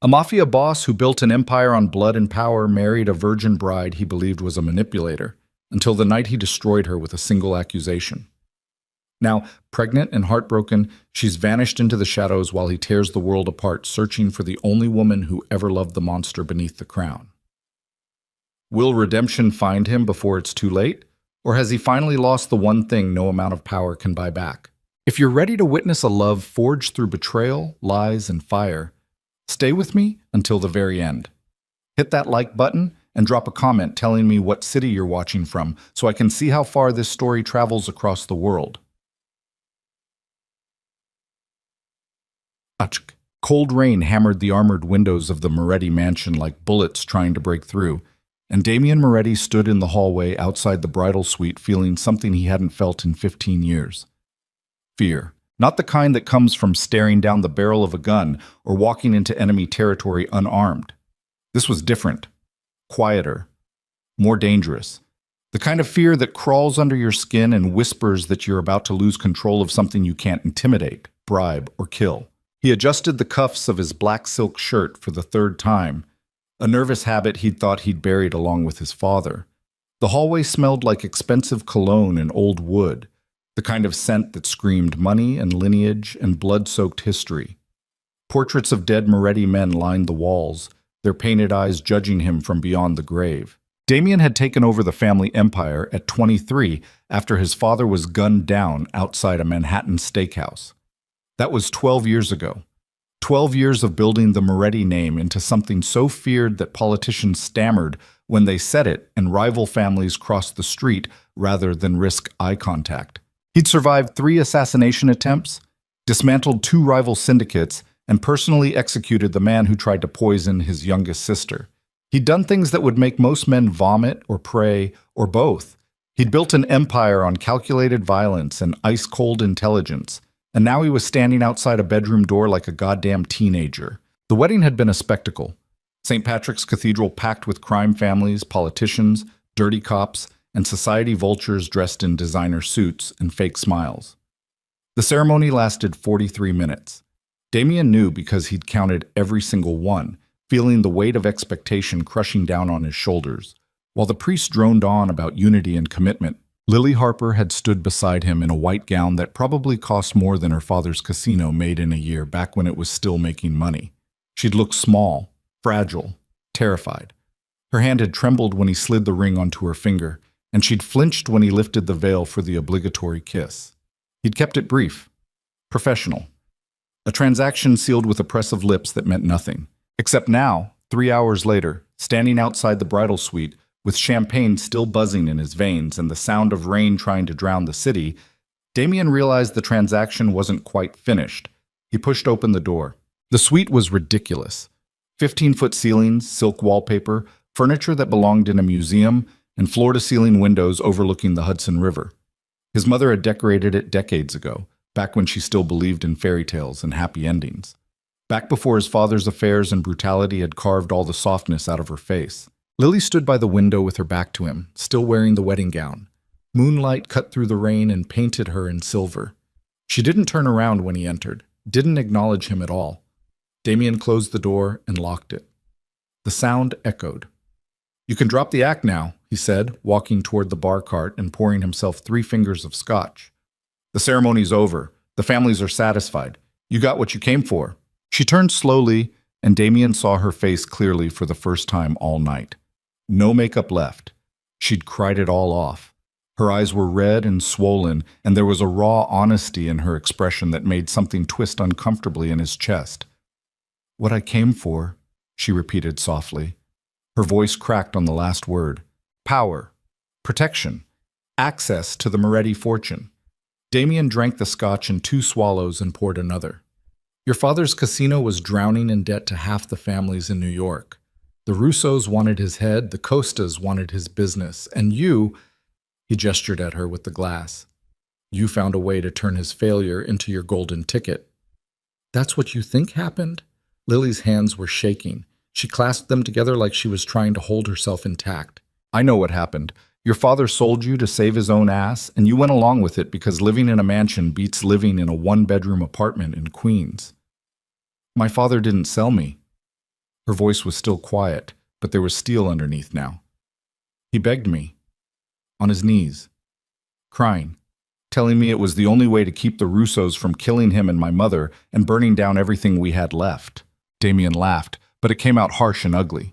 A mafia boss who built an empire on blood and power married a virgin bride he believed was a manipulator, until the night he destroyed her with a single accusation. Now, pregnant and heartbroken, she's vanished into the shadows while he tears the world apart, searching for the only woman who ever loved the monster beneath the crown. Will redemption find him before it's too late? Or has he finally lost the one thing no amount of power can buy back? If you're ready to witness a love forged through betrayal, lies, and fire, stay with me until the very end. Hit that like button and drop a comment telling me what city you're watching from so I can see how far this story travels across the world. Cold rain hammered the armored windows of the Moretti mansion like bullets trying to break through, and Damian Moretti stood in the hallway outside the bridal suite feeling something he hadn't felt in 15 years. Fear. Not the kind that comes from staring down the barrel of a gun or walking into enemy territory unarmed. This was different, quieter, more dangerous. The kind of fear that crawls under your skin and whispers that you're about to lose control of something you can't intimidate, bribe, or kill. He adjusted the cuffs of his black silk shirt for the third time, a nervous habit he'd thought he'd buried along with his father. The hallway smelled like expensive cologne and old wood, the kind of scent that screamed money and lineage and blood-soaked history. Portraits of dead Moretti men lined the walls, their painted eyes judging him from beyond the grave. Damian had taken over the family empire at 23 after his father was gunned down outside a Manhattan steakhouse. That was 12 years ago. 12 years of building the Moretti name into something so feared that politicians stammered when they said it and rival families crossed the street rather than risk eye contact. He'd survived 3 assassination attempts, dismantled 2 rival syndicates, and personally executed the man who tried to poison his youngest sister. He'd done things that would make most men vomit or pray or both. He'd built an empire on calculated violence and ice-cold intelligence, and now he was standing outside a bedroom door like a goddamn teenager. The wedding had been a spectacle. St. Patrick's Cathedral packed with crime families, politicians, dirty cops, and society vultures dressed in designer suits and fake smiles. The ceremony lasted 43 minutes. Damian knew because he'd counted every single one, feeling the weight of expectation crushing down on his shoulders. While the priest droned on about unity and commitment, Lily Harper had stood beside him in a white gown that probably cost more than her father's casino made in a year back when it was still making money. She'd looked small, fragile, terrified. Her hand had trembled when he slid the ring onto her finger, and she'd flinched when he lifted the veil for the obligatory kiss. He'd kept it brief, professional. A transaction sealed with oppressive lips that meant nothing. Except now, 3 hours later, standing outside the bridal suite, with champagne still buzzing in his veins and the sound of rain trying to drown the city, Damian realized the transaction wasn't quite finished. He pushed open the door. The suite was ridiculous. 15-foot ceilings, silk wallpaper, furniture that belonged in a museum, and floor-to-ceiling windows overlooking the Hudson River. His mother had decorated it decades ago, back when she still believed in fairy tales and happy endings. Back before his father's affairs and brutality had carved all the softness out of her face. Lily stood by the window with her back to him, still wearing the wedding gown. Moonlight cut through the rain and painted her in silver. She didn't turn around when he entered, didn't acknowledge him at all. Damian closed the door and locked it. The sound echoed. "You can drop the act now," he said, walking toward the bar cart and pouring himself 3 fingers of scotch. "The ceremony's over. The families are satisfied. You got what you came for." She turned slowly, and Damian saw her face clearly for the first time all night. No makeup left. She'd cried it all off. Her eyes were red and swollen, and there was a raw honesty in her expression that made something twist uncomfortably in his chest. "What I came for," she repeated softly. Her voice cracked on the last word. Power, protection, access to the Moretti fortune. Damian drank the scotch in 2 swallows and poured another. "Your father's casino was drowning in debt to half the families in New York. The Russos wanted his head, the Costas wanted his business, and you," he gestured at her with the glass, "you found a way to turn his failure into your golden ticket." "That's what you think happened?" Lily's hands were shaking. She clasped them together like she was trying to hold herself intact. "I know what happened. Your father sold you to save his own ass, and you went along with it because living in a mansion beats living in a 1-bedroom apartment in Queens." "My father didn't sell me." Her voice was still quiet, but there was steel underneath now. He begged me, on his knees, crying, telling me it was the only way to keep the Russos from killing him and my mother and burning down everything we had left. Damien laughed, but it came out harsh and ugly.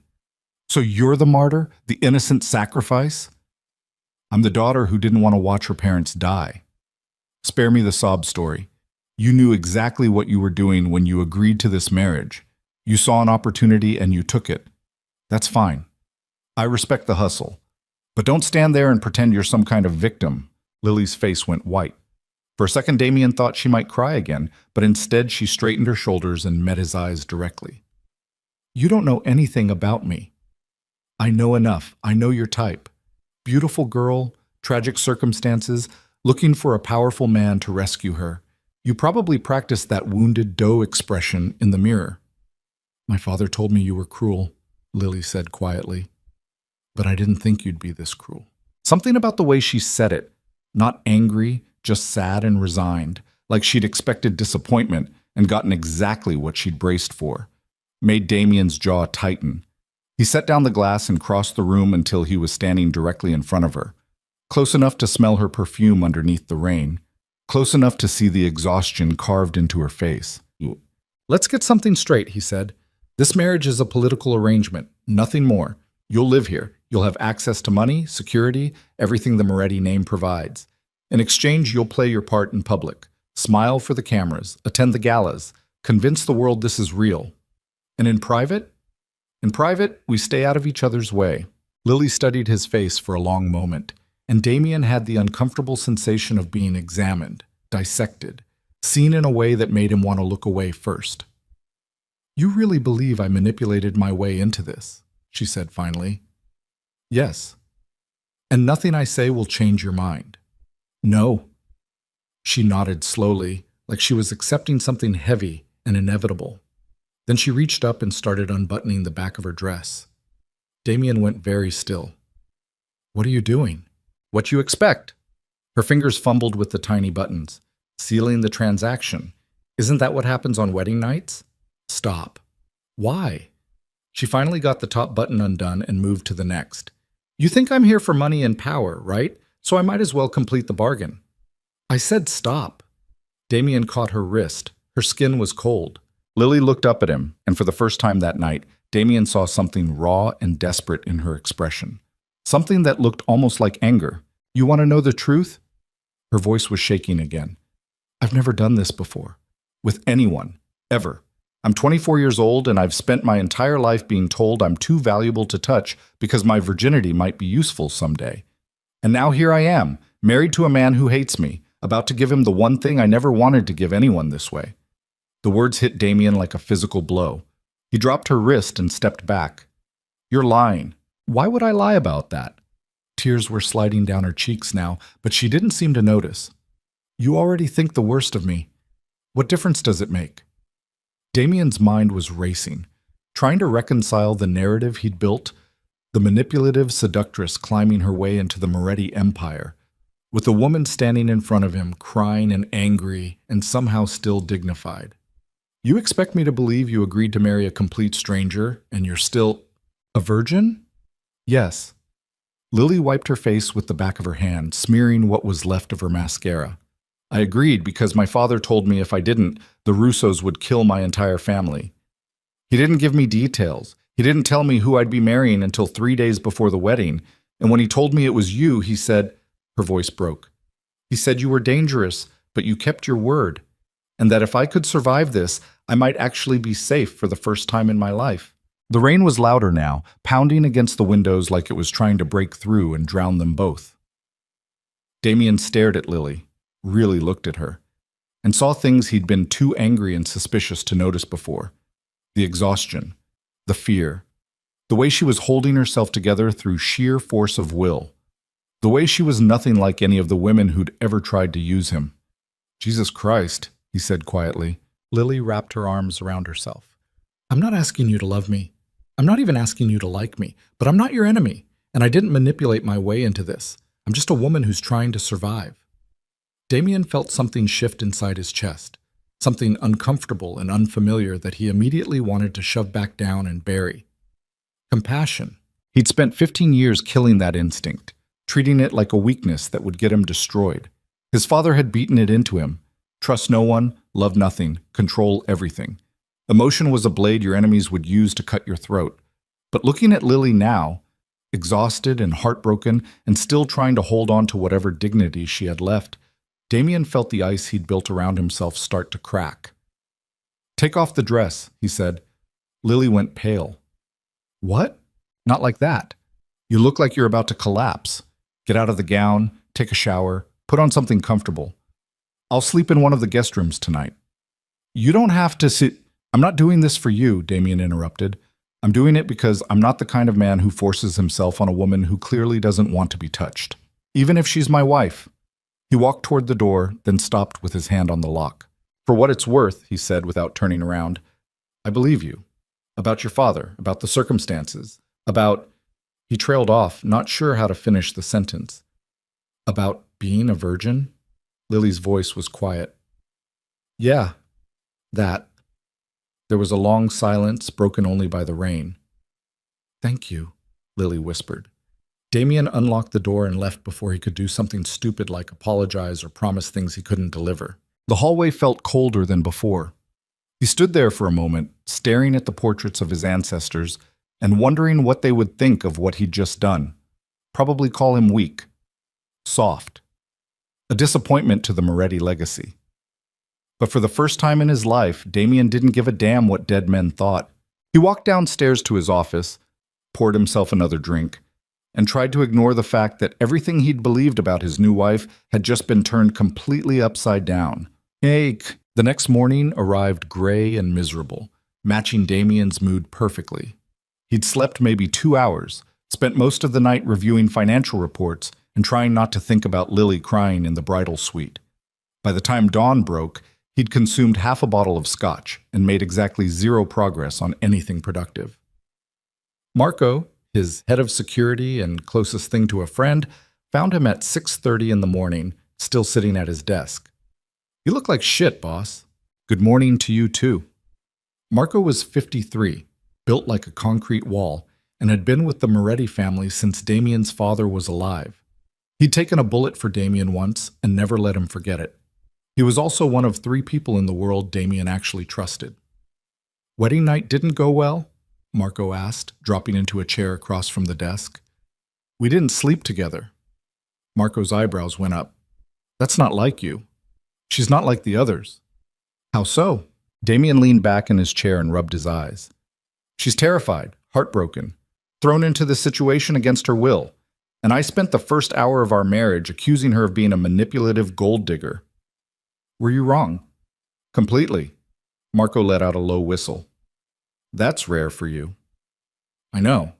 So you're the martyr, the innocent sacrifice? I'm the daughter who didn't want to watch her parents die. Spare me the sob story. You knew exactly what you were doing when you agreed to this marriage. You saw an opportunity and you took it. That's fine. I respect the hustle. But don't stand there and pretend you're some kind of victim. Lily's face went white. For a second, Damien thought she might cry again, but instead she straightened her shoulders and met his eyes directly. You don't know anything about me. I know enough. I know your type. Beautiful girl, tragic circumstances, looking for a powerful man to rescue her. You probably practiced that wounded doe expression in the mirror. My father told me you were cruel, Lily said quietly. But I didn't think you'd be this cruel. Something about the way she said it, not angry, just sad and resigned, like she'd expected disappointment and gotten exactly what she'd braced for, made Damien's jaw tighten. He set down the glass and crossed the room until he was standing directly in front of her, close enough to smell her perfume underneath the rain, close enough to see the exhaustion carved into her face. Let's get something straight, he said. This marriage is a political arrangement, nothing more. You'll live here. You'll have access to money, security, everything the Moretti name provides. In exchange, you'll play your part in public. Smile for the cameras, attend the galas, convince the world this is real. And in private? In private, we stay out of each other's way. Lily studied his face for a long moment, and Damien had the uncomfortable sensation of being examined, dissected, seen in a way that made him want to look away first. You really believe I manipulated my way into this, she said finally. Yes. And nothing I say will change your mind. No. She nodded slowly, like she was accepting something heavy and inevitable. Then she reached up and started unbuttoning the back of her dress. Damien went very still. What are you doing? What you expect? Her fingers fumbled with the tiny buttons, sealing the transaction. Isn't that what happens on wedding nights? Stop. Why? She finally got the top button undone and moved to the next. You think I'm here for money and power, right? So I might as well complete the bargain. I said stop. Damien caught her wrist. Her skin was cold. Lily looked up at him, and for the first time that night, Damien saw something raw and desperate in her expression. Something that looked almost like anger. You want to know the truth? Her voice was shaking again. I've never done this before. With anyone. Ever. I'm 24 years old, and I've spent my entire life being told I'm too valuable to touch because my virginity might be useful someday. And now here I am, married to a man who hates me, about to give him the one thing I never wanted to give anyone this way. The words hit Damien like a physical blow. He dropped her wrist and stepped back. You're lying. Why would I lie about that? Tears were sliding down her cheeks now, but she didn't seem to notice. You already think the worst of me. What difference does it make? Damien's mind was racing, trying to reconcile the narrative he'd built, the manipulative seductress climbing her way into the Moretti empire, with the woman standing in front of him, crying and angry and somehow still dignified. You expect me to believe you agreed to marry a complete stranger and you're still a virgin? Yes. Lily wiped her face with the back of her hand, smearing what was left of her mascara. I agreed because my father told me if I didn't, the Russos would kill my entire family. He didn't give me details. He didn't tell me who I'd be marrying until 3 days before the wedding, and when he told me it was you, he said, her voice broke. He said you were dangerous, but you kept your word, and that if I could survive this, I might actually be safe for the first time in my life. The rain was louder now, pounding against the windows like it was trying to break through and drown them both. Damien stared at Lily, really looked at her, and saw things he'd been too angry and suspicious to notice before. The exhaustion, the fear, the way she was holding herself together through sheer force of will, the way she was nothing like any of the women who'd ever tried to use him. Jesus Christ, he said quietly. Lily wrapped her arms around herself. I'm not asking you to love me. I'm not even asking you to like me, but I'm not your enemy, and I didn't manipulate my way into this. I'm just a woman who's trying to survive. Damien felt something shift inside his chest, something uncomfortable and unfamiliar that he immediately wanted to shove back down and bury. Compassion. He'd spent 15 years killing that instinct, treating it like a weakness that would get him destroyed. His father had beaten it into him. Trust no one, love nothing, control everything. Emotion was a blade your enemies would use to cut your throat. But looking at Lily now, exhausted and heartbroken and still trying to hold on to whatever dignity she had left, Damien felt the ice he'd built around himself start to crack. "Take off the dress," he said. Lily went pale. "What? Not like that. You look like you're about to collapse. Get out of the gown, take a shower, put on something comfortable. I'll sleep in one of the guest rooms tonight." "You don't have to sit—" "I'm not doing this for you," Damien interrupted. "I'm doing it because I'm not the kind of man who forces himself on a woman who clearly doesn't want to be touched, even if she's my wife." He walked toward the door, then stopped with his hand on the lock. "For what it's worth," he said without turning around, "I believe you. About your father, about the circumstances, about—" He trailed off, not sure how to finish the sentence. "About being a virgin?" Lily's voice was quiet. "Yeah, that." There was a long silence, broken only by the rain. "Thank you," Lily whispered. Damien unlocked the door and left before he could do something stupid like apologize or promise things he couldn't deliver. The hallway felt colder than before. He stood there for a moment, staring at the portraits of his ancestors and wondering what they would think of what he'd just done. Probably call him weak, soft, a disappointment to the Moretti legacy. But for the first time in his life, Damien didn't give a damn what dead men thought. He walked downstairs to his office, poured himself another drink, and tried to ignore the fact that everything he'd believed about his new wife had just been turned completely upside down. The next morning arrived gray and miserable, matching Damien's mood perfectly. He'd slept maybe 2 hours, spent most of the night reviewing financial reports and trying not to think about Lily crying in the bridal suite. By the time dawn broke, he'd consumed half a bottle of scotch and made exactly 0 progress on anything productive. Marco, his head of security and closest thing to a friend, found him at 6:30 in the morning, still sitting at his desk. "You look like shit, boss." "Good morning to you, too." Marco was 53, built like a concrete wall, and had been with the Moretti family since Damien's father was alive. He'd taken a bullet for Damien once and never let him forget it. He was also one of 3 people in the world Damien actually trusted. "Wedding night didn't go well?" Marco asked, dropping into a chair across from the desk. "We didn't sleep together." Marco's eyebrows went up. "That's not like you. She's not like the others." "How so?" Damien leaned back in his chair and rubbed his eyes. "She's terrified, heartbroken, thrown into this situation against her will. And I spent the first hour of our marriage accusing her of being a manipulative gold digger." "Were you wrong?" "Completely." Marco let out a low whistle. "That's rare for you." "I know."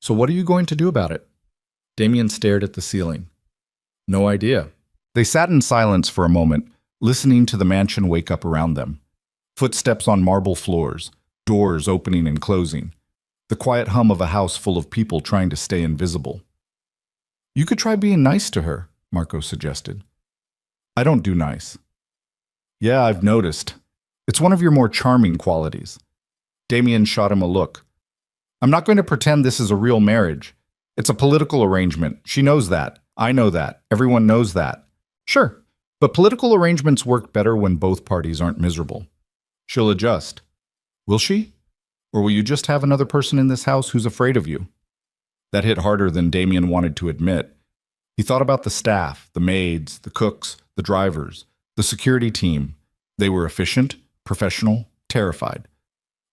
"So what are you going to do about it?" Damien stared at the ceiling. "No idea." They sat in silence for a moment, listening to the mansion wake up around them. Footsteps on marble floors, doors opening and closing, the quiet hum of a house full of people trying to stay invisible. "You could try being nice to her," Marco suggested. "I don't do nice." "Yeah, I've noticed. It's one of your more charming qualities." Damien shot him a look. "I'm not going to pretend this is a real marriage. It's a political arrangement. She knows that. I know that. Everyone knows that. Sure, but political arrangements work better when both parties aren't miserable. She'll adjust. Will she? Or will you just have another person in this house who's afraid of you?" That hit harder than Damien wanted to admit. He thought about the staff, the maids, the cooks, the drivers, the security team. They were efficient, professional, terrified.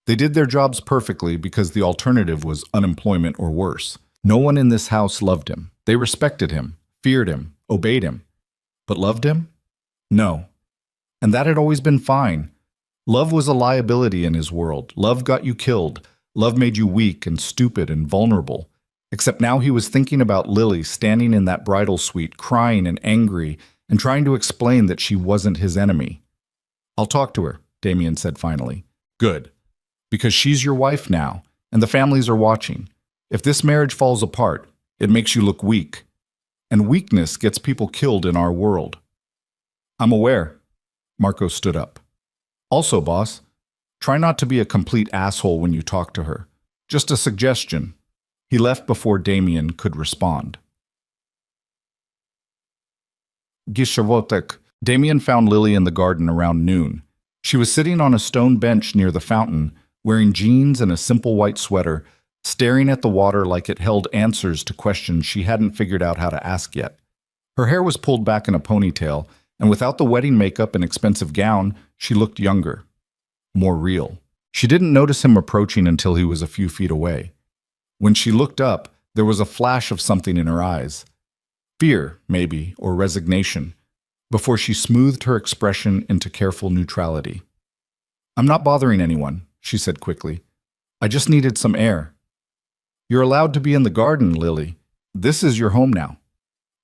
They did their jobs perfectly because the alternative was unemployment or worse. No one in this house loved him. They respected him, feared him, obeyed him. But loved him? No. And that had always been fine. Love was a liability in his world. Love got you killed. Love made you weak and stupid and vulnerable. Except now he was thinking about Lily standing in that bridal suite, crying and angry, and trying to explain that she wasn't his enemy. "I'll talk to her," Damien said finally. "Good. Because she's your wife now, and the families are watching. If this marriage falls apart, it makes you look weak. And weakness gets people killed in our world." "I'm aware." Marco stood up. Also, boss, try not to be a complete asshole when you talk to her. Just a suggestion. He left before Damien could respond. Gishawotek. Damien found Lily in the garden around noon. She was sitting on a stone bench near the fountain, wearing jeans and a simple white sweater, staring at the water like it held answers to questions she hadn't figured out how to ask yet. Her hair was pulled back in a ponytail, and without the wedding makeup and expensive gown, she looked younger, more real. She didn't notice him approaching until he was a few feet away. When she looked up, there was a flash of something in her eyes. Fear, maybe, or resignation, before she smoothed her expression into careful neutrality. "I'm not bothering anyone," she said quickly. "I just needed some air." "You're allowed to be in the garden, Lily. This is your home now."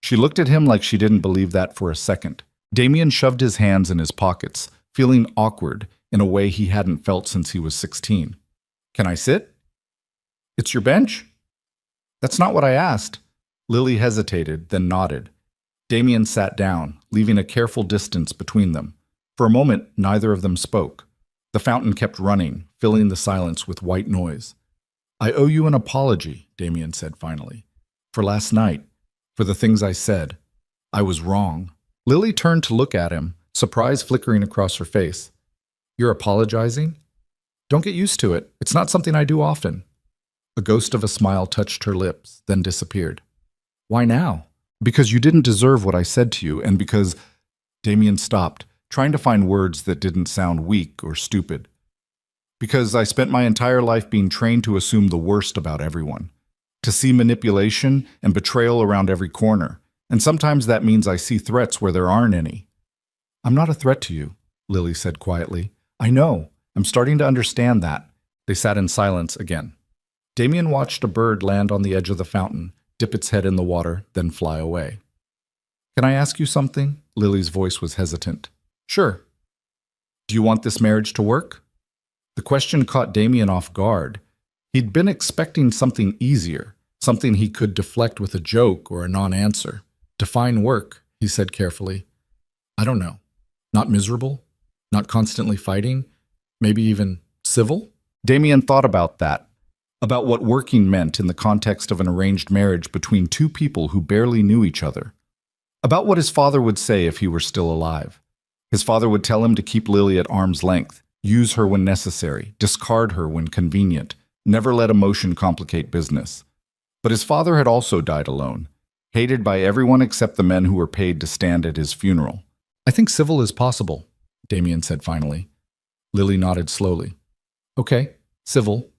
She looked at him like she didn't believe that for a second. Damien shoved his hands in his pockets, feeling awkward in a way he hadn't felt since he was 16. "Can I sit?" "It's your bench?" "That's not what I asked." Lily hesitated, then nodded. Damien sat down, leaving a careful distance between them. For a moment, neither of them spoke. The fountain kept running, filling the silence with white noise. "I owe you an apology," Damien said finally. "For last night, for the things I said. I was wrong." Lily turned to look at him, surprise flickering across her face. "You're apologizing?" "Don't get used to it. It's not something I do often." A ghost of a smile touched her lips, then disappeared. "Why now?" "Because you didn't deserve what I said to you, and because—" Damien stopped, trying to find words that didn't sound weak or stupid. "Because I spent my entire life being trained to assume the worst about everyone, to see manipulation and betrayal around every corner, and sometimes that means I see threats where there aren't any." "I'm not a threat to you," Lily said quietly. "I know. I'm starting to understand that." They sat in silence again. Damien watched a bird land on the edge of the fountain, dip its head in the water, then fly away. "Can I ask you something?" Lily's voice was hesitant. "Sure." "Do you want this marriage to work?" The question caught Damien off guard. He'd been expecting something easier, something he could deflect with a joke or a non-answer. "Define work," he said carefully. "I don't know. Not miserable? Not constantly fighting? Maybe even civil?" Damien thought about that. About what working meant in the context of an arranged marriage between two people who barely knew each other. About what his father would say if he were still alive. His father would tell him to keep Lily at arm's length, use her when necessary, discard her when convenient, never let emotion complicate business. But his father had also died alone, hated by everyone except the men who were paid to stand at his funeral. "I think civil is possible," Damien said finally. Lily nodded slowly. "Okay, civil.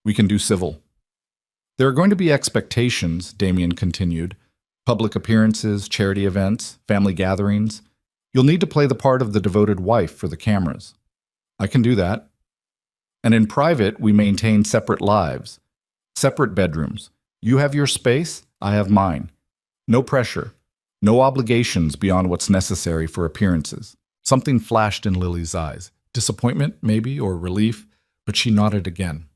We can do civil." "There are going to be expectations," Damien continued. "Public appearances, charity events, family gatherings. You'll need to play the part of the devoted wife for the cameras." "I can do that." "And in private, we maintain separate lives, separate bedrooms. You have your space, I have mine. No pressure, no obligations beyond what's necessary for appearances." Something flashed in Lily's eyes. Disappointment, maybe, or relief, but she nodded again.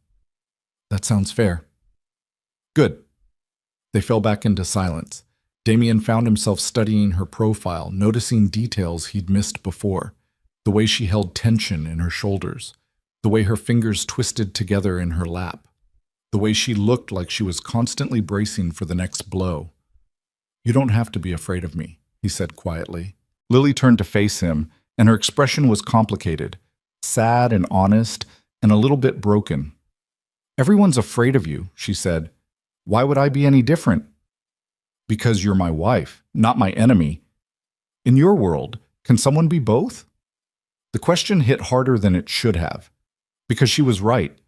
"That sounds fair." "Good." They fell back into silence. Damien found himself studying her profile, noticing details he'd missed before. The way she held tension in her shoulders. The way her fingers twisted together in her lap. The way she looked like she was constantly bracing for the next blow. "You don't have to be afraid of me," he said quietly. Lily turned to face him, and her expression was complicated, sad and honest, and a little bit broken. "Everyone's afraid of you," she said. "Why would I be any different?" "Because you're my wife, not my enemy. In your world, can someone be both?" The question hit harder than it should have, because she was right.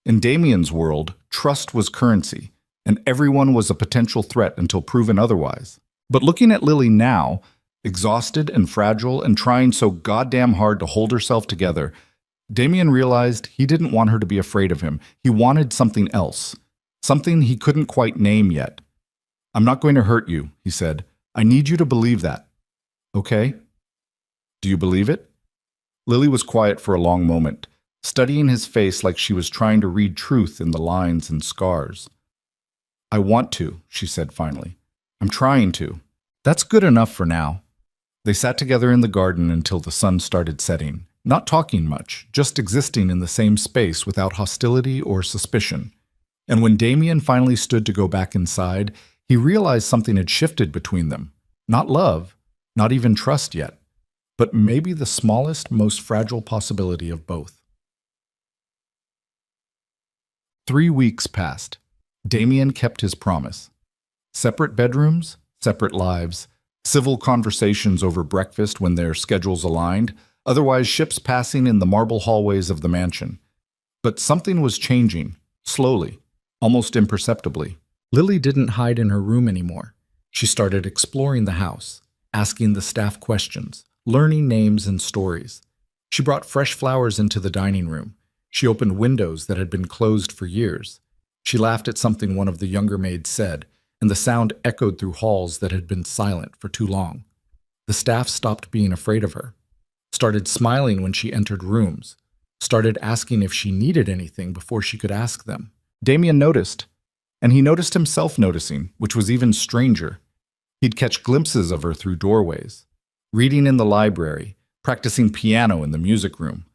In Damien's world, trust was currency, and everyone was a potential threat until proven otherwise. But looking at Lily now, exhausted and fragile and trying so goddamn hard to hold herself together, Damien realized he didn't want her to be afraid of him. He wanted something else, something he couldn't quite name yet. "I'm not going to hurt you," he said. "I need you to believe that." "Okay." "Do you believe it?" Lily was quiet for a long moment, studying his face like she was trying to read truth in the lines and scars. "I want to," she said finally. "I'm trying to." "That's good enough for now." They sat together in the garden until the sun started setting, not talking much, just existing in the same space without hostility or suspicion. And when Damien finally stood to go back inside, he realized something had shifted between them. Not love, not even trust yet, but maybe the smallest, most fragile possibility of both. 3 weeks passed. Damien kept his promise. Separate bedrooms, separate lives, civil conversations over breakfast when their schedules aligned, otherwise ships passing in the marble hallways of the mansion. But something was changing, slowly, almost imperceptibly. Lily didn't hide in her room anymore. She started exploring the house, asking the staff questions, learning names and stories. She brought fresh flowers into the dining room. She opened windows that had been closed for years. She laughed at something one of the younger maids said, and the sound echoed through halls that had been silent for too long. The staff stopped being afraid of her, started smiling when she entered rooms, started asking if she needed anything before she could ask them. Damien noticed, and he noticed himself noticing, which was even stranger. He'd catch glimpses of her through doorways, reading in the library, practicing piano in the music room,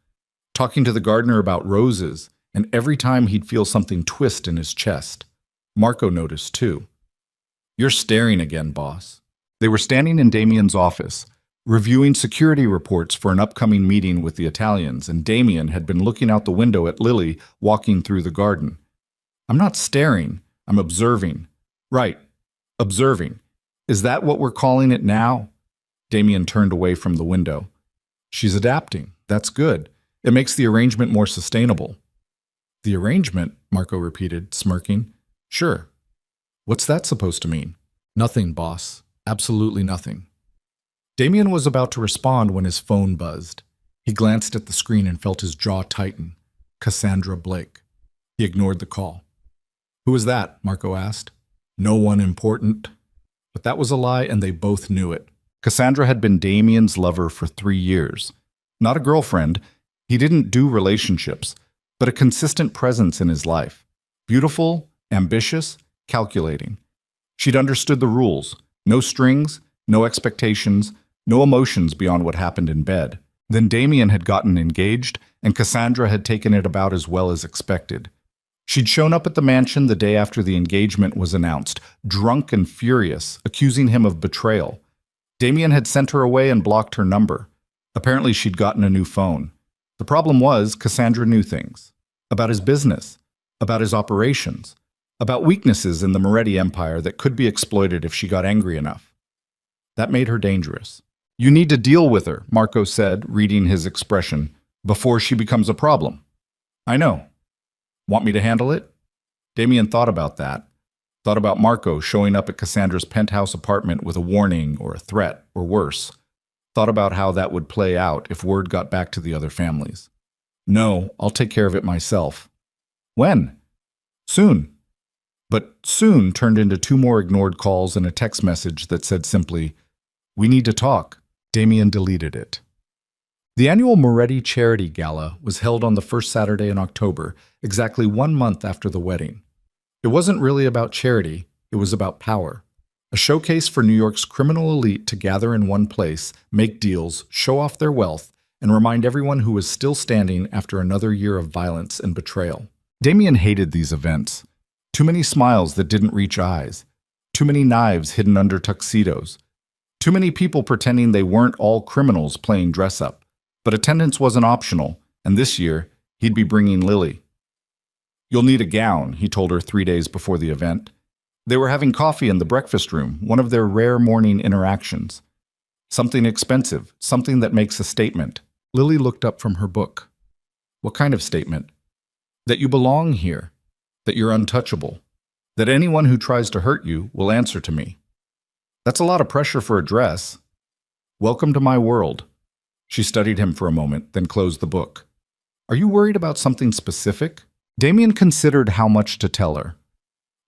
talking to the gardener about roses, and every time he'd feel something twist in his chest. Marco noticed too. "You're staring again, boss." They were standing in Damien's office, reviewing security reports for an upcoming meeting with the Italians, and Damien had been looking out the window at Lily walking through the garden. "I'm not staring, I'm observing." "Right, observing. Is that what we're calling it now?" Damien turned away from the window. "She's adapting. That's good. It makes the arrangement more sustainable." "The arrangement?" Marco repeated, smirking. "Sure. What's that supposed to mean?" "Nothing, boss. Absolutely nothing." Damien was about to respond when his phone buzzed. He glanced at the screen and felt his jaw tighten. Cassandra Blake. He ignored the call. "Who is that?" Marco asked. "No one important." But that was a lie, and they both knew it. Cassandra had been Damien's lover for 3 years. Not a girlfriend. He didn't do relationships, but a consistent presence in his life. Beautiful, ambitious, calculating. She'd understood the rules. No strings, no expectations, no emotions beyond what happened in bed. Then Damien had gotten engaged, and Cassandra had taken it about as well as expected. She'd shown up at the mansion the day after the engagement was announced, drunk and furious, accusing him of betrayal. Damien had sent her away and blocked her number. Apparently she'd gotten a new phone. The problem was, Cassandra knew things. About his business, about his operations, about weaknesses in the Moretti Empire that could be exploited if she got angry enough. That made her dangerous. "You need to deal with her," Marco said, reading his expression, "before she becomes a problem." "I know. Want me to handle it?" Damien thought about that. Thought about Marco showing up at Cassandra's penthouse apartment with a warning or a threat, or worse. Thought about how that would play out if word got back to the other families. "No, I'll take care of it myself." "When?" "Soon." But soon turned into 2 more ignored calls and a text message that said simply, "We need to talk." Damien deleted it. The annual Moretti Charity Gala was held on the first Saturday in October, exactly 1 month after the wedding. It wasn't really about charity, it was about power. A showcase for New York's criminal elite to gather in one place, make deals, show off their wealth, and remind everyone who was still standing after another year of violence and betrayal. Damien hated these events. Too many smiles that didn't reach eyes. Too many knives hidden under tuxedos. Too many people pretending they weren't all criminals playing dress-up. But attendance wasn't optional, and this year, he'd be bringing Lily. "You'll need a gown," he told her 3 days before the event. They were having coffee in the breakfast room, one of their rare morning interactions. "Something expensive, something that makes a statement." Lily looked up from her book. "What kind of statement?" "That you belong here. That you're untouchable. That anyone who tries to hurt you will answer to me." "That's a lot of pressure for a dress." "Welcome to my world." She studied him for a moment, then closed the book. "Are you worried about something specific?" Damien considered how much to tell her.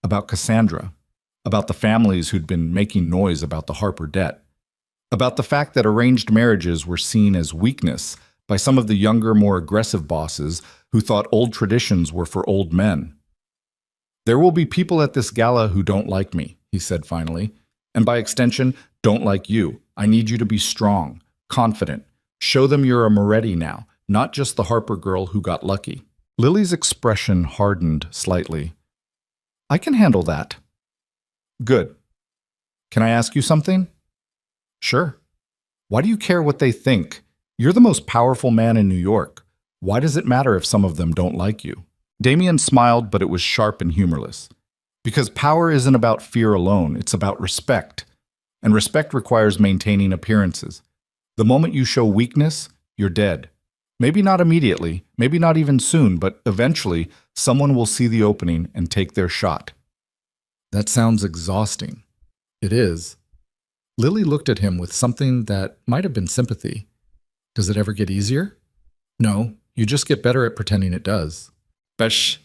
About Cassandra. About the families who'd been making noise about the Harper debt. About the fact that arranged marriages were seen as weakness by some of the younger, more aggressive bosses who thought old traditions were for old men. "There will be people at this gala who don't like me," he said finally, "and by extension, don't like you. I need you to be strong, confident. Show them you're a Moretti now, not just the Harper girl who got lucky. Lily's expression hardened slightly. I can handle that. Good. Can I ask you something? Sure. Why do you care what they think? You're the most powerful man in New York. Why does it matter if some of them don't like you? Damien smiled, but it was sharp and humorless. Because power isn't about fear alone, it's about respect. And respect requires maintaining appearances. The moment you show weakness, you're dead. Maybe not immediately, maybe not even soon, but eventually someone will see the opening and take their shot. That sounds exhausting. It is. Lily looked at him with something that might have been sympathy. Does it ever get easier? No, you just get better at pretending it does. Besh.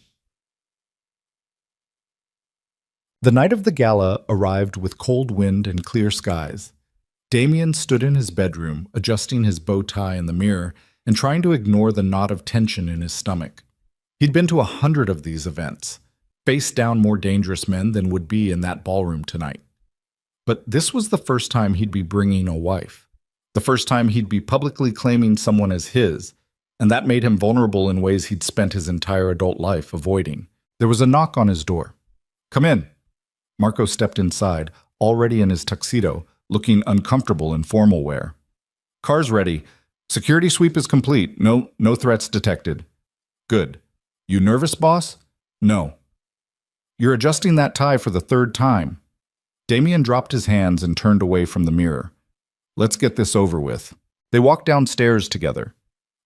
The night of the gala arrived with cold wind and clear skies. Damien stood in his bedroom, adjusting his bow tie in the mirror and trying to ignore the knot of tension in his stomach. He'd been to 100 of these events, faced down more dangerous men than would be in that ballroom tonight. But this was the first time he'd be bringing a wife. The first time he'd be publicly claiming someone as his, and that made him vulnerable in ways he'd spent his entire adult life avoiding. There was a knock on his door. Come in. Marco stepped inside, already in his tuxedo, looking uncomfortable in formal wear. Car's ready. Security sweep is complete. No threats detected. Good. You nervous, boss? No. You're adjusting that tie for the third time. Damien dropped his hands and turned away from the mirror. Let's get this over with. They walked downstairs together.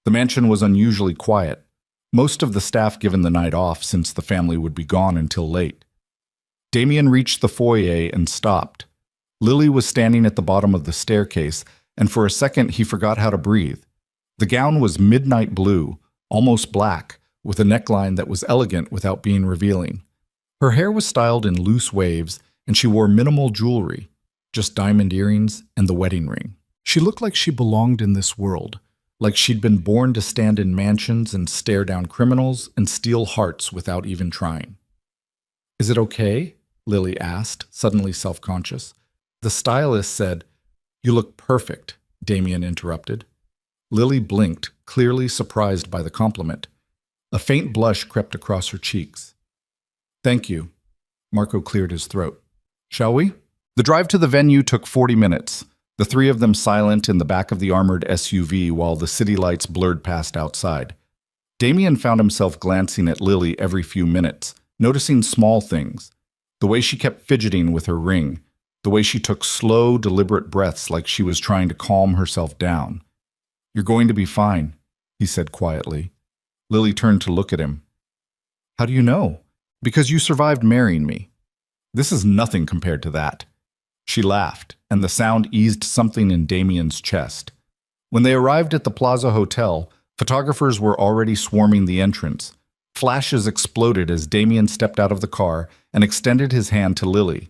The mansion was unusually quiet. Most of the staff given the night off since the family would be gone until late. Damien reached the foyer and stopped. Lily was standing at the bottom of the staircase, and for a second he forgot how to breathe. The gown was midnight blue, almost black, with a neckline that was elegant without being revealing. Her hair was styled in loose waves, and she wore minimal jewelry, just diamond earrings and the wedding ring. She looked like she belonged in this world, like she'd been born to stand in mansions and stare down criminals and steal hearts without even trying. Is it okay? Lily asked, suddenly self-conscious. The stylist said, You look perfect, Damien interrupted. Lily blinked, clearly surprised by the compliment. A faint blush crept across her cheeks. Thank you. Marco cleared his throat. Shall we? The drive to the venue took 40 minutes, the three of them silent in the back of the armored SUV while the city lights blurred past outside. Damien found himself glancing at Lily every few minutes, noticing small things. The way she kept fidgeting with her ring, the way she took slow, deliberate breaths like she was trying to calm herself down. You're going to be fine, he said quietly. Lily turned to look at him. How do you know? Because you survived marrying me. This is nothing compared to that. She laughed, and the sound eased something in Damien's chest. When they arrived at the Plaza Hotel, photographers were already swarming the entrance. Flashes exploded as Damien stepped out of the car and extended his hand to Lily.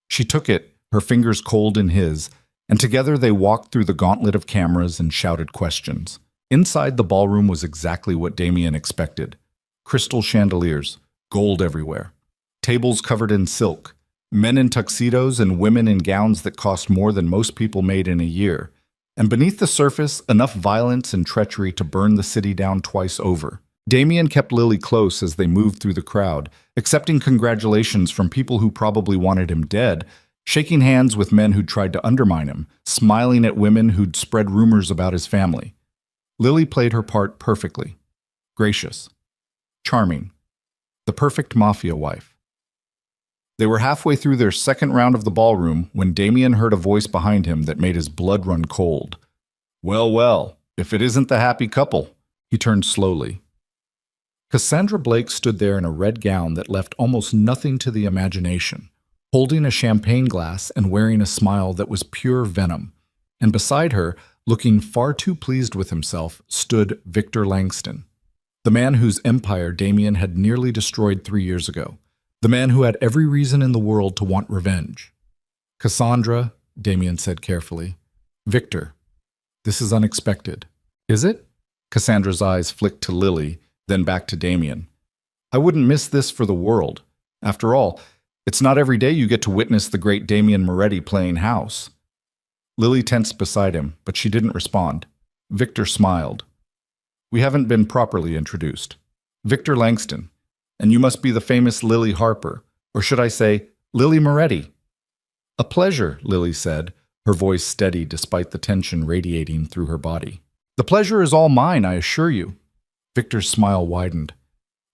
She took it, her fingers cold in his, and together they walked through the gauntlet of cameras and shouted questions. Inside the ballroom was exactly what Damien expected. Crystal chandeliers, gold everywhere. Tables covered in silk. Men in tuxedos and women in gowns that cost more than most people made in a year. And beneath the surface, enough violence and treachery to burn the city down twice over. Damien kept Lily close as they moved through the crowd, accepting congratulations from people who probably wanted him dead, shaking hands with men who'd tried to undermine him, smiling at women who'd spread rumors about his family. Lily played her part perfectly. Gracious. Charming. The perfect Mafia wife. They were halfway through their second round of the ballroom when Damien heard a voice behind him that made his blood run cold. Well, well, if it isn't the happy couple. He turned slowly. Cassandra Blake stood there in a red gown that left almost nothing to the imagination, holding a champagne glass and wearing a smile that was pure venom. And beside her, looking far too pleased with himself, stood Victor Langston, the man whose empire Damien had nearly destroyed 3 years ago, the man who had every reason in the world to want revenge. Cassandra, Damien said carefully. Victor, this is unexpected. Is it? Cassandra's eyes flicked to Lily, then back to Damien. I wouldn't miss this for the world. After all, it's not every day you get to witness the great Damien Moretti playing house. Lily tensed beside him, but she didn't respond. Victor smiled. We haven't been properly introduced. Victor Langston. And you must be the famous Lily Harper, or should I say, Lily Moretti. A pleasure, Lily said, her voice steady despite the tension radiating through her body. The pleasure is all mine, I assure you. Victor's smile widened.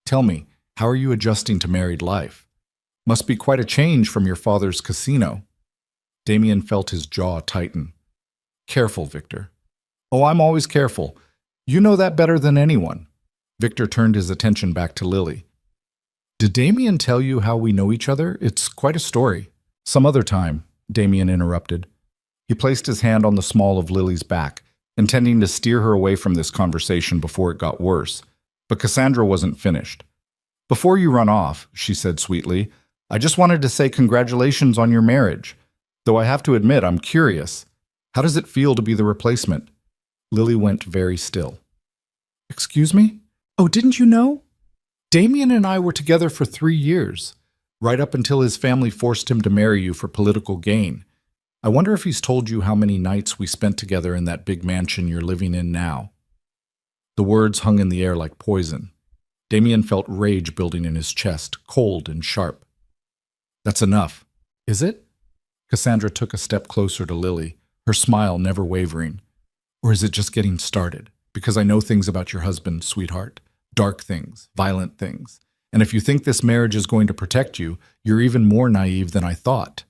Tell me, how are you adjusting to married life? Must be quite a change from your father's casino. Damien felt his jaw tighten. Careful, Victor. Oh, I'm always careful. You know that better than anyone. Victor turned his attention back to Lily. Did Damien tell you how we know each other? It's quite a story. Some other time, Damien interrupted. He placed his hand on the small of Lily's back, intending to steer her away from this conversation before it got worse. But Cassandra wasn't finished. Before you run off, she said sweetly, I just wanted to say congratulations on your marriage. Though I have to admit, I'm curious. How does it feel to be the replacement? Lily went very still. Excuse me? Oh, didn't you know? Damien and I were together for 3 years, right up until his family forced him to marry you for political gain. I wonder if he's told you how many nights we spent together in that big mansion you're living in now. The words hung in the air like poison. Damien felt rage building in his chest, cold and sharp. That's enough. Is it? Cassandra took a step closer to Lily, her smile never wavering. Or is it just getting started? Because I know things about your husband, sweetheart. Dark things, violent things. And if you think this marriage is going to protect you, you're even more naive than I thought.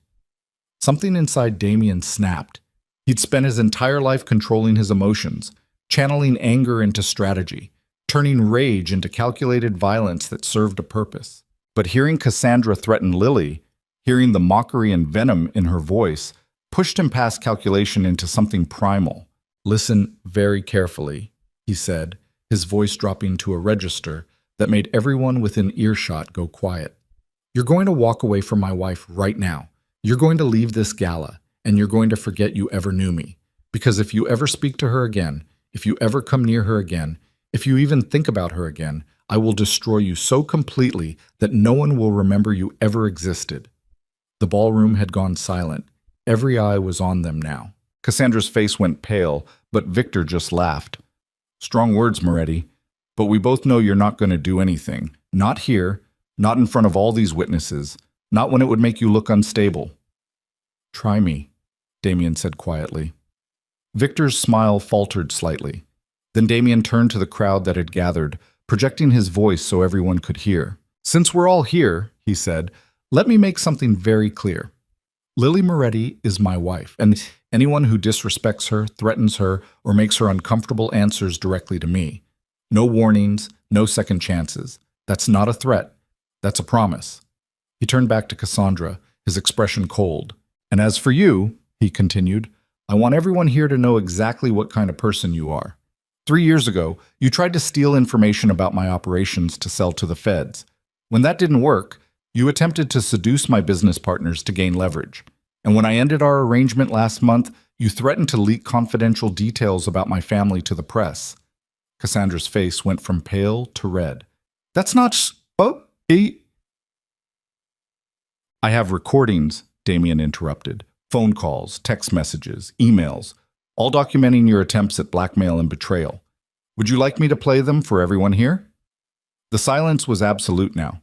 Something inside Damien snapped. He'd spent his entire life controlling his emotions, channeling anger into strategy, turning rage into calculated violence that served a purpose. But hearing Cassandra threaten Lily, hearing the mockery and venom in her voice, pushed him past calculation into something primal. Listen very carefully, he said, his voice dropping to a register that made everyone within earshot go quiet. You're going to walk away from my wife right now. You're going to leave this gala, and you're going to forget you ever knew me. Because if you ever speak to her again, if you ever come near her again, if you even think about her again, I will destroy you so completely that no one will remember you ever existed. The ballroom had gone silent. Every eye was on them now. Cassandra's face went pale, but Victor just laughed. Strong words, Moretti. But we both know you're not going to do anything. Not here, not in front of all these witnesses, not when it would make you look unstable. Try me, Damien said quietly. Victor's smile faltered slightly. Then Damien turned to the crowd that had gathered, projecting his voice so everyone could hear. Since we're all here, he said, let me make something very clear. Lily Moretti is my wife, and anyone who disrespects her, threatens her, or makes her uncomfortable answers directly to me. No warnings, no second chances. That's not a threat. That's a promise. He turned back to Cassandra, his expression cold. And as for you, he continued, I want everyone here to know exactly what kind of person you are. 3 years ago, you tried to steal information about my operations to sell to the feds. When that didn't work, you attempted to seduce my business partners to gain leverage. And when I ended our arrangement last month, you threatened to leak confidential details about my family to the press. Cassandra's face went from pale to red. That's not I have recordings, Damien interrupted. Phone calls, text messages, emails, all documenting your attempts at blackmail and betrayal. Would you like me to play them for everyone here? The silence was absolute now.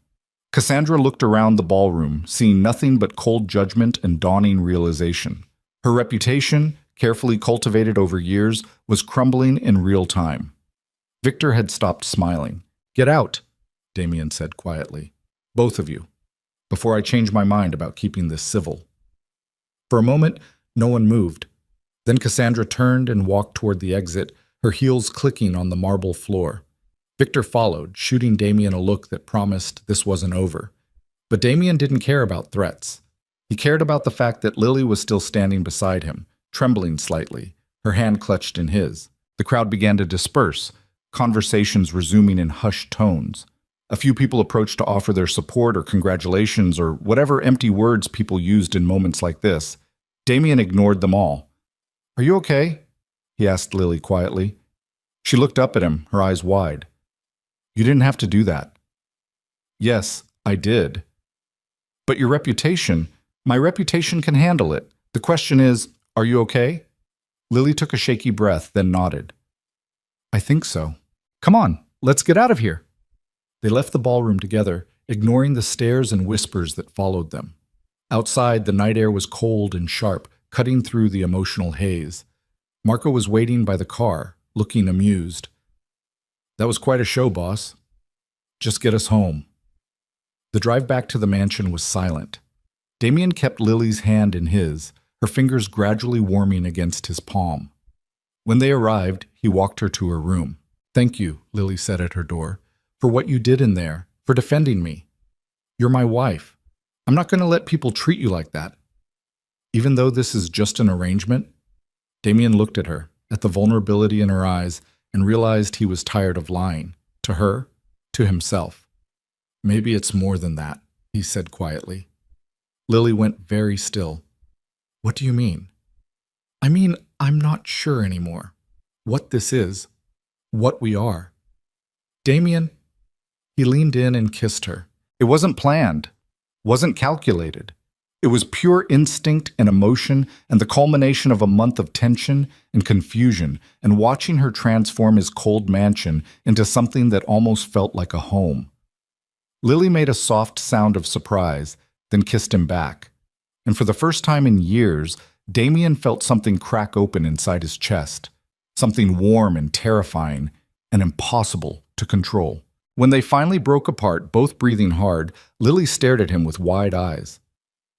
Cassandra looked around the ballroom, seeing nothing but cold judgment and dawning realization. Her reputation, carefully cultivated over years, was crumbling in real time. Victor had stopped smiling. Get out, Damien said quietly. Both of you, before I change my mind about keeping this civil. For a moment, no one moved. Then Cassandra turned and walked toward the exit, her heels clicking on the marble floor. Victor followed, shooting Damien a look that promised this wasn't over. But Damien didn't care about threats. He cared about the fact that Lily was still standing beside him, trembling slightly, her hand clutched in his. The crowd began to disperse, conversations resuming in hushed tones. A few people approached to offer their support or congratulations or whatever empty words people used in moments like this. Damien ignored them all. Are you okay? He asked Lily quietly. She looked up at him, her eyes wide. You didn't have to do that. Yes, I did. But your reputation, my reputation can handle it. The question is, Are you okay? Lily took a shaky breath, then nodded. I think so. Come on, let's get out of here. They left the ballroom together, ignoring the stares and whispers that followed them. Outside, the night air was cold and sharp, cutting through the emotional haze. Marco was waiting by the car, looking amused. That was quite a show, boss. Just get us home. The drive back to the mansion was silent. Damien kept Lily's hand in his, her fingers gradually warming against his palm. When they arrived, he walked her to her room. Thank you, Lily said at her door, for what you did in there, for defending me. You're my wife. I'm not going to let people treat you like that. Even though this is just an arrangement? Damien looked at her, at the vulnerability in her eyes, and realized he was tired of lying. To her, to himself. Maybe it's more than that, he said quietly. Lily went very still. What do you mean? I mean, I'm not sure anymore. What this is. What we are. Damien. He leaned in and kissed her. It wasn't planned. Wasn't calculated. It was pure instinct and emotion and the culmination of a month of tension and confusion and watching her transform his cold mansion into something that almost felt like a home. Lily made a soft sound of surprise, then kissed him back. And for the first time in years, Damien felt something crack open inside his chest, something warm and terrifying and impossible to control. When they finally broke apart, both breathing hard, Lily stared at him with wide eyes.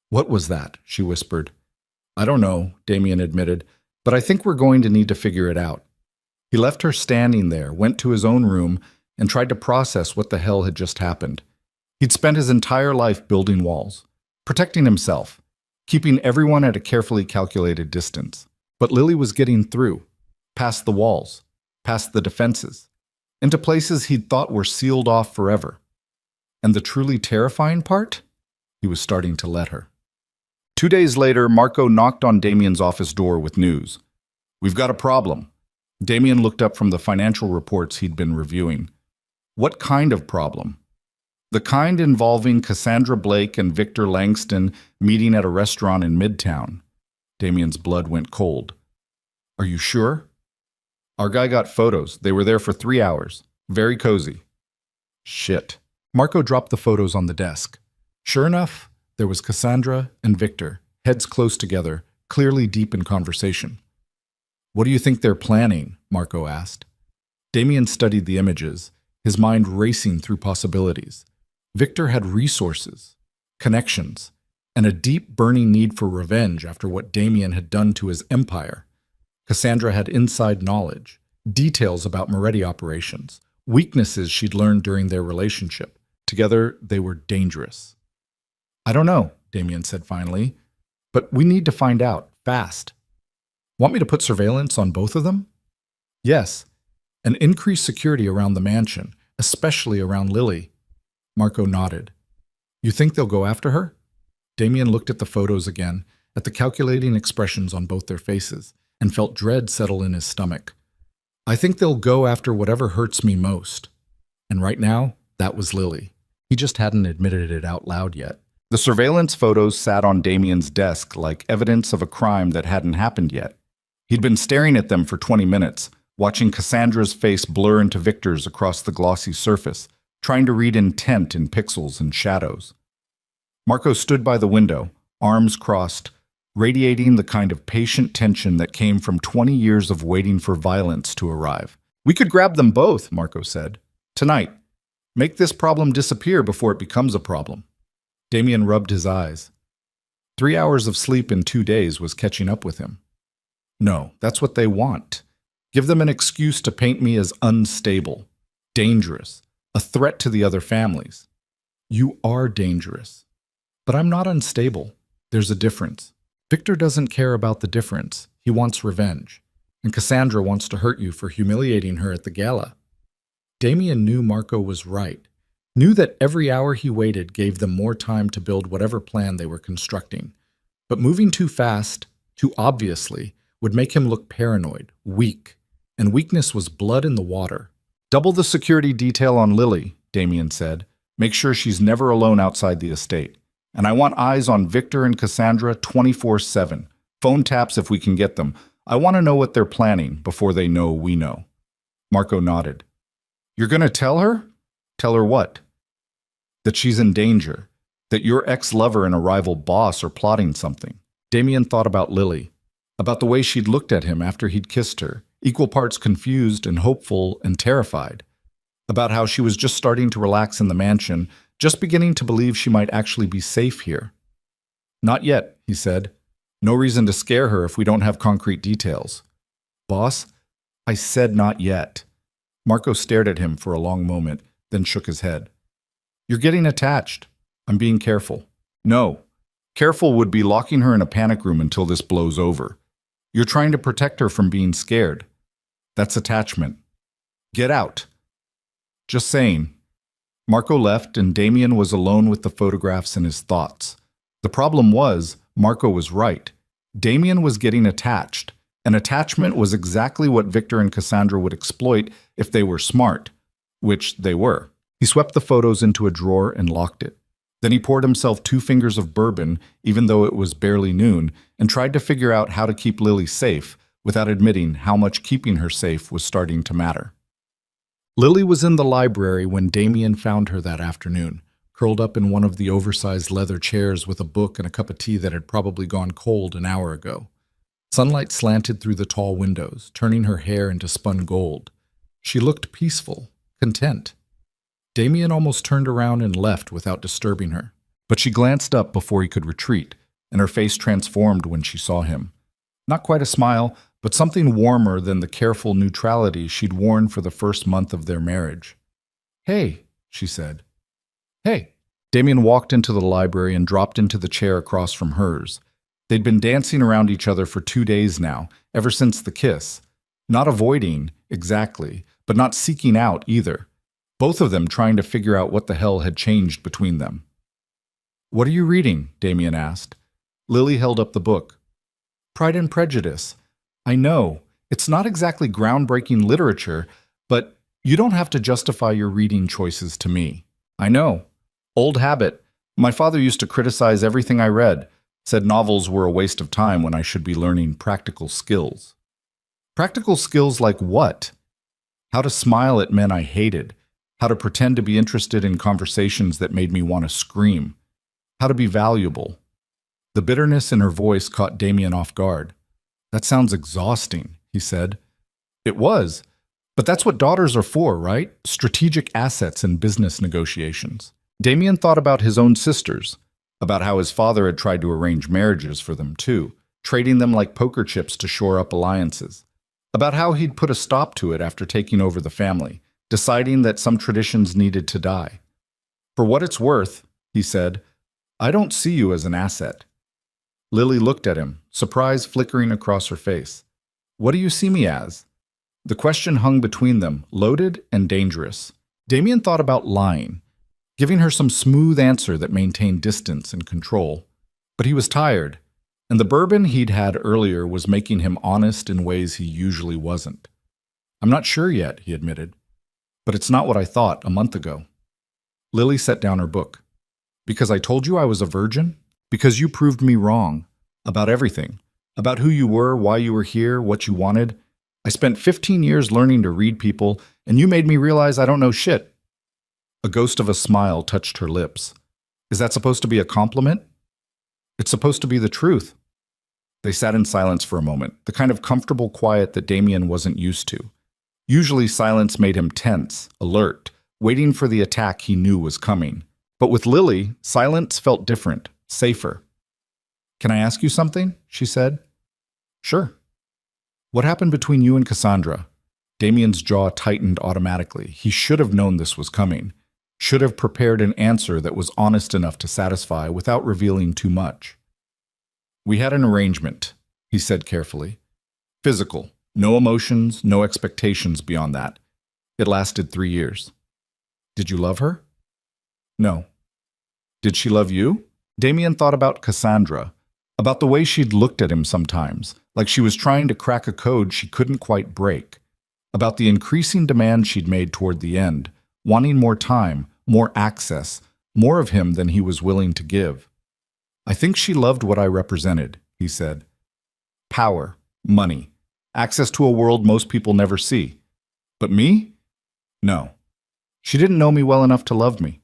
What was that? She whispered. I don't know, Damien admitted, but I think we're going to need to figure it out. He left her standing there, went to his own room, and tried to process what the hell had just happened. He'd spent his entire life building walls, protecting himself, keeping everyone at a carefully calculated distance. But Lily was getting through, past the walls, past the defenses, into places he'd thought were sealed off forever. And the truly terrifying part? He was starting to let her. 2 days later, Marco knocked on Damien's office door with news. We've got a problem. Damien looked up from the financial reports he'd been reviewing. What kind of problem? The kind involving Cassandra Blake and Victor Langston meeting at a restaurant in Midtown. Damien's blood went cold. Are you sure? Our guy got photos. They were there for 3 hours. Very cozy. Shit. Marco dropped the photos on the desk. Sure enough, there was Cassandra and Victor, heads close together, clearly deep in conversation. What do you think they're planning? Marco asked. Damien studied the images, his mind racing through possibilities. Victor had resources, connections, and a deep burning need for revenge after what Damien had done to his empire. Cassandra had inside knowledge, details about Moretti operations, weaknesses she'd learned during their relationship. Together, they were dangerous. I don't know, Damien said finally, but we need to find out, fast. Want me to put surveillance on both of them? Yes, and increase security around the mansion, especially around Lily. Marco nodded. You think they'll go after her? Damien looked at the photos again, at the calculating expressions on both their faces, and felt dread settle in his stomach. I think they'll go after whatever hurts me most. And right now, that was Lily. He just hadn't admitted it out loud yet. The surveillance photos sat on Damien's desk like evidence of a crime that hadn't happened yet. He'd been staring at them for 20 minutes, watching Cassandra's face blur into Victor's across the glossy surface, trying to read intent in pixels and shadows. Marco stood by the window, arms crossed, radiating the kind of patient tension that came from 20 years of waiting for violence to arrive. We could grab them both, Marco said. Tonight. Make this problem disappear before it becomes a problem. Damien rubbed his eyes. 3 hours of sleep in 2 days was catching up with him. No, that's what they want. Give them an excuse to paint me as unstable, dangerous, a threat to the other families. You are dangerous. But I'm not unstable. There's a difference. Victor doesn't care about the difference. He wants revenge. And Cassandra wants to hurt you for humiliating her at the gala. Damien knew Marco was right. Knew that every hour he waited gave them more time to build whatever plan they were constructing. But moving too fast, too obviously, would make him look paranoid, weak, and weakness was blood in the water. Double the security detail on Lily, Damien said. Make sure she's never alone outside the estate. And I want eyes on Victor and Cassandra 24/7. Phone taps if we can get them. I want to know what they're planning before they know we know. Marco nodded. You're going to tell her? Tell her what? That she's in danger. That your ex-lover and a rival boss are plotting something. Damien thought about Lily, about the way she'd looked at him after he'd kissed her, equal parts confused and hopeful and terrified, about how she was just starting to relax in the mansion, just beginning to believe she might actually be safe here. Not yet, he said. No reason to scare her if we don't have concrete details. Boss, I said not yet. Marco stared at him for a long moment, then shook his head. You're getting attached. I'm being careful. No. Careful would be locking her in a panic room until this blows over. You're trying to protect her from being scared. That's attachment. Get out. Just saying. Marco left and Damien was alone with the photographs and his thoughts. The problem was, Marco was right. Damien was getting attached. An attachment was exactly what Victor and Cassandra would exploit if they were smart, which they were. He swept the photos into a drawer and locked it. Then he poured himself 2 fingers of bourbon, even though it was barely noon, and tried to figure out how to keep Lily safe without admitting how much keeping her safe was starting to matter. Lily was in the library when Damien found her that afternoon, curled up in one of the oversized leather chairs with a book and a cup of tea that had probably gone cold an hour ago. Sunlight slanted through the tall windows, turning her hair into spun gold. She looked peaceful, content. Damien almost turned around and left without disturbing her, but she glanced up before he could retreat, and her face transformed when she saw him. Not quite a smile, but something warmer than the careful neutrality she'd worn for the first month of their marriage. Hey, she said. Hey. Damien walked into the library and dropped into the chair across from hers. They'd been dancing around each other for 2 days now, ever since the kiss. Not avoiding, exactly, but not seeking out either. Both of them trying to figure out what the hell had changed between them. What are you reading? Damien asked. Lily held up the book. Pride and Prejudice. I know, it's not exactly groundbreaking literature, but you don't have to justify your reading choices to me. I know. Old habit. My father used to criticize everything I read, said novels were a waste of time when I should be learning practical skills. Practical skills like what? How to smile at men I hated. How to pretend to be interested in conversations that made me want to scream. How to be valuable. The bitterness in her voice caught Damien off guard. That sounds exhausting, he said. It was. But that's what daughters are for, right? Strategic assets in business negotiations. Damien thought about his own sisters, about how his father had tried to arrange marriages for them too, trading them like poker chips to shore up alliances. About how he'd put a stop to it after taking over the family, deciding that some traditions needed to die. For what it's worth, he said, I don't see you as an asset. Lily looked at him, surprise flickering across her face. What do you see me as? The question hung between them, loaded and dangerous. Damien thought about lying, giving her some smooth answer that maintained distance and control. But he was tired, and the bourbon he'd had earlier was making him honest in ways he usually wasn't. I'm not sure yet, he admitted. But it's not what I thought a month ago. Lily set down her book. Because I told you I was a virgin? Because you proved me wrong. About everything. About who you were, why you were here, what you wanted. I spent 15 years learning to read people, and you made me realize I don't know shit. A ghost of a smile touched her lips. Is that supposed to be a compliment? It's supposed to be the truth. They sat in silence for a moment, the kind of comfortable quiet that Damien wasn't used to. Usually silence made him tense, alert, waiting for the attack he knew was coming. But with Lily, silence felt different, safer. Can I ask you something? She said. Sure. What happened between you and Cassandra? Damien's jaw tightened automatically. He should have known this was coming. Should have prepared an answer that was honest enough to satisfy without revealing too much. We had an arrangement, he said carefully. Physical. No emotions, no expectations beyond that. It lasted 3 years. Did you love her? No. Did she love you? Damien thought about Cassandra, about the way she'd looked at him sometimes, like she was trying to crack a code she couldn't quite break, about the increasing demand she'd made toward the end, wanting more time, more access, more of him than he was willing to give. I think she loved what I represented, he said. power, money, access to a world most people never see. But me? No. She didn't know me well enough to love me.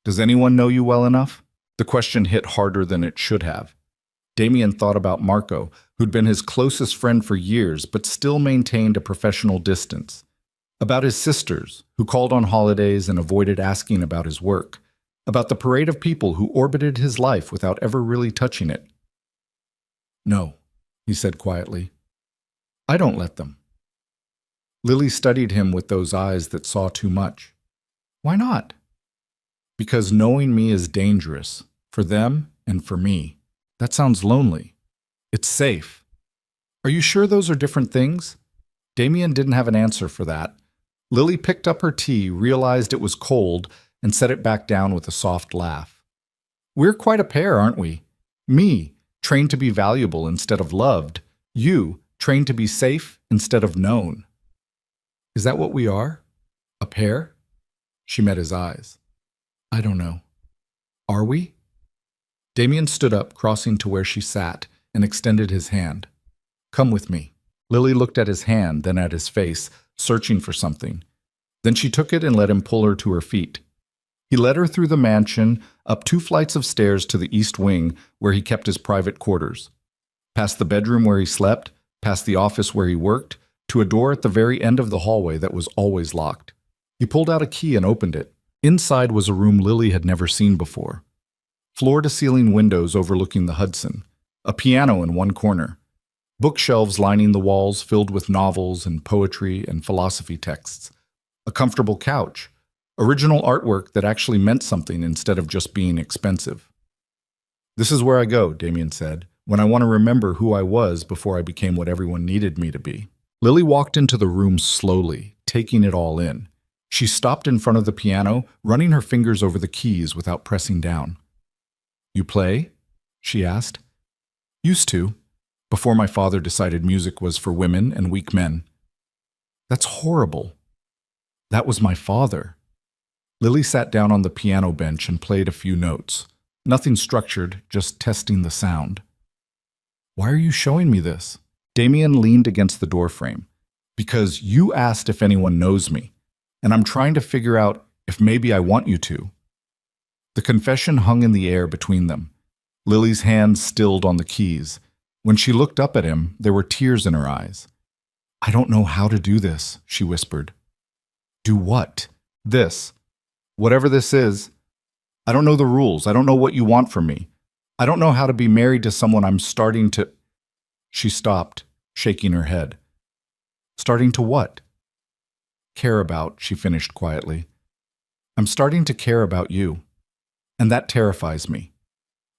Does anyone know you well enough? The question hit harder than it should have. Damien thought about Marco, who'd been his closest friend for years but still maintained a professional distance. About his sisters, who called on holidays and avoided asking about his work. About the parade of people who orbited his life without ever really touching it. No, he said quietly. I don't let them. Lily studied him with those eyes that saw too much. Why not? Because knowing me is dangerous, for them and for me. That sounds lonely. It's safe. Are you sure those are different things? Damien didn't have an answer for that. Lily picked up her tea, realized it was cold, and set it back down with a soft laugh. We're quite a pair, aren't we? Me, trained to be valuable instead of loved. You, trained to be safe instead of known. Is that what we are? A pair? She met his eyes. I don't know. Are we? Damien stood up, crossing to where she sat, and extended his hand. Come with me. Lily looked at his hand, then at his face, searching for something. Then she took it and let him pull her to her feet. He led her through the mansion, up 2 flights of stairs to the east wing, where he kept his private quarters. Past the bedroom where he slept, past the office where he worked, to a door at the very end of the hallway that was always locked. He pulled out a key and opened it. Inside was a room Lily had never seen before. Floor-to-ceiling windows overlooking the Hudson. A piano in one corner. Bookshelves lining the walls filled with novels and poetry and philosophy texts. A comfortable couch. Original artwork that actually meant something instead of just being expensive. This is where I go, Damien said, when I want to remember who I was before I became what everyone needed me to be. Lily walked into the room slowly, taking it all in. She stopped in front of the piano, running her fingers over the keys without pressing down. You play? She asked. Used to, before my father decided music was for women and weak men. That's horrible. That was my father. Lily sat down on the piano bench and played a few notes. Nothing structured, just testing the sound. Why are you showing me this? Damien leaned against the doorframe. Because you asked if anyone knows me, and I'm trying to figure out if maybe I want you to. The confession hung in the air between them. Lily's hands stilled on the keys. When she looked up at him, there were tears in her eyes. I don't know how to do this, she whispered. Do what? This. Whatever this is. I don't know the rules. I don't know what you want from me. I don't know how to be married to someone I'm starting to... She stopped, shaking her head. Starting to what? Care about, she finished quietly. I'm starting to care about you. And that terrifies me.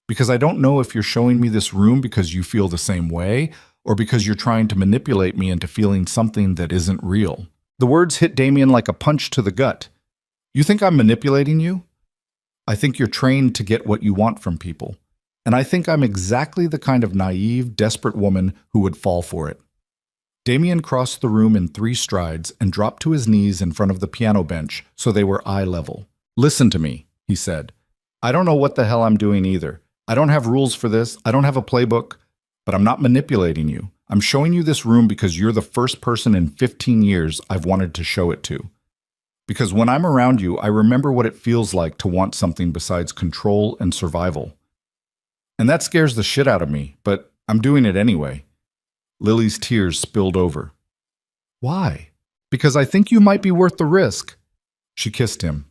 Because I don't know if you're showing me this room because you feel the same way, or because you're trying to manipulate me into feeling something that isn't real. The words hit Damien like a punch to the gut. You think I'm manipulating you? I think you're trained to get what you want from people. And I think I'm exactly the kind of naive, desperate woman who would fall for it. Damien crossed the room in 3 strides and dropped to his knees in front of the piano bench so they were eye level. Listen to me, he said. I don't know what the hell I'm doing either. I don't have rules for this. I don't have a playbook. But I'm not manipulating you. I'm showing you this room because you're the first person in 15 years I've wanted to show it to. Because when I'm around you, I remember what it feels like to want something besides control and survival. And that scares the shit out of me, but I'm doing it anyway. Lily's tears spilled over. Why? Because I think you might be worth the risk. She kissed him,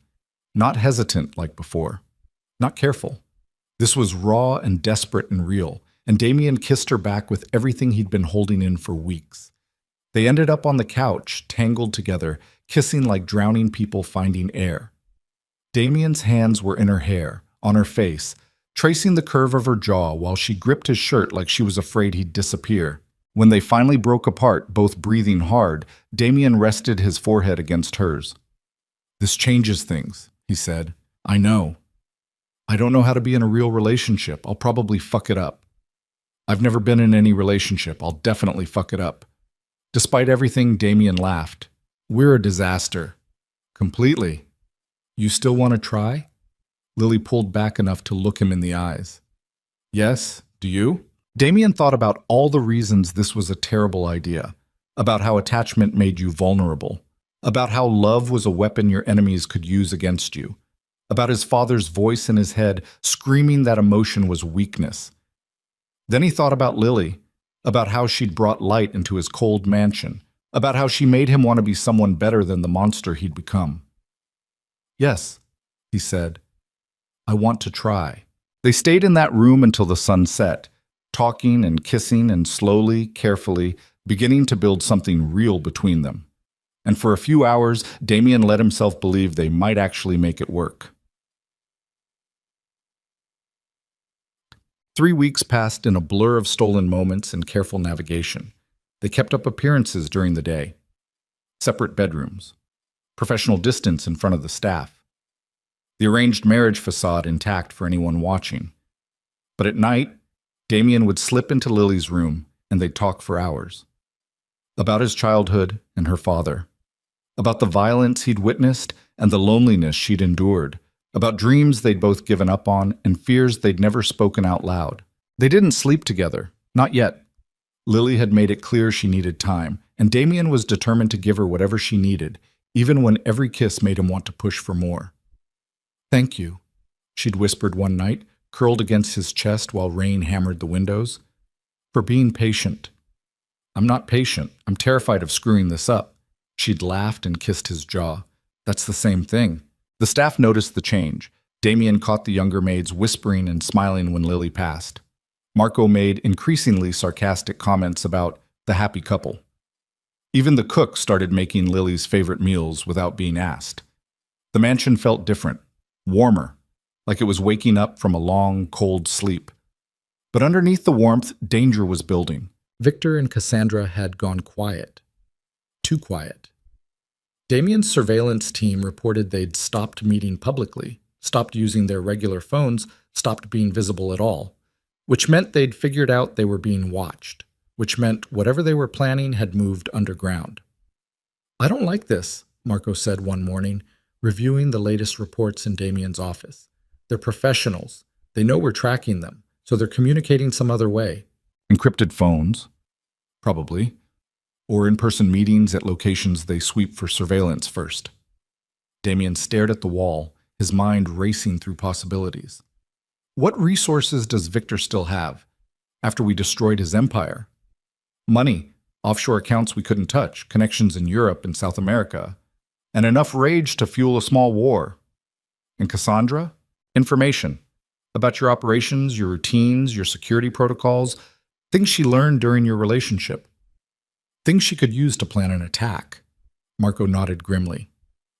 not hesitant like before, not careful. This was raw and desperate and real, and Damien kissed her back with everything he'd been holding in for weeks. They ended up on the couch, tangled together, kissing like drowning people finding air. Damien's hands were in her hair, on her face, tracing the curve of her jaw while she gripped his shirt like she was afraid he'd disappear. When they finally broke apart, both breathing hard, Damien rested his forehead against hers. This changes things, he said. I know. I don't know how to be in a real relationship. I'll probably fuck it up. I've never been in any relationship. I'll definitely fuck it up. Despite everything, Damien laughed. We're a disaster. Completely. You still want to try? Lily pulled back enough to look him in the eyes. Yes, do you? Damien thought about all the reasons this was a terrible idea, about how attachment made you vulnerable, about how love was a weapon your enemies could use against you, about his father's voice in his head screaming that emotion was weakness. Then he thought about Lily, about how she'd brought light into his cold mansion, about how she made him want to be someone better than the monster he'd become. "Yes," he said, "I want to try." They stayed in that room until the sun set, talking and kissing and slowly, carefully, beginning to build something real between them. And for a few hours, Damien let himself believe they might actually make it work. 3 weeks passed in a blur of stolen moments and careful navigation. They kept up appearances during the day. Separate bedrooms. Professional distance in front of the staff. The arranged marriage facade intact for anyone watching. But at night, Damien would slip into Lily's room and they'd talk for hours. About his childhood and her father. About the violence he'd witnessed and the loneliness she'd endured. About dreams they'd both given up on and fears they'd never spoken out loud. They didn't sleep together, not yet. Lily had made it clear she needed time, and Damien was determined to give her whatever she needed, even when every kiss made him want to push for more. "Thank you," she'd whispered one night, curled against his chest while rain hammered the windows. "For being patient." "I'm not patient. I'm terrified of screwing this up." She'd laughed and kissed his jaw. "That's the same thing." The staff noticed the change. Damien caught the younger maids whispering and smiling when Lily passed. Marco made increasingly sarcastic comments about the happy couple. Even the cook started making Lily's favorite meals without being asked. The mansion felt different, warmer, like it was waking up from a long, cold sleep. But underneath the warmth, danger was building. Victor and Cassandra had gone quiet. Too quiet. Damien's surveillance team reported they'd stopped meeting publicly, stopped using their regular phones, stopped being visible at all, which meant they'd figured out they were being watched, which meant whatever they were planning had moved underground. "I don't like this," Marco said one morning, reviewing the latest reports in Damien's office. "They're professionals. They know we're tracking them, so they're communicating some other way." Encrypted phones? Probably. Or in-person meetings at locations they sweep for surveillance first. Damien stared at the wall, his mind racing through possibilities. What resources does Victor still have, after we destroyed his empire? Money, offshore accounts we couldn't touch, connections in Europe and South America, and enough rage to fuel a small war. And Cassandra? Information. About your operations, your routines, your security protocols, things she learned during your relationship. Things she could use to plan an attack. Marco nodded grimly.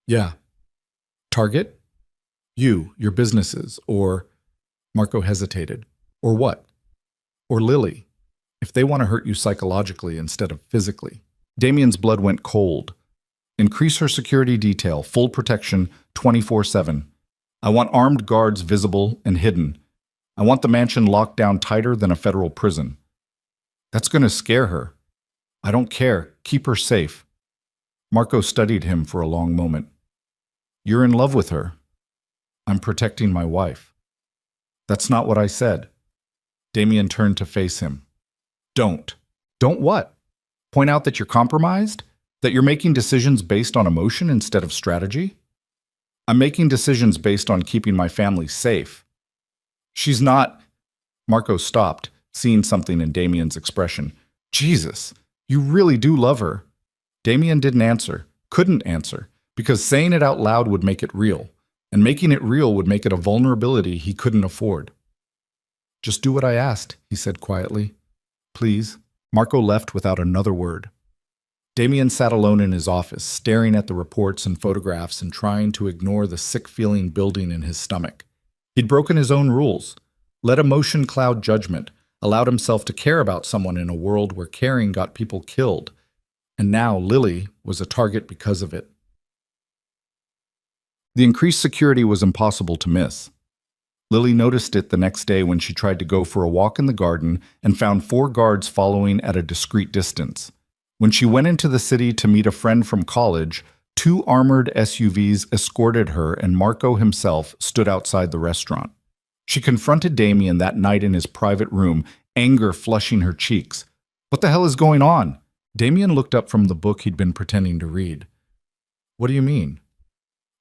"Yeah." "Target? You, your businesses, or..." Marco hesitated. "Or what? Or Lily, if they want to hurt you psychologically instead of physically." Damien's blood went cold. "Increase her security detail, full protection, 24/7. I want armed guards visible and hidden. I want the mansion locked down tighter than a federal prison." "That's going to scare her." "I don't care. Keep her safe." Marco studied him for a long moment. "You're in love with her." "I'm protecting my wife." "That's not what I said." Damien turned to face him. "Don't." "Don't what? Point out that you're compromised? That you're making decisions based on emotion instead of strategy?" "I'm making decisions based on keeping my family safe." "She's not..." Marco stopped, seeing something in Damien's expression. "Jesus, you really do love her." Damien didn't answer, couldn't answer, because saying it out loud would make it real, and making it real would make it a vulnerability he couldn't afford. "Just do what I asked," he said quietly. "Please." Marco left without another word. Damien sat alone in his office, staring at the reports and photographs and trying to ignore the sick feeling building in his stomach. He'd broken his own rules, let emotion cloud judgment, allowed himself to care about someone in a world where caring got people killed, and now Lily was a target because of it. The increased security was impossible to miss. Lily noticed it the next day when she tried to go for a walk in the garden and found 4 guards following at a discreet distance. When she went into the city to meet a friend from college, 2 armored SUVs escorted her and Marco himself stood outside the restaurant. She confronted Damien that night in his private room, anger flushing her cheeks. What the hell is going on? Damien looked up from the book he'd been pretending to read. What do you mean?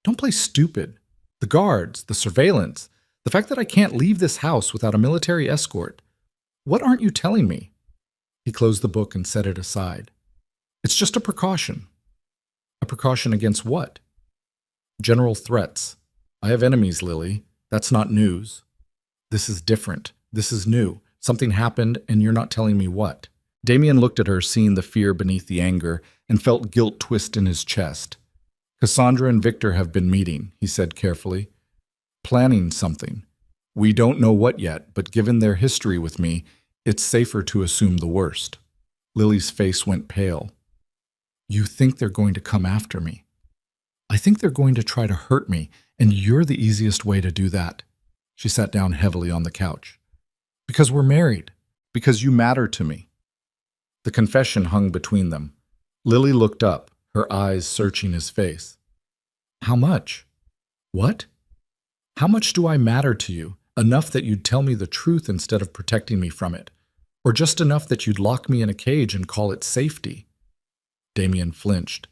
Don't play stupid. The guards, the surveillance, the fact that I can't leave this house without a military escort. What aren't you telling me? He closed the book and set it aside. It's just a precaution. A precaution against what? General threats. I have enemies, Lily. That's not news. This is different. This is new. Something happened, and you're not telling me what. Damien looked at her, seeing the fear beneath the anger, and felt guilt twist in his chest. Cassandra and Victor have been meeting, he said carefully. Planning something. We don't know what yet, but given their history with me, it's safer to assume the worst. Lily's face went pale. You think they're going to come after me? I think they're going to try to hurt me, and you're the easiest way to do that. She sat down heavily on the couch. Because we're married. Because you matter to me. The confession hung between them. Lily looked up, her eyes searching his face. How much? What? How much do I matter to you? Enough that you'd tell me the truth instead of protecting me from it? Or just enough that you'd lock me in a cage and call it safety? Damien flinched.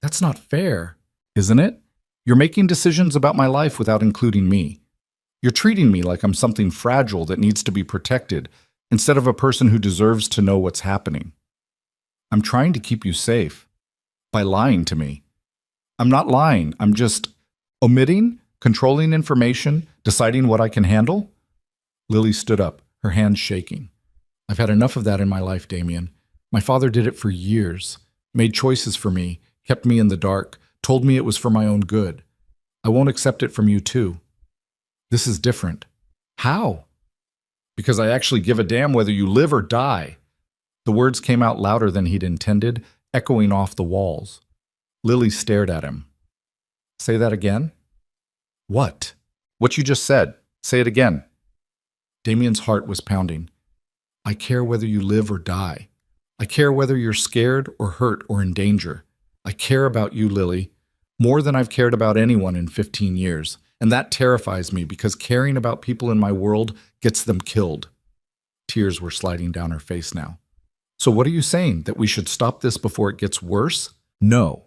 That's not fair. Isn't it? You're making decisions about my life without including me. You're treating me like I'm something fragile that needs to be protected, instead of a person who deserves to know what's happening. I'm trying to keep you safe. By lying to me. I'm not lying. I'm just omitting, controlling information, deciding what I can handle. Lily stood up, her hands shaking. I've had enough of that in my life, Damien. My father did it for years, made choices for me, kept me in the dark, told me it was for my own good. I won't accept it from you too. This is different. How? Because I actually give a damn whether you live or die. The words came out louder than he'd intended, echoing off the walls. Lily stared at him. Say that again? What? What you just said. Say it again. Damien's heart was pounding. I care whether you live or die. I care whether you're scared or hurt or in danger. I care about you, Lily, more than I've cared about anyone in 15 years. And that terrifies me because caring about people in my world gets them killed. Tears were sliding down her face now. So what are you saying? That we should stop this before it gets worse? No.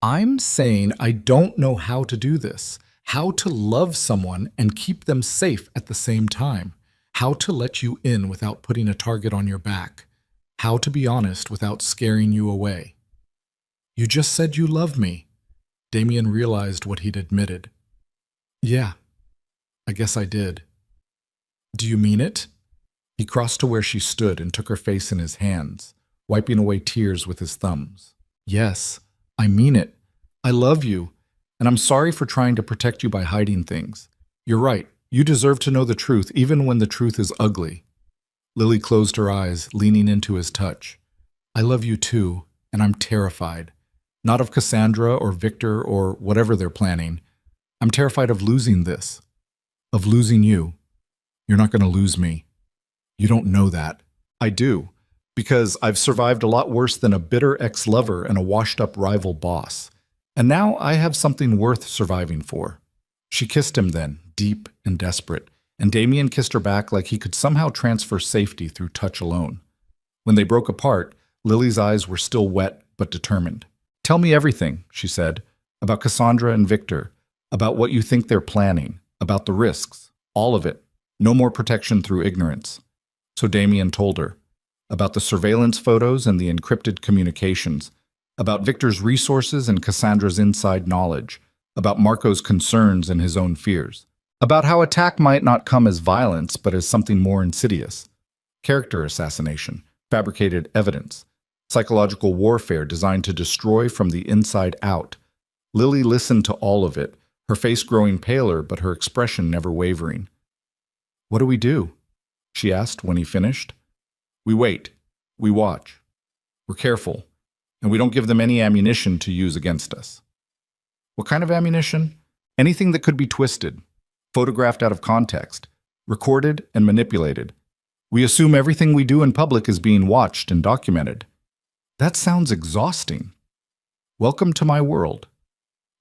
I'm saying I don't know how to do this. How to love someone and keep them safe at the same time. How to let you in without putting a target on your back. How to be honest without scaring you away. You just said you love me. Damien realized what he'd admitted. Yeah, I guess I did. Do you mean it? He crossed to where she stood and took her face in his hands, wiping away tears with his thumbs. Yes, I mean it. I love you, and I'm sorry for trying to protect you by hiding things. You're right. You deserve to know the truth, even when the truth is ugly. Lily closed her eyes, leaning into his touch. I love you too, and I'm terrified. Not of Cassandra or Victor or whatever they're planning. I'm terrified of losing this. Of losing you. You're not going to lose me. You don't know that. I do. Because I've survived a lot worse than a bitter ex-lover and a washed-up rival boss. And now I have something worth surviving for. She kissed him then, deep and desperate, and Damien kissed her back like he could somehow transfer safety through touch alone. When they broke apart, Lily's eyes were still wet but determined. Tell me everything, she said, about Cassandra and Victor, about what you think they're planning, about the risks, all of it. No more protection through ignorance. So Damien told her, about the surveillance photos and the encrypted communications, about Victor's resources and Cassandra's inside knowledge, about Marco's concerns and his own fears, about how attack might not come as violence but as something more insidious. Character assassination, fabricated evidence, psychological warfare designed to destroy from the inside out. Lily listened to all of it, her face growing paler but her expression never wavering. What do we do? She asked when he finished. We wait. We watch. We're careful. And we don't give them any ammunition to use against us. What kind of ammunition? Anything that could be twisted, photographed out of context, recorded and manipulated. We assume everything we do in public is being watched and documented. That sounds exhausting. Welcome to my world.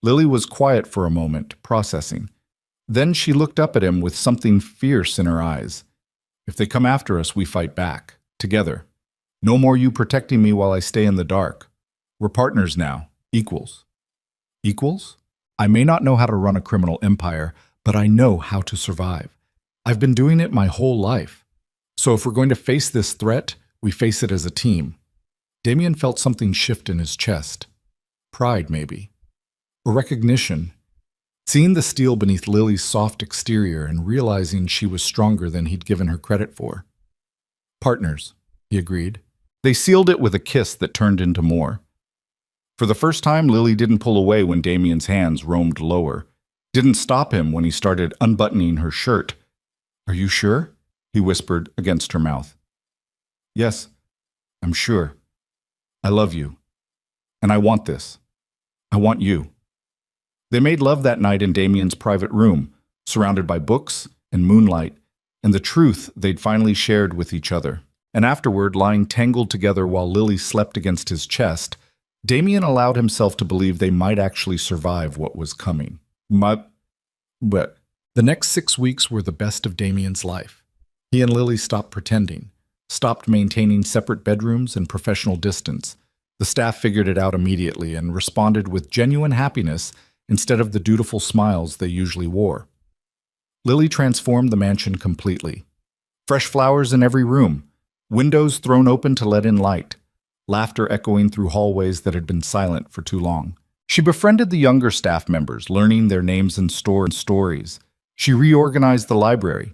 Lily was quiet for a moment, processing. Then she looked up at him with something fierce in her eyes. If they come after us, we fight back. Together. No more you protecting me while I stay in the dark. We're partners now. Equals. Equals? I may not know how to run a criminal empire, but I know how to survive. I've been doing it my whole life. So if we're going to face this threat, we face it as a team. Damien felt something shift in his chest. Pride, maybe. Or recognition. Seeing the steel beneath Lily's soft exterior and realizing she was stronger than he'd given her credit for. Partners, he agreed. They sealed it with a kiss that turned into more. For the first time, Lily didn't pull away when Damien's hands roamed lower. Didn't stop him when he started unbuttoning her shirt. Are you sure? He whispered against her mouth. Yes, I'm sure. I love you. And I want this. I want you. They made love that night in Damien's private room, surrounded by books and moonlight, and the truth they'd finally shared with each other. And afterward, lying tangled together while Lily slept against his chest, Damien allowed himself to believe they might actually survive what was coming. But the next 6 weeks were the best of Damien's life. He and Lily stopped pretending, stopped maintaining separate bedrooms and professional distance. The staff figured it out immediately and responded with genuine happiness instead of the dutiful smiles they usually wore. Lily transformed the mansion completely. Fresh flowers in every room, windows thrown open to let in light, laughter echoing through hallways that had been silent for too long. She befriended the younger staff members, learning their names and stories. She reorganized the library.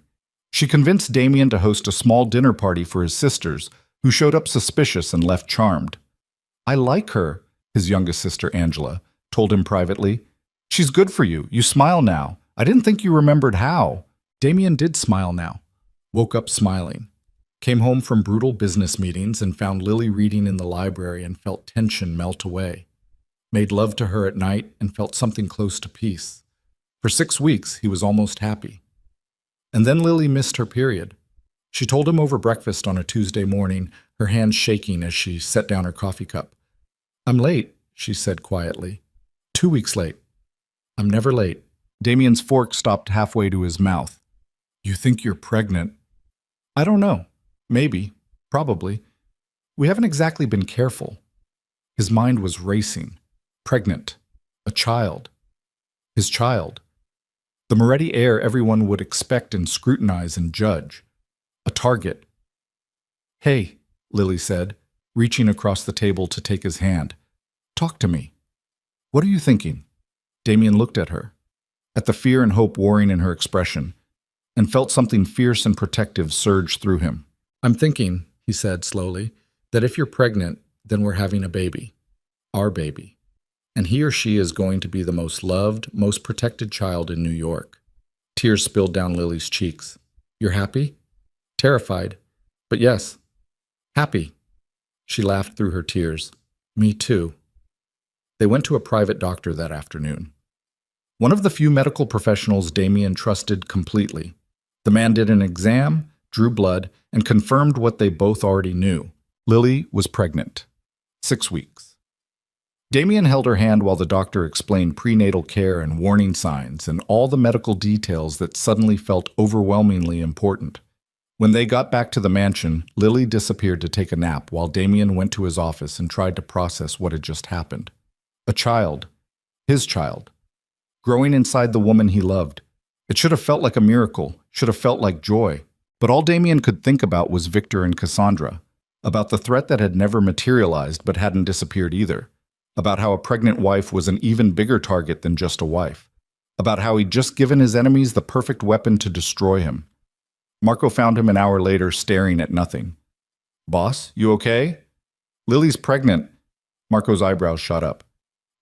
She convinced Damien to host a small dinner party for his sisters, who showed up suspicious and left charmed. I like her, his youngest sister Angela told him privately. She's good for you. You smile now. I didn't think you remembered how. Damien did smile now. Woke up smiling. Came home from brutal business meetings and found Lily reading in the library and felt tension melt away. Made love to her at night and felt something close to peace. For 6 weeks, he was almost happy. And then Lily missed her period. She told him over breakfast on a Tuesday morning, her hands shaking as she set down her coffee cup. I'm late, she said quietly. 2 weeks late. I'm never late. Damien's fork stopped halfway to his mouth. You think you're pregnant? I don't know. Maybe. Probably. We haven't exactly been careful. His mind was racing. Pregnant. A child. His child. The Moretti heir everyone would expect and scrutinize and judge. A target. Hey, Lily said, reaching across the table to take his hand. Talk to me. What are you thinking? Damien looked at her, at the fear and hope warring in her expression, and felt something fierce and protective surge through him. I'm thinking, he said slowly, that if you're pregnant, then we're having a baby. Our baby. And he or she is going to be the most loved, most protected child in New York. Tears spilled down Lily's cheeks. You're happy? Terrified. But yes, happy. She laughed through her tears. Me too. They went to a private doctor that afternoon. One of the few medical professionals Damien trusted completely. The man did an exam, drew blood, and confirmed what they both already knew. Lily was pregnant. 6 weeks. Damien held her hand while the doctor explained prenatal care and warning signs and all the medical details that suddenly felt overwhelmingly important. When they got back to the mansion, Lily disappeared to take a nap while Damien went to his office and tried to process what had just happened. A child. His child. Growing inside the woman he loved. It should have felt like a miracle, should have felt like joy. But all Damien could think about was Victor and Cassandra, about the threat that had never materialized but hadn't disappeared either, about how a pregnant wife was an even bigger target than just a wife, about how he'd just given his enemies the perfect weapon to destroy him. Marco found him an hour later staring at nothing. Boss, you okay? Lily's pregnant. Marco's eyebrows shot up.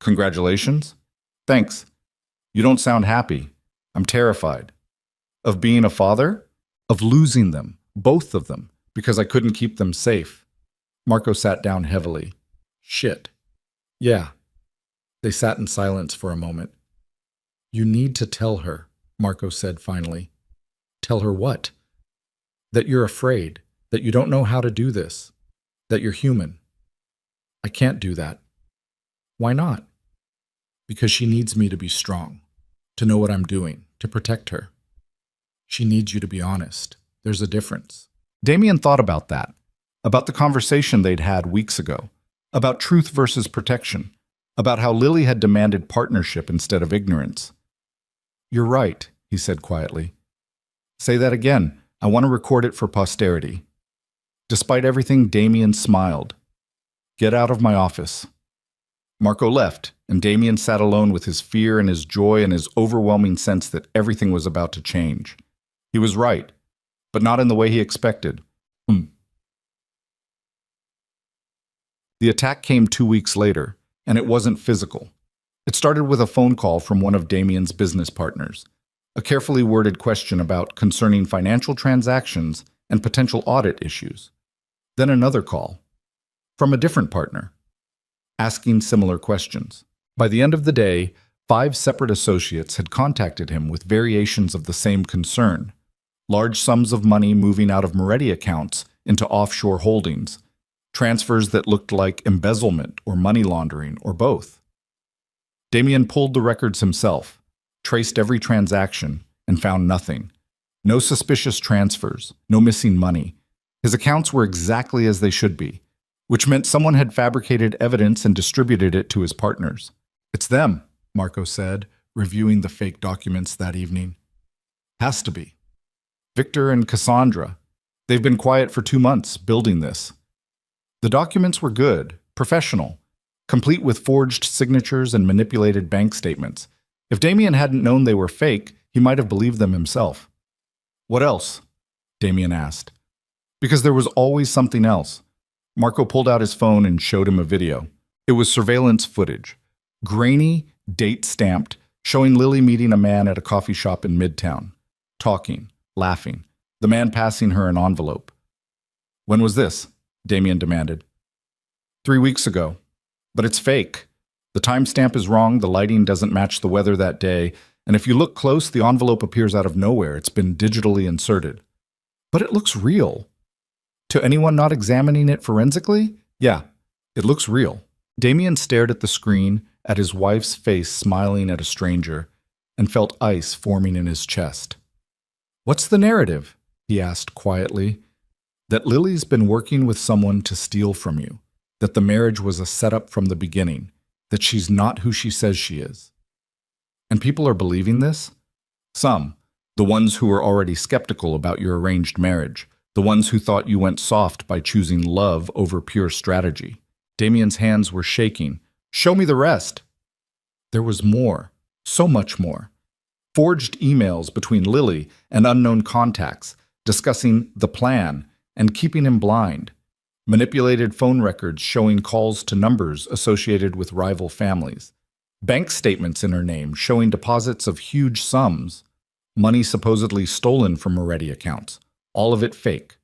Congratulations? Thanks. You don't sound happy. I'm terrified. Of being a father? Of losing them, both of them, because I couldn't keep them safe. Marco sat down heavily. Shit. Yeah. They sat in silence for a moment. You need to tell her, Marco said finally. Tell her what? That you're afraid, that you don't know how to do this, that you're human. I can't do that. Why not? Because she needs me to be strong, to know what I'm doing, to protect her. She needs you to be honest. There's a difference. Damien thought about that, about the conversation they'd had weeks ago, about truth versus protection, about how Lily had demanded partnership instead of ignorance. "You're right," he said quietly. "Say that again. I want to record it for posterity." Despite everything, Damien smiled. "Get out of my office." Marco left, and Damien sat alone with his fear and his joy and his overwhelming sense that everything was about to change. He was right, but not in the way he expected. The attack came 2 weeks later, and it wasn't physical. It started with a phone call from one of Damien's business partners, a carefully worded question concerning financial transactions and potential audit issues. Then another call, from a different partner, asking similar questions. By the end of the day, 5 separate associates had contacted him with variations of the same concern: large sums of money moving out of Moretti accounts into offshore holdings, transfers that looked like embezzlement or money laundering or both. Damien pulled the records himself, traced every transaction, and found nothing. No suspicious transfers, no missing money. His accounts were exactly as they should be, which meant someone had fabricated evidence and distributed it to his partners. "It's them," Marco said, reviewing the fake documents that evening. "Has to be. Victor and Cassandra. They've been quiet for 2 months, building this." The documents were good, professional, complete with forged signatures and manipulated bank statements. If Damien hadn't known they were fake, he might have believed them himself. "What else?" Damien asked. Because there was always something else. Marco pulled out his phone and showed him a video. It was surveillance footage, grainy, date-stamped, showing Lily meeting a man at a coffee shop in Midtown, talking, laughing, the man passing her an envelope. "When was this?" Damien demanded. 3 weeks ago. But it's fake. The timestamp is wrong, the lighting doesn't match the weather that day, and if you look close, the envelope appears out of nowhere. It's been digitally inserted. But it looks real. To anyone not examining it forensically? Yeah, it looks real. Damien stared at the screen, at his wife's face smiling at a stranger, and felt ice forming in his chest. "What's the narrative?" he asked quietly. "That Lily's been working with someone to steal from you, that the marriage was a setup from the beginning, that she's not who she says she is." And people are believing this? Some, the ones who were already skeptical about your arranged marriage, the ones who thought you went soft by choosing love over pure strategy. Damien's hands were shaking. "Show me the rest." There was more, so much more. Forged emails between Lily and unknown contacts, discussing the plan and keeping him blind. Manipulated phone records showing calls to numbers associated with rival families. Bank statements in her name showing deposits of huge sums. Money supposedly stolen from Moretti accounts. All of it fake.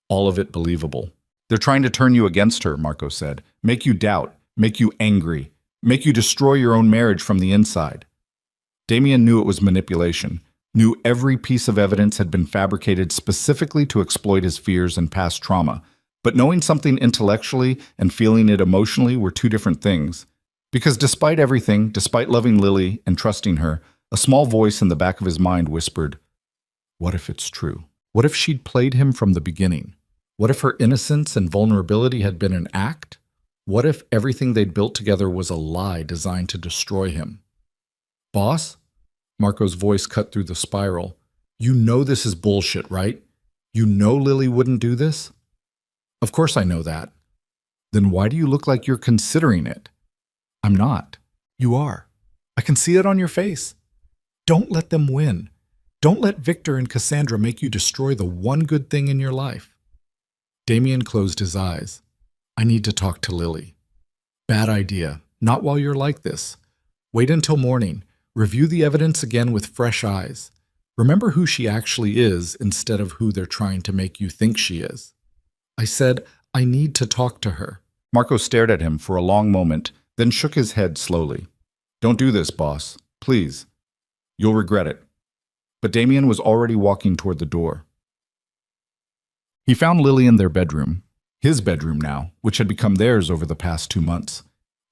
All of it believable. "They're trying to turn you against her," Marco said. "Make you doubt. Make you angry. Make you destroy your own marriage from the inside." Damien knew it was manipulation. Knew every piece of evidence had been fabricated specifically to exploit his fears and past trauma. But knowing something intellectually and feeling it emotionally were two different things. Because despite everything, despite loving Lily and trusting her, a small voice in the back of his mind whispered, "What if it's true? What if she'd played him from the beginning? What if her innocence and vulnerability had been an act? What if everything they'd built together was a lie designed to destroy him?" "Boss?" Marco's voice cut through the spiral. "You know this is bullshit, right? You know Lily wouldn't do this?" "Of course I know that." "Then why do you look like you're considering it?" "I'm not." "You are. I can see it on your face. Don't let them win. Don't let Victor and Cassandra make you destroy the one good thing in your life." Damien closed his eyes. "I need to talk to Lily." "Bad idea. Not while you're like this. Wait until morning. Review the evidence again with fresh eyes. Remember who she actually is instead of who they're trying to make you think she is." I said, "I need to talk to her." Marco stared at him for a long moment, then shook his head slowly. "Don't do this, boss. Please. You'll regret it." But Damien was already walking toward the door. He found Lily in their bedroom, his bedroom now, which had become theirs over the past 2 months,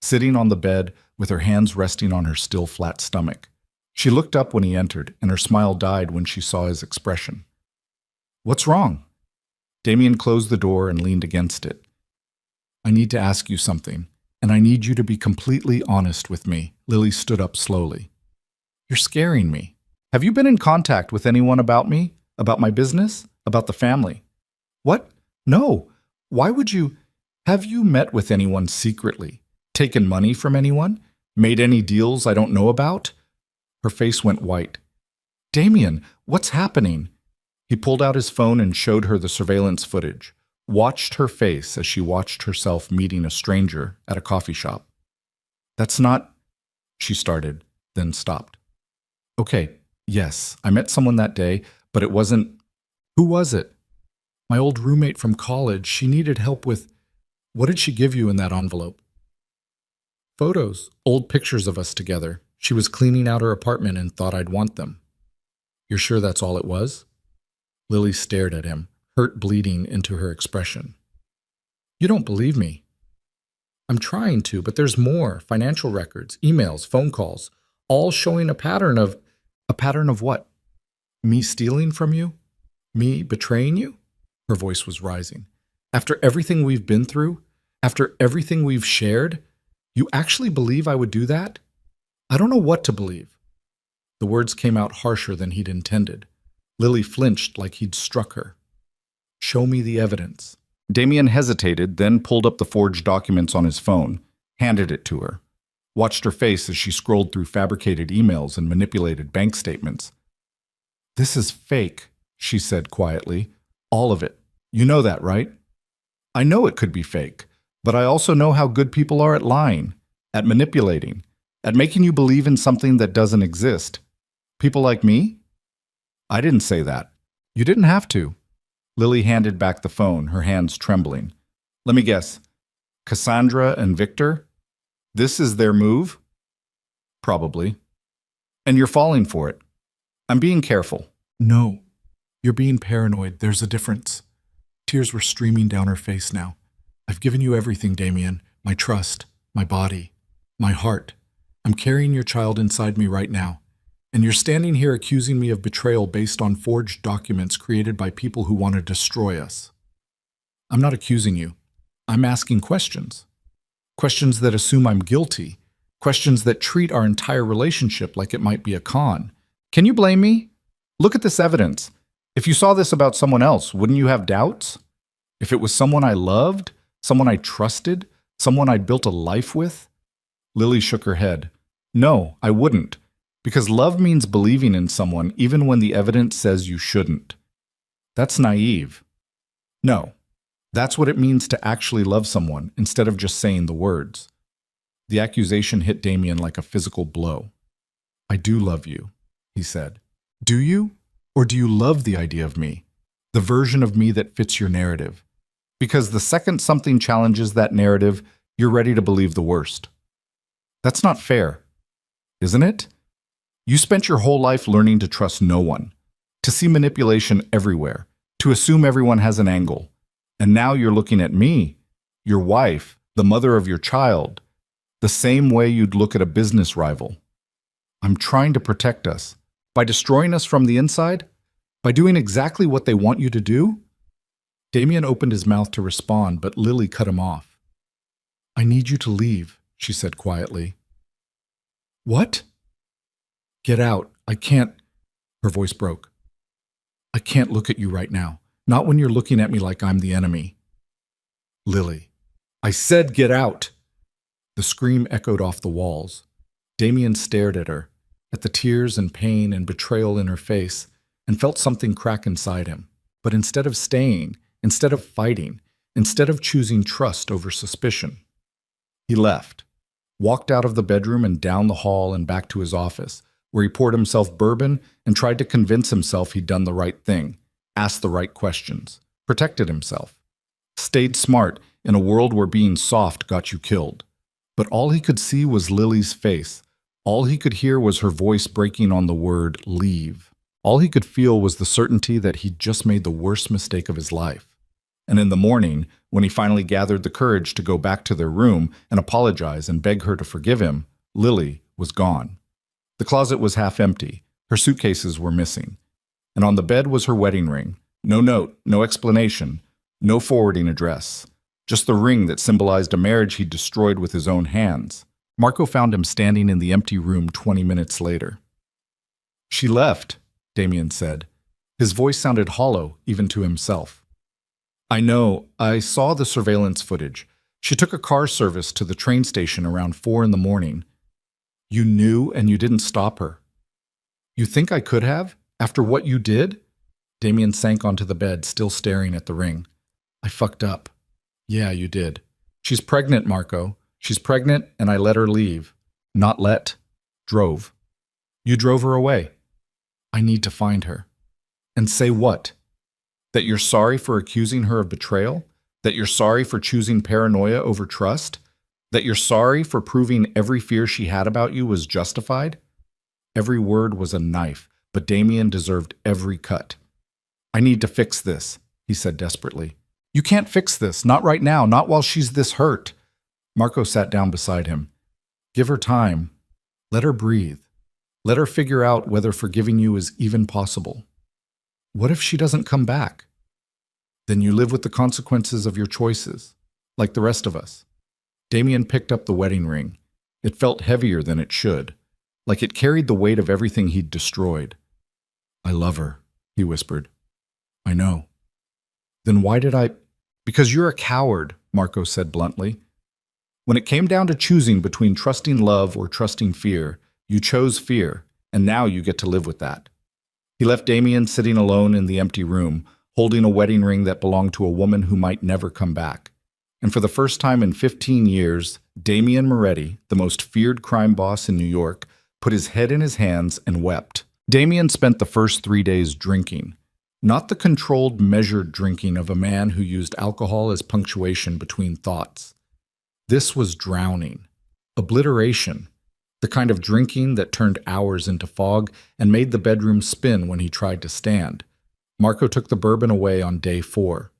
sitting on the bed with her hands resting on her still flat stomach. She looked up when he entered, and her smile died when she saw his expression. What's wrong? Damien closed the door and leaned against it. I need to ask you something, and I need you to be completely honest with me. Lily stood up slowly. You're scaring me. Have you been in contact with anyone about me? About my business? About the family? What? No. Why would you? Have you met with anyone secretly? Taken money from anyone? Made any deals I don't know about? Her face went white. Damien, what's happening? He pulled out his phone and showed her the surveillance footage, watched her face as she watched herself meeting a stranger at a coffee shop. That's not, she started, then stopped. Okay, yes, I met someone that day, but it wasn't, who was it? My old roommate from college. She needed help with, what did she give you in that envelope? Photos, old pictures of us together. She was cleaning out her apartment and thought I'd want them. You're sure that's all it was? Lily stared at him, hurt bleeding into her expression. You don't believe me. I'm trying to, but there's more. Financial records, emails, phone calls, all showing a pattern of what? Me stealing from you? Me betraying you? Her voice was rising. After everything we've been through, after everything we've shared, you actually believe I would do that? I don't know what to believe. The words came out harsher than he'd intended. Lily flinched like he'd struck her. Show me the evidence. Damien hesitated, then pulled up the forged documents on his phone, handed it to her, watched her face as she scrolled through fabricated emails and manipulated bank statements. This is fake, she said quietly. All of it. You know that, right? I know it could be fake, but I also know how good people are at lying, at manipulating, at making you believe in something that doesn't exist. People like me? I didn't say that. You didn't have to. Lily handed back the phone, her hands trembling. Let me guess. Cassandra and Victor? This is their move? Probably. And you're falling for it. I'm being careful. No. You're being paranoid. There's a difference. Tears were streaming down her face now. I've given you everything, Damien. My trust, my body, my heart. I'm carrying your child inside me right now. And you're standing here accusing me of betrayal based on forged documents created by people who want to destroy us. I'm not accusing you. I'm asking questions. Questions that assume I'm guilty. Questions that treat our entire relationship like it might be a con. Can you blame me? Look at this evidence. If you saw this about someone else, wouldn't you have doubts? If it was someone I loved, someone I trusted, someone I'd built a life with? Lily shook her head. No, I wouldn't. Because love means believing in someone even when the evidence says you shouldn't. That's naive. No, that's what it means to actually love someone instead of just saying the words. The accusation hit Damien like a physical blow. I do love you, he said. Do you? Or do you love the idea of me? The version of me that fits your narrative? Because the second something challenges that narrative, you're ready to believe the worst. That's not fair, isn't it? You spent your whole life learning to trust no one, to see manipulation everywhere, to assume everyone has an angle. And now you're looking at me, your wife, the mother of your child, the same way you'd look at a business rival. I'm trying to protect us. By destroying us from the inside? By doing exactly what they want you to do? Damien opened his mouth to respond, but Lily cut him off. I need you to leave, she said quietly. What? Get out. I can't. Her voice broke. I can't look at you right now. Not when you're looking at me like I'm the enemy. Lily. I said get out. The scream echoed off the walls. Damien stared at her, at the tears and pain and betrayal in her face, and felt something crack inside him. But instead of staying, instead of fighting, instead of choosing trust over suspicion, he left, walked out of the bedroom and down the hall and back to his office, where he poured himself bourbon and tried to convince himself he'd done the right thing, asked the right questions, protected himself, stayed smart in a world where being soft got you killed. But all he could see was Lily's face. All he could hear was her voice breaking on the word leave. All he could feel was the certainty that he'd just made the worst mistake of his life. And in the morning, when he finally gathered the courage to go back to their room and apologize and beg her to forgive him, Lily was gone. The closet was half empty. Her suitcases were missing. And on the bed was her wedding ring, No note, no explanation, no forwarding address. Just the ring that symbolized a marriage he'd destroyed with his own hands. Marco found him standing in the empty room 20 minutes later. "She left," Damien said. His voice sounded hollow, even to himself. "I know. I saw the surveillance footage. She took a car service to the train station around 4 in the morning. You knew and you didn't stop her. You think I could have? After what you did?" Damien sank onto the bed, still staring at the ring. "I fucked up." "Yeah, you did. She's pregnant, Marco. She's pregnant, and I let her leave." "Not let. Drove." "You drove her away." "I need to find her." "And say what? That you're sorry for accusing her of betrayal? That you're sorry for choosing paranoia over trust? That you're sorry for proving every fear she had about you was justified?" Every word was a knife, but Damien deserved every cut. "I need to fix this," he said desperately. "You can't fix this, not right now, not while she's this hurt." Marco sat down beside him. "Give her time. Let her breathe. Let her figure out whether forgiving you is even possible. What if she doesn't come back? Then you live with the consequences of your choices, like the rest of us." Damien picked up the wedding ring. It felt heavier than it should, like it carried the weight of everything he'd destroyed. "I love her," he whispered. "I know." "Then why did I—" "Because you're a coward," Marco said bluntly. "When it came down to choosing between trusting love or trusting fear, you chose fear, and now you get to live with that." He left Damien sitting alone in the empty room, holding a wedding ring that belonged to a woman who might never come back. And for the first time in 15 years, Damien Moretti, the most feared crime boss in New York, put his head in his hands and wept. Damien spent the first 3 days drinking. Not the controlled, measured drinking of a man who used alcohol as punctuation between thoughts. This was drowning, obliteration, the kind of drinking that turned hours into fog and made the bedroom spin when he tried to stand. Marco took the bourbon away on day 4.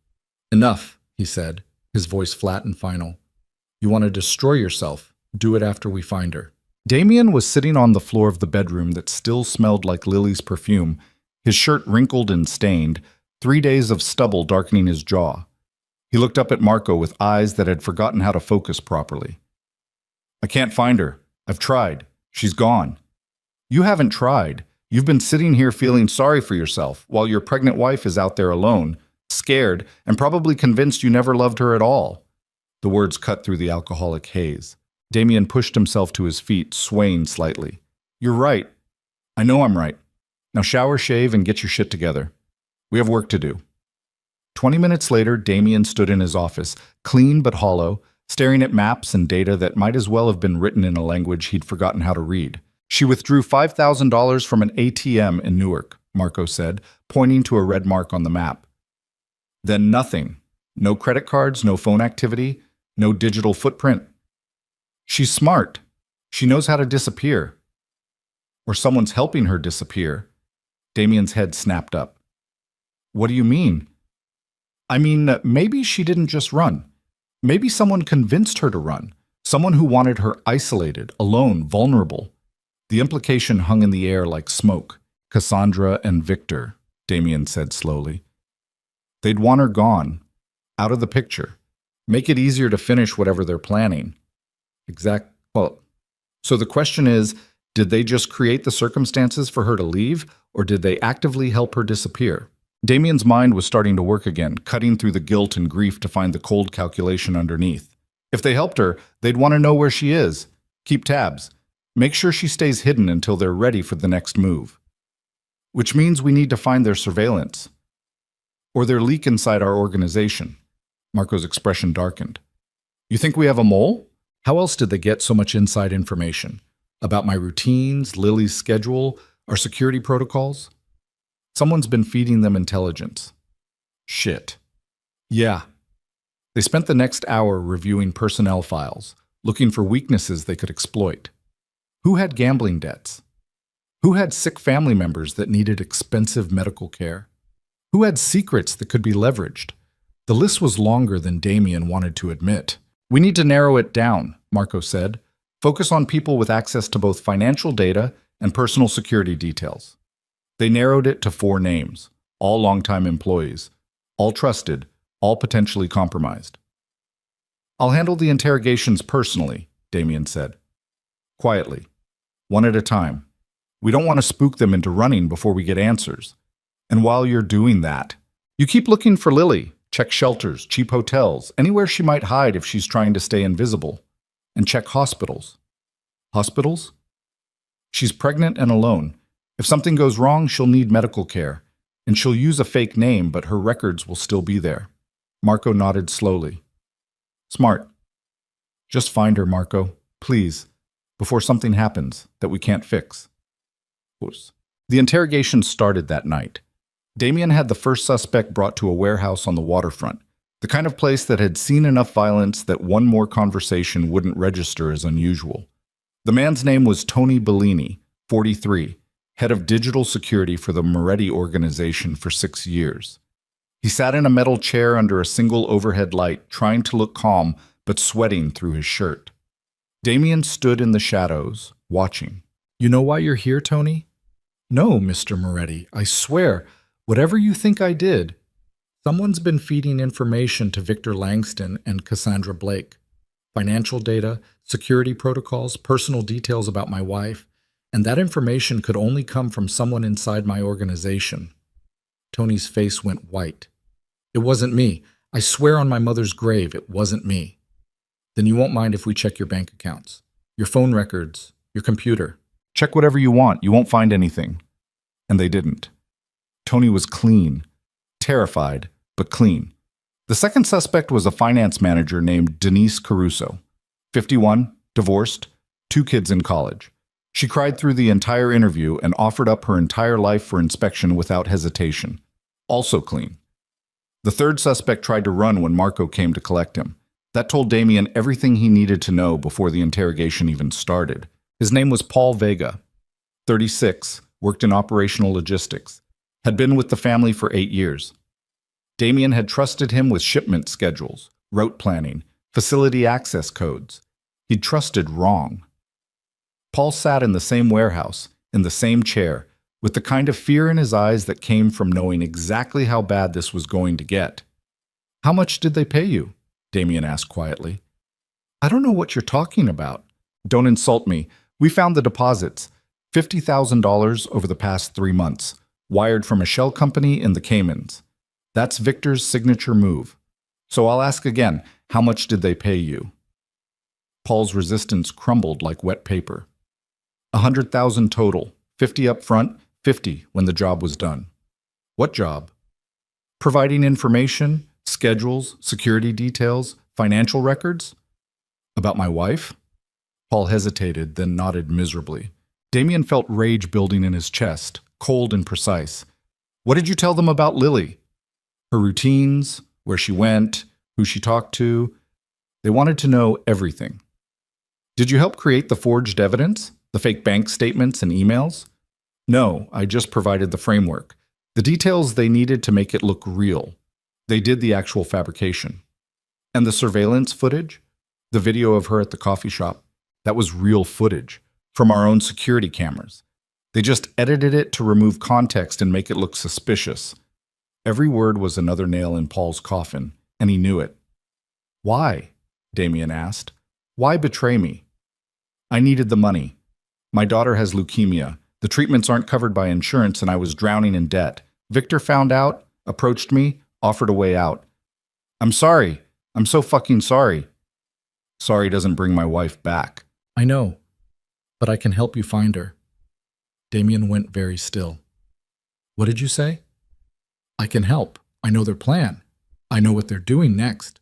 "Enough," he said, his voice flat and final. "You want to destroy yourself? Do it after we find her." Damien was sitting on the floor of the bedroom that still smelled like Lily's perfume, his shirt wrinkled and stained, 3 days of stubble darkening his jaw. He looked up at Marco with eyes that had forgotten how to focus properly. "I can't find her. I've tried. She's gone." "You haven't tried. You've been sitting here feeling sorry for yourself while your pregnant wife is out there alone, scared, and probably convinced you never loved her at all." The words cut through the alcoholic haze. Damien pushed himself to his feet, swaying slightly. "You're right. I know I'm right. Now shower, shave, and get your shit together. We have work to do." 20 minutes later, Damien stood in his office, clean but hollow, staring at maps and data that might as well have been written in a language he'd forgotten how to read. "She withdrew $5,000 from an ATM in Newark," Marco said, pointing to a red mark on the map. "Then nothing. No credit cards, no phone activity, no digital footprint. She's smart. She knows how to disappear. Or someone's helping her disappear." Damien's head snapped up. "What do you mean?" "I mean, maybe she didn't just run. Maybe someone convinced her to run. Someone who wanted her isolated, alone, vulnerable." The implication hung in the air like smoke. "Cassandra and Victor," Damien said slowly. "They'd want her gone, out of the picture. Make it easier to finish whatever they're planning." Well, so the question is, did they just create the circumstances for her to leave, or did they actively help her disappear? Damien's mind was starting to work again, cutting through the guilt and grief to find the cold calculation underneath. If they helped her, they'd want to know where she is, keep tabs, make sure she stays hidden until they're ready for the next move. Which means we need to find their surveillance. Or their leak inside our organization. Marco's expression darkened. "You think we have a mole? How else did they get so much inside information? About my routines, Lily's schedule, our security protocols? Someone's been feeding them intelligence." "Shit." "Yeah." They spent the next hour reviewing personnel files, looking for weaknesses they could exploit. Who had gambling debts? Who had sick family members that needed expensive medical care? Who had secrets that could be leveraged? The list was longer than Damien wanted to admit. "We need to narrow it down," Marco said. "Focus on people with access to both financial data and personal security details." They narrowed it to 4 names. all longtime employees, all trusted, all potentially compromised. I'll handle the interrogations personally, Damien said. Quietly, one at a time. We don't want to spook them into running before we get answers. And while you're doing that, you keep looking for Lily. Check shelters, cheap hotels, anywhere she might hide if she's trying to stay invisible. And check hospitals. Hospitals? She's pregnant and alone. If something goes wrong, she'll need medical care. And she'll use a fake name, but her records will still be there. Marco nodded slowly. Smart. Just find her, Marco. Please. Before something happens that we can't fix. Of course. The interrogation started that night. Damien had the first suspect brought to a warehouse on the waterfront, the kind of place that had seen enough violence that one more conversation wouldn't register as unusual. The man's name was Tony Bellini, 43, head of digital security for the Moretti organization for 6 years. He sat in a metal chair under a single overhead light, trying to look calm, but sweating through his shirt. Damien stood in the shadows, watching. You know why you're here, Tony? No, Mr. Moretti, I swear, whatever you think I did, someone's been feeding information to Victor Langston and Cassandra Blake. Financial data, security protocols, personal details about my wife, and that information could only come from someone inside my organization. Tony's face went white. It wasn't me. I swear on my mother's grave, it wasn't me. Then you won't mind if we check your bank accounts, your phone records, your computer. Check whatever you want. You won't find anything. And they didn't. Tony was clean. Terrified, but clean. The second suspect was a finance manager named Denise Caruso. 51, divorced, 2 kids in college. She cried through the entire interview and offered up her entire life for inspection without hesitation. Also clean. The third suspect tried to run when Marco came to collect him. That told Damien everything he needed to know before the interrogation even started. His name was Paul Vega. 36, worked in operational logistics. Had been with the family for 8 years. Damien had trusted him with shipment schedules, route planning, facility access codes. He'd trusted wrong. Paul sat in the same warehouse, in the same chair, with the kind of fear in his eyes that came from knowing exactly how bad this was going to get. How much did they pay you? Damien asked quietly. I don't know what you're talking about. Don't insult me. We found the deposits. $50,000 over the past 3 months, wired from a shell company in the Caymans. That's Victor's signature move. So I'll ask again, how much did they pay you? Paul's resistance crumbled like wet paper. 100,000 total, 50 up front, 50 when the job was done. What job? Providing information, schedules, security details, financial records? About my wife? Paul hesitated, then nodded miserably. Damien felt rage building in his chest, cold and precise. What did you tell them about Lily? Her routines, where she went, who she talked to. They wanted to know everything. Did you help create the forged evidence? The fake bank statements and emails? No, I just provided the framework. The details they needed to make it look real. They did the actual fabrication. And the surveillance footage? The video of her at the coffee shop? That was real footage, from our own security cameras. They just edited it to remove context and make it look suspicious. Every word was another nail in Paul's coffin, and he knew it. Why? Damien asked. Why betray me? I needed the money. My daughter has leukemia. The treatments aren't covered by insurance, and I was drowning in debt. Victor found out, approached me, offered a way out. I'm sorry. I'm so fucking sorry. Sorry doesn't bring my wife back. I know, but I can help you find her. Damien went very still. What did you say? I can help. I know their plan. I know what they're doing next.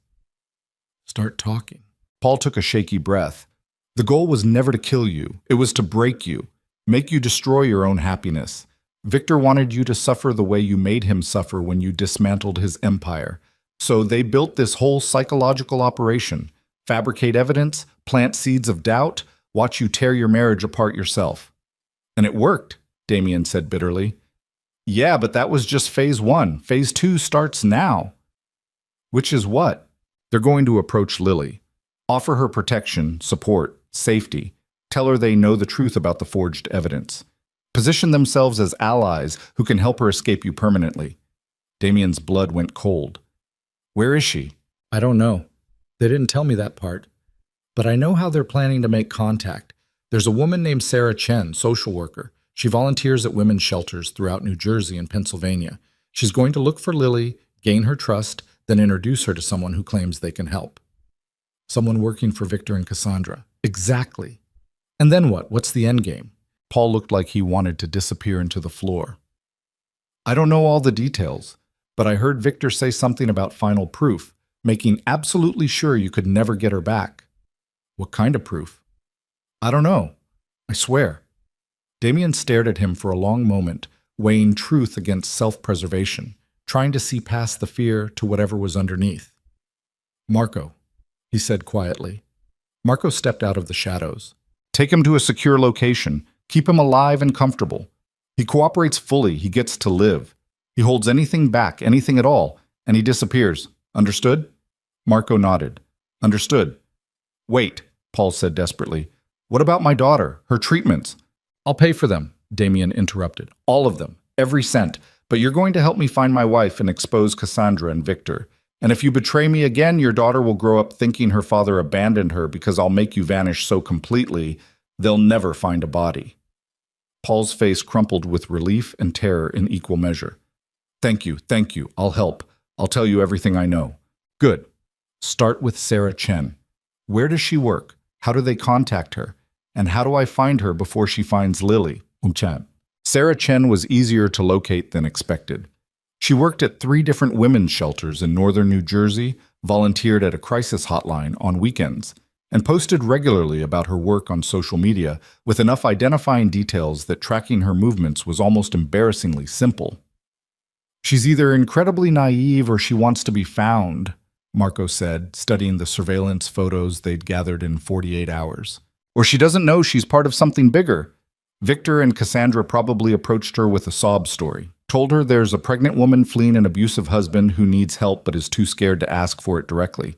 Start talking. Paul took a shaky breath. The goal was never to kill you. It was to break you, make you destroy your own happiness. Victor wanted you to suffer the way you made him suffer when you dismantled his empire. So they built this whole psychological operation. Fabricate evidence, plant seeds of doubt, watch you tear your marriage apart yourself. And it worked, Damien said bitterly. Yeah, but that was just phase 1. Phase 2 starts now. Which is what? They're going to approach Lily. Offer her protection, support, safety. Tell her they know the truth about the forged evidence. Position themselves as allies who can help her escape you permanently. Damien's blood went cold. Where is she? I don't know. They didn't tell me that part. But I know how they're planning to make contact. There's a woman named Sarah Chen, social worker. She volunteers at women's shelters throughout New Jersey and Pennsylvania. She's going to look for Lily, gain her trust, then introduce her to someone who claims they can help. Someone working for Victor and Cassandra. Exactly. And then what? What's the end game? Paul looked like he wanted to disappear into the floor. I don't know all the details, but I heard Victor say something about final proof, making absolutely sure you could never get her back. What kind of proof? I don't know. I swear. Damien stared at him for a long moment, weighing truth against self-preservation, trying to see past the fear to whatever was underneath. Marco, he said quietly. Marco stepped out of the shadows. Take him to a secure location. Keep him alive and comfortable. He cooperates fully. He gets to live. He holds anything back, anything at all, and he disappears. Understood? Marco nodded. Understood. Wait, Paul said desperately. What about my daughter? Her treatments? I'll pay for them, Damien interrupted. All of them. Every cent. But you're going to help me find my wife and expose Cassandra and Victor. And if you betray me again, your daughter will grow up thinking her father abandoned her because I'll make you vanish so completely, they'll never find a body. Paul's face crumpled with relief and terror in equal measure. Thank you. I'll help. I'll tell you everything I know. Good. Start with Sarah Chen. Where does she work? How do they contact her? And how do I find her before she finds Lily? Sarah Chen was easier to locate than expected. She worked at 3 different women's shelters in northern New Jersey, volunteered at a crisis hotline on weekends, and posted regularly about her work on social media with enough identifying details that tracking her movements was almost embarrassingly simple. She's either incredibly naive or she wants to be found, Marco said, studying the surveillance photos they'd gathered in 48 hours. Or she doesn't know she's part of something bigger. Victor and Cassandra probably approached her with a sob story, told her there's a pregnant woman fleeing an abusive husband who needs help but is too scared to ask for it directly,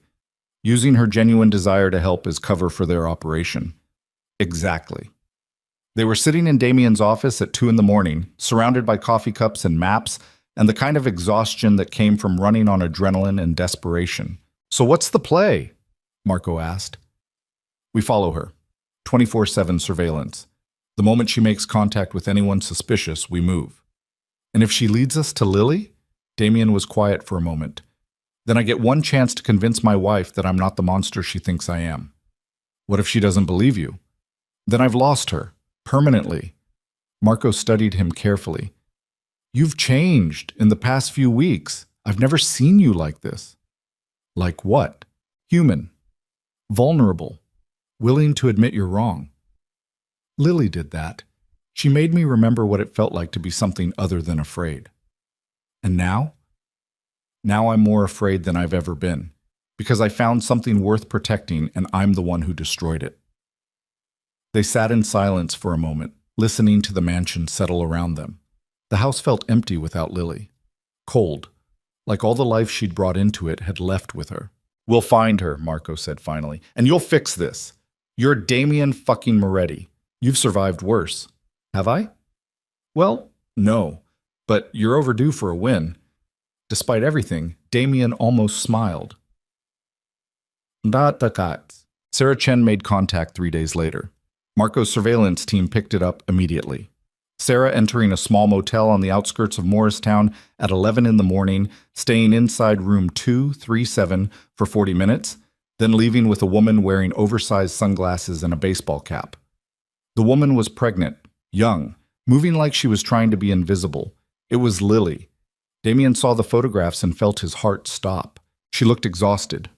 using her genuine desire to help as cover for their operation. Exactly. They were sitting in Damien's office at 2 a.m, surrounded by coffee cups and maps, and the kind of exhaustion that came from running on adrenaline and desperation. So what's the play? Marco asked. We follow her. 24/7 surveillance. The moment she makes contact with anyone suspicious, we move. And if she leads us to Lily? Damien was quiet for a moment. Then I get one chance to convince my wife that I'm not the monster she thinks I am. What if she doesn't believe you? Then I've lost her. Permanently. Marco studied him carefully. You've changed in the past few weeks. I've never seen you like this. Like what? Human. Vulnerable. Willing to admit you're wrong. Lily did that. She made me remember what it felt like to be something other than afraid. And now? Now I'm more afraid than I've ever been, because I found something worth protecting and I'm the one who destroyed it. They sat in silence for a moment, listening to the mansion settle around them. The house felt empty without Lily. Cold, like all the life she'd brought into it had left with her. We'll find her, Marco said finally, and you'll fix this. You're Damien fucking Moretti. You've survived worse. Have I? Well, no, but you're overdue for a win. Despite everything, Damien almost smiled. Sarah Chen made contact 3 days later. Marco's surveillance team picked it up immediately. Sarah entering a small motel on the outskirts of Morristown at 11 in the morning, staying inside room 237 for 40 minutes, then leaving with a woman wearing oversized sunglasses and a baseball cap. The woman was pregnant, young, moving like she was trying to be invisible. It was Lily. Damien saw the photographs and felt his heart stop. She looked exhausted.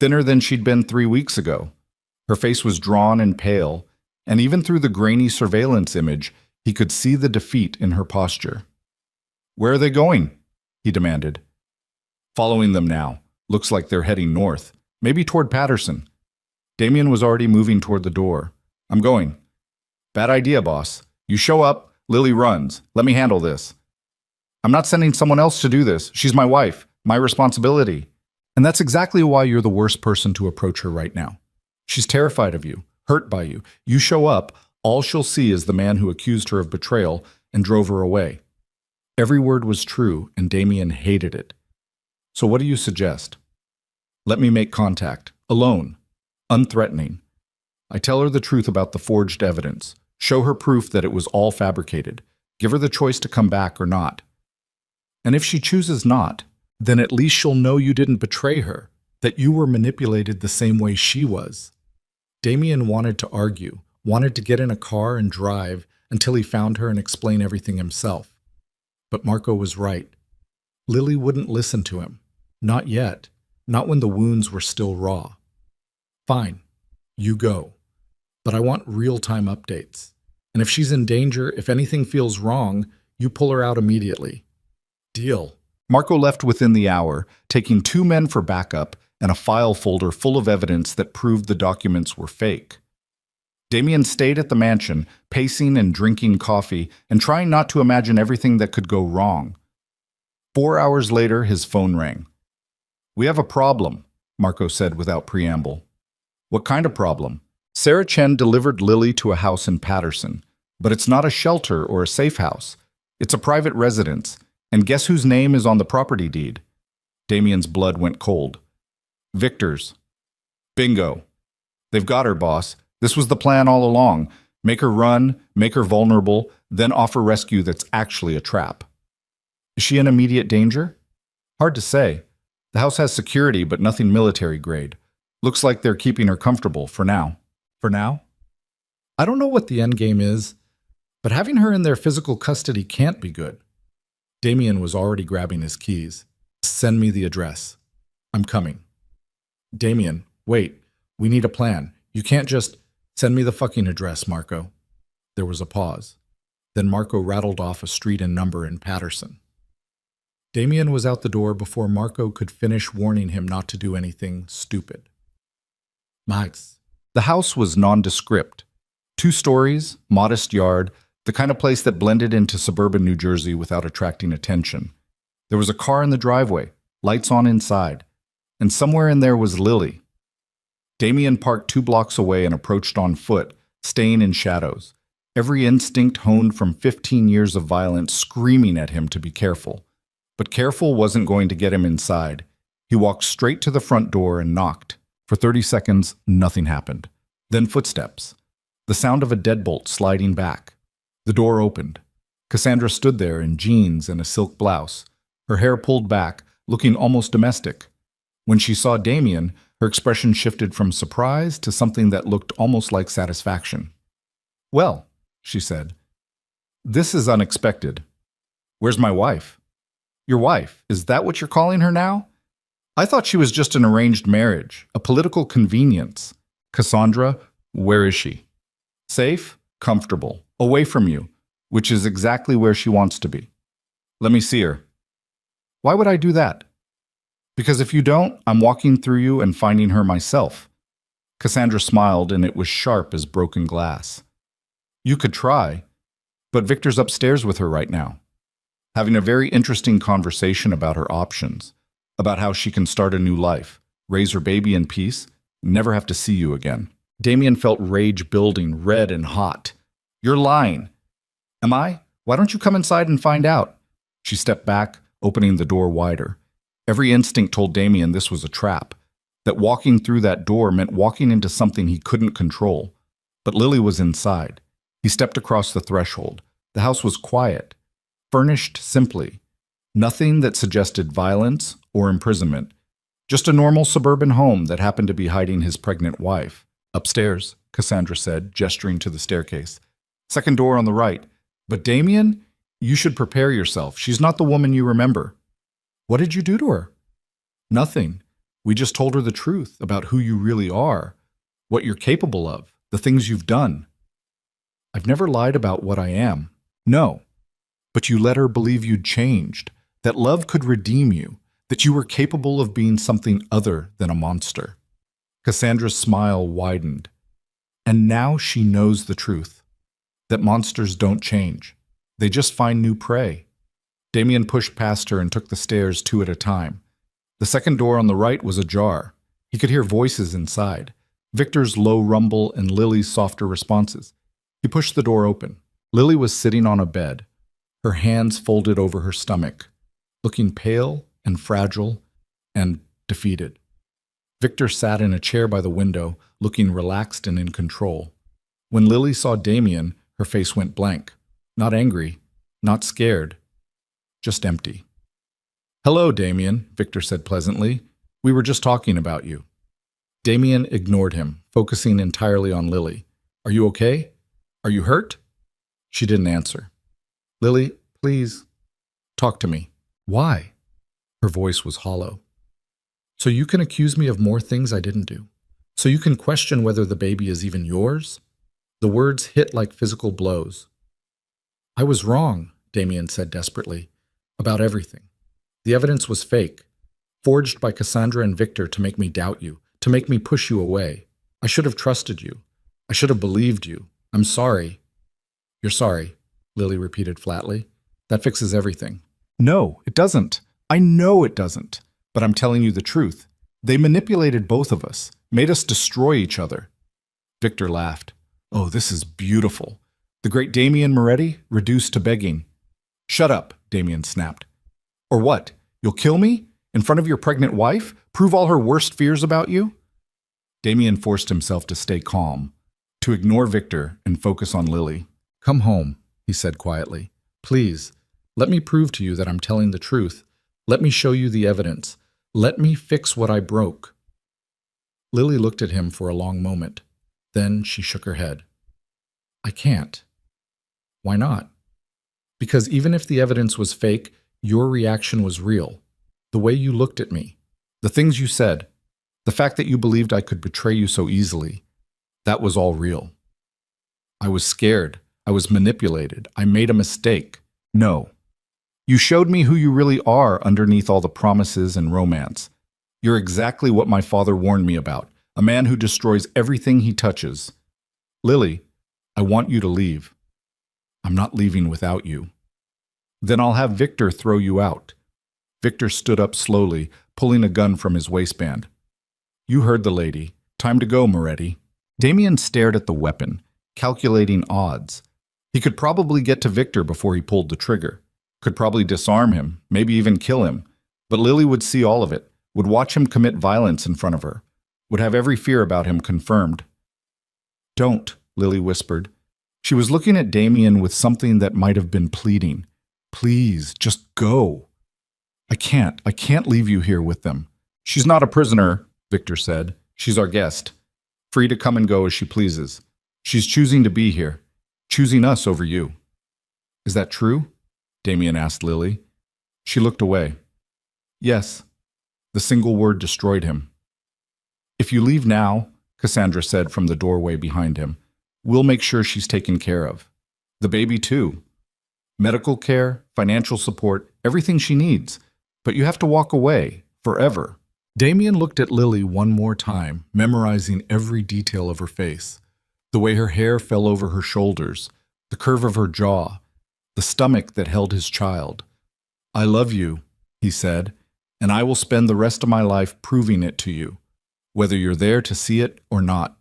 Thinner than she'd been 3 weeks ago. Her face was drawn and pale, and even through the grainy surveillance image, he could see the defeat in her posture. Where are they going? He demanded. Following them now. Looks like they're heading north, maybe toward Patterson. Damien was already moving toward the door. I'm going. Bad idea, boss. You show up, Lily runs. Let me handle this. I'm not sending someone else to do this. She's my wife, my responsibility. And that's exactly why you're the worst person to approach her right now. She's terrified of you, hurt by you. You show up, all she'll see is the man who accused her of betrayal and drove her away. Every word was true, and Damien hated it. So what do you suggest? Let me make contact, alone, unthreatening. I tell her the truth about the forged evidence, show her proof that it was all fabricated, give her the choice to come back or not. And if she chooses not, then at least she'll know you didn't betray her, that you were manipulated the same way she was. Damien wanted to argue, wanted to get in a car and drive until he found her and explain everything himself. But Marco was right. Lily wouldn't listen to him. Not yet. Not when the wounds were still raw. Fine. You go. But I want real-time updates. And if she's in danger, if anything feels wrong, you pull her out immediately. Deal. Marco left within the hour, taking 2 men for backup and a file folder full of evidence that proved the documents were fake. Damien stayed at the mansion, pacing and drinking coffee and trying not to imagine everything that could go wrong. 4 hours later, his phone rang. "We have a problem," Marco said without preamble. "What kind of problem?" "Sarah Chen delivered Lily to a house in Patterson, but it's not a shelter or a safe house. It's a private residence, and guess whose name is on the property deed?" Damien's blood went cold. "Victor's." "Bingo. They've got her, boss. This was the plan all along. Make her run, make her vulnerable, then offer rescue that's actually a trap." "Is she in immediate danger?" "Hard to say. The house has security, but nothing military grade. Looks like they're keeping her comfortable for now." "For now?" "I don't know what the end game is, but having her in their physical custody can't be good." Damien was already grabbing his keys. "Send me the address. I'm coming." "Damien, wait. We need a plan. You can't just send me the fucking address, Marco." There was a pause. Then Marco rattled off a street and number in Patterson. Damien was out the door before Marco could finish warning him not to do anything stupid. Max. The house was nondescript. 2 stories, modest yard, the kind of place that blended into suburban New Jersey without attracting attention. There was a car in the driveway, lights on inside, and somewhere in there was Lily. Damien parked 2 blocks away and approached on foot, staying in shadows, every instinct honed from 15 years of violence screaming at him to be careful. But careful wasn't going to get him inside. He walked straight to the front door and knocked. For 30 seconds, nothing happened. Then footsteps. The sound of a deadbolt sliding back. The door opened. Cassandra stood there in jeans and a silk blouse, her hair pulled back, looking almost domestic. When she saw Damien, her expression shifted from surprise to something that looked almost like satisfaction. "Well," she said, "this is unexpected. Where's my wife?" "Your wife? Is that what you're calling her now? I thought she was just an arranged marriage, a political convenience. Cassandra, where is she?" "Safe, comfortable, away from you, which is exactly where she wants to be." "Let me see her." "Why would I do that?" "Because if you don't, I'm walking through you and finding her myself." Cassandra smiled, and it was sharp as broken glass. "You could try, but Victor's upstairs with her right now, having a very interesting conversation about her options, about how she can start a new life, raise her baby in peace, never have to see you again." Damien felt rage building, red and hot. "You're lying." "Am I? Why don't you come inside and find out?" She stepped back, opening the door wider. Every instinct told Damien this was a trap, that walking through that door meant walking into something he couldn't control. But Lily was inside. He stepped across the threshold. The house was quiet, furnished simply. Nothing that suggested violence or imprisonment. Just a normal suburban home that happened to be hiding his pregnant wife. "Upstairs," Cassandra said, gesturing to the staircase. "Second door on the right. But Damien, you should prepare yourself. She's not the woman you remember." "What did you do to her?" "Nothing. We just told her the truth about who you really are, what you're capable of, the things you've done." "I've never lied about what I am." "No. But you let her believe you'd changed, that love could redeem you, that you were capable of being something other than a monster." Cassandra's smile widened. And now she knows the truth, that monsters don't change. They just find new prey. Damien pushed past her and took the stairs 2 at a time. The second door on the right was ajar. He could hear voices inside, Victor's low rumble and Lily's softer responses. He pushed the door open. Lily was sitting on a bed, her hands folded over her stomach, looking pale and fragile and defeated. Victor sat in a chair by the window, looking relaxed and in control. When Lily saw Damien, her face went blank. Not angry, not scared, just empty. "Hello, Damien," Victor said pleasantly. "We were just talking about you." Damien ignored him, focusing entirely on Lily. "Are you okay? Are you hurt?" She didn't answer. "Lily, please, talk to me." "Why?" Her voice was hollow. "So you can accuse me of more things I didn't do? So you can question whether the baby is even yours?" The words hit like physical blows. "I was wrong," Damien said desperately, "about everything. The evidence was fake, forged by Cassandra and Victor to make me doubt you, to make me push you away. I should have trusted you. I should have believed you. I'm sorry." "You're sorry," Lily repeated flatly. "That fixes everything." No, it doesn't. I know it doesn't. But I'm telling you the truth. They manipulated both of us, made us destroy each other. Victor laughed. "Oh, this is beautiful. The great Damien Moretti reduced to begging." "Shut up," Damien snapped. "Or what? You'll kill me? In front of your pregnant wife? Prove all her worst fears about you?" Damien forced himself to stay calm, to ignore Victor and focus on Lily. "Come home," he said quietly. "Please, let me prove to you that I'm telling the truth. Let me show you the evidence. Let me fix what I broke." Lily looked at him for a long moment. Then she shook her head. "I can't." "Why not?" "Because even if the evidence was fake, your reaction was real. The way you looked at me, the things you said, the fact that you believed I could betray you so easily, that was all real. I was scared. I was manipulated. I made a mistake. No. You showed me who you really are underneath all the promises and romance. You're exactly what my father warned me about, a man who destroys everything he touches. Lily, I want you to leave. I'm not leaving without you. Then I'll have Victor throw you out." Victor stood up slowly, pulling a gun from his waistband. "You heard the lady. Time to go, Moretti." Damien stared at the weapon, calculating odds. He could probably get to Victor before he pulled the trigger. Could probably disarm him, maybe even kill him. But Lily would see all of it, would watch him commit violence in front of her, would have every fear about him confirmed. "Don't," Lily whispered. She was looking at Damien with something that might have been pleading. "Please, just go." I can't leave you here with them." "She's not a prisoner," Victor said. "She's our guest, free to come and go as she pleases. She's choosing to be here, choosing us over you." "Is that true?" Damien asked Lily. She looked away. "Yes." The single word destroyed him. "If you leave now," Cassandra said from the doorway behind him, "we'll make sure she's taken care of. The baby too. Medical care, financial support, everything she needs. But you have to walk away, forever." Damien looked at Lily one more time, memorizing every detail of her face. The way her hair fell over her shoulders, the curve of her jaw, the stomach that held his child. "I love you," he said, "and I will spend the rest of my life proving it to you, whether you're there to see it or not."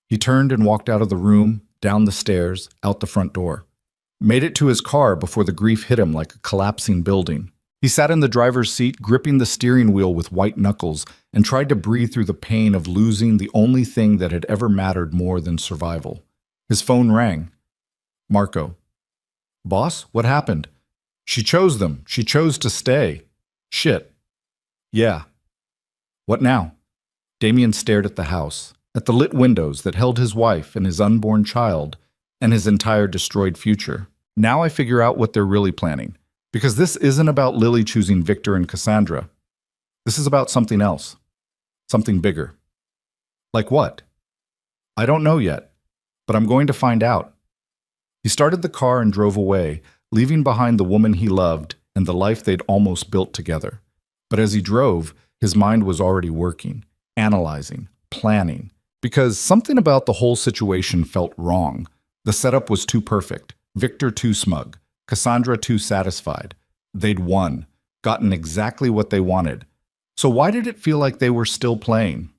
He turned and walked out of the room, down the stairs, out the front door. Made it to his car before the grief hit him like a collapsing building. He sat in the driver's seat, gripping the steering wheel with white knuckles, and tried to breathe through the pain of losing the only thing that had ever mattered more than survival. His phone rang. Marco. "Boss, what happened?" "She chose them. She chose to stay." "Shit." "Yeah." "What now?" Damien stared at the house, at the lit windows that held his wife and his unborn child, and his entire destroyed future. "Now I figure out what they're really planning. Because this isn't about Lily choosing Victor and Cassandra. This is about something else. Something bigger." "Like what?" "I don't know yet, but I'm going to find out." He started the car and drove away, leaving behind the woman he loved and the life they'd almost built together. But as he drove, his mind was already working, analyzing, planning, because something about the whole situation felt wrong. The setup was too perfect, Victor too smug, Cassandra too satisfied. They'd won, gotten exactly what they wanted. So why did it feel like they were still playing?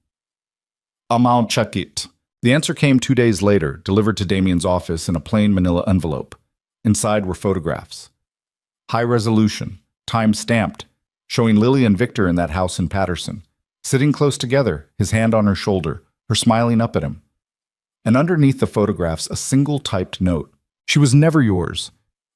"I'll check it." The answer came 2 days later, delivered to Damien's office in a plain manila envelope. Inside were photographs. High resolution, time stamped, showing Lily and Victor in that house in Patterson, sitting close together, his hand on her shoulder, her smiling up at him. And underneath the photographs, a single typed note. She was never yours.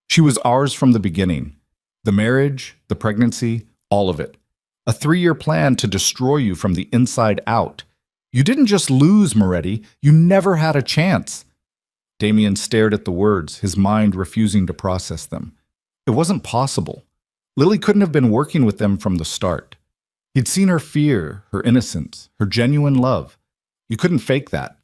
She was ours from the beginning. The marriage, the pregnancy, all of it. A 3-year plan to destroy you from the inside out. You didn't just lose, Moretti. You never had a chance. Damien stared at the words, his mind refusing to process them. It wasn't possible. Lily couldn't have been working with them from the start. He'd seen her fear, her innocence, her genuine love. You couldn't fake that.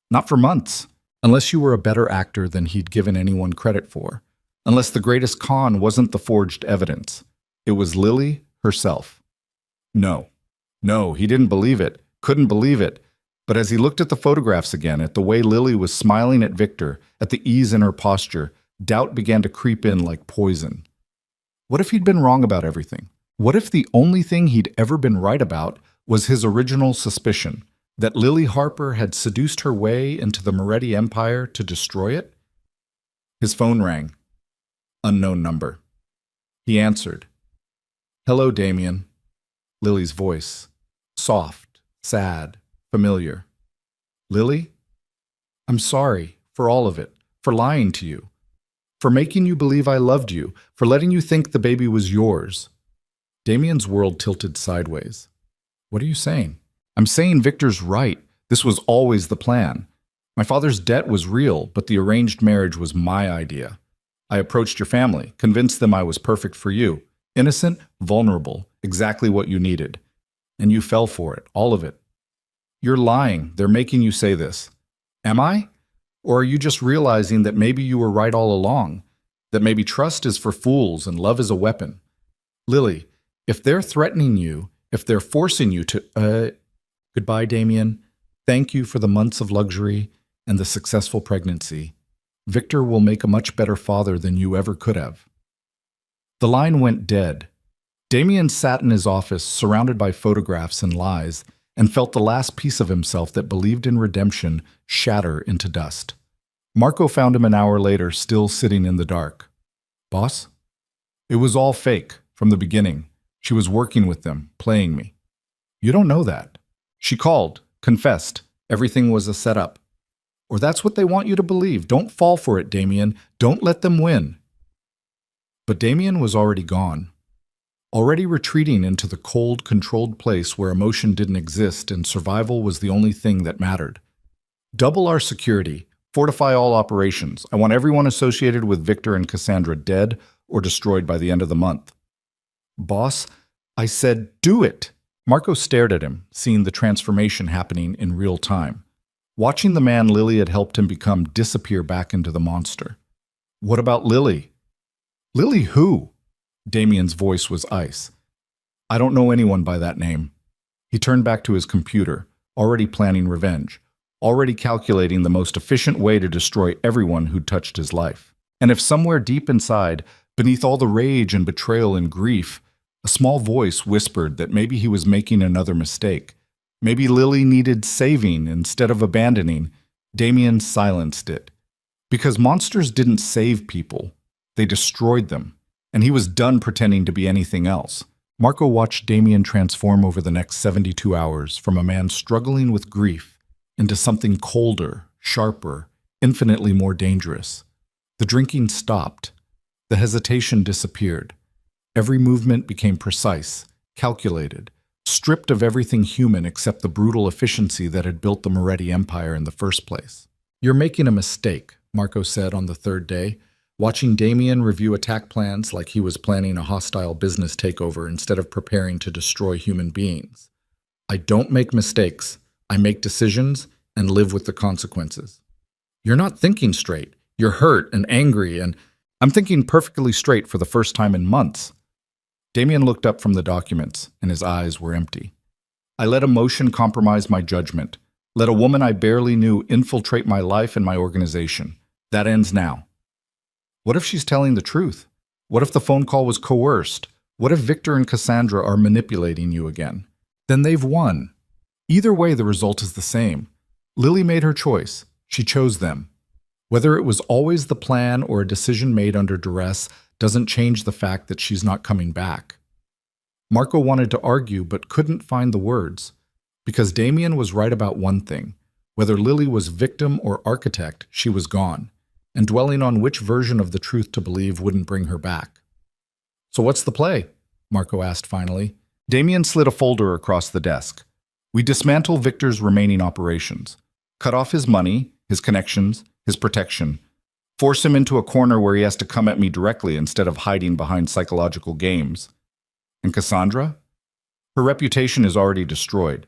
Not for months. Unless you were a better actor than he'd given anyone credit for. Unless the greatest con wasn't the forged evidence. It was Lily herself. No, he didn't believe it, couldn't believe it. But as he looked at the photographs again, at the way Lily was smiling at Victor, at the ease in her posture, doubt began to creep in like poison. What if he'd been wrong about everything? What if the only thing he'd ever been right about was his original suspicion, that Lily Harper had seduced her way into the Moretti empire to destroy it? His phone rang. Unknown number. He answered. Hello, Damien. Lily's voice. Soft, sad, familiar. Lily? I'm sorry for all of it, for lying to you, for making you believe I loved you, for letting you think the baby was yours. Damien's world tilted sideways. What are you saying? I'm saying Victor's right. This was always the plan. My father's debt was real, but the arranged marriage was my idea. I approached your family, convinced them I was perfect for you. Innocent, vulnerable, exactly what you needed. And you fell for it, all of it. You're lying. They're making you say this. Am I? Or are you just realizing that maybe you were right all along? That maybe trust is for fools and love is a weapon? Lily, if they're threatening you, if they're forcing you to... Goodbye, Damien. Thank you for the months of luxury and the successful pregnancy. Victor will make a much better father than you ever could have. The line went dead. Damien sat in his office, surrounded by photographs and lies, and felt the last piece of himself that believed in redemption shatter into dust. Marco found him an hour later, still sitting in the dark. Boss? It was all fake, from the beginning. She was working with them, playing me. You don't know that. She called, confessed, everything was a setup. Or that's what they want you to believe. Don't fall for it, Damien. Don't let them win. But Damien was already gone. Already retreating into the cold, controlled place where emotion didn't exist and survival was the only thing that mattered. Double our security. Fortify all operations. I want everyone associated with Victor and Cassandra dead or destroyed by the end of the month. Boss, I said do it. Marco stared at him, seeing the transformation happening in real time. Watching the man Lily had helped him become disappear back into the monster. What about Lily? Lily who? Damien's voice was ice. I don't know anyone by that name. He turned back to his computer, already planning revenge, already calculating the most efficient way to destroy everyone who'd touched his life. And if somewhere deep inside, beneath all the rage and betrayal and grief, a small voice whispered that maybe he was making another mistake. Maybe Lily needed saving instead of abandoning. Damien silenced it. Because monsters didn't save people. They destroyed them. And he was done pretending to be anything else. Marco watched Damien transform over the next 72 hours from a man struggling with grief into something colder, sharper, infinitely more dangerous. The drinking stopped. The hesitation disappeared. Every movement became precise, calculated, stripped of everything human except the brutal efficiency that had built the Moretti Empire in the first place. You're making a mistake, Marco said on the third day, watching Damien review attack plans like he was planning a hostile business takeover instead of preparing to destroy human beings. I don't make mistakes. I make decisions and live with the consequences. You're not thinking straight. You're hurt and angry, and I'm thinking perfectly straight for the first time in months. Damien looked up from the documents, and his eyes were empty. I let emotion compromise my judgment. Let a woman I barely knew infiltrate my life and my organization. That ends now. What if she's telling the truth? What if the phone call was coerced? What if Victor and Cassandra are manipulating you again? Then they've won. Either way, the result is the same. Lily made her choice. She chose them. Whether it was always the plan or a decision made under duress doesn't change the fact that she's not coming back. Marco wanted to argue but couldn't find the words, because Damien was right about one thing. Whether Lily was victim or architect, she was gone, and dwelling on which version of the truth to believe wouldn't bring her back. "So what's the play?" Marco asked finally. Damien slid a folder across the desk. "We dismantle Victor's remaining operations, cut off his money, his connections, his protection, force him into a corner where he has to come at me directly instead of hiding behind psychological games. And Cassandra? Her reputation is already destroyed.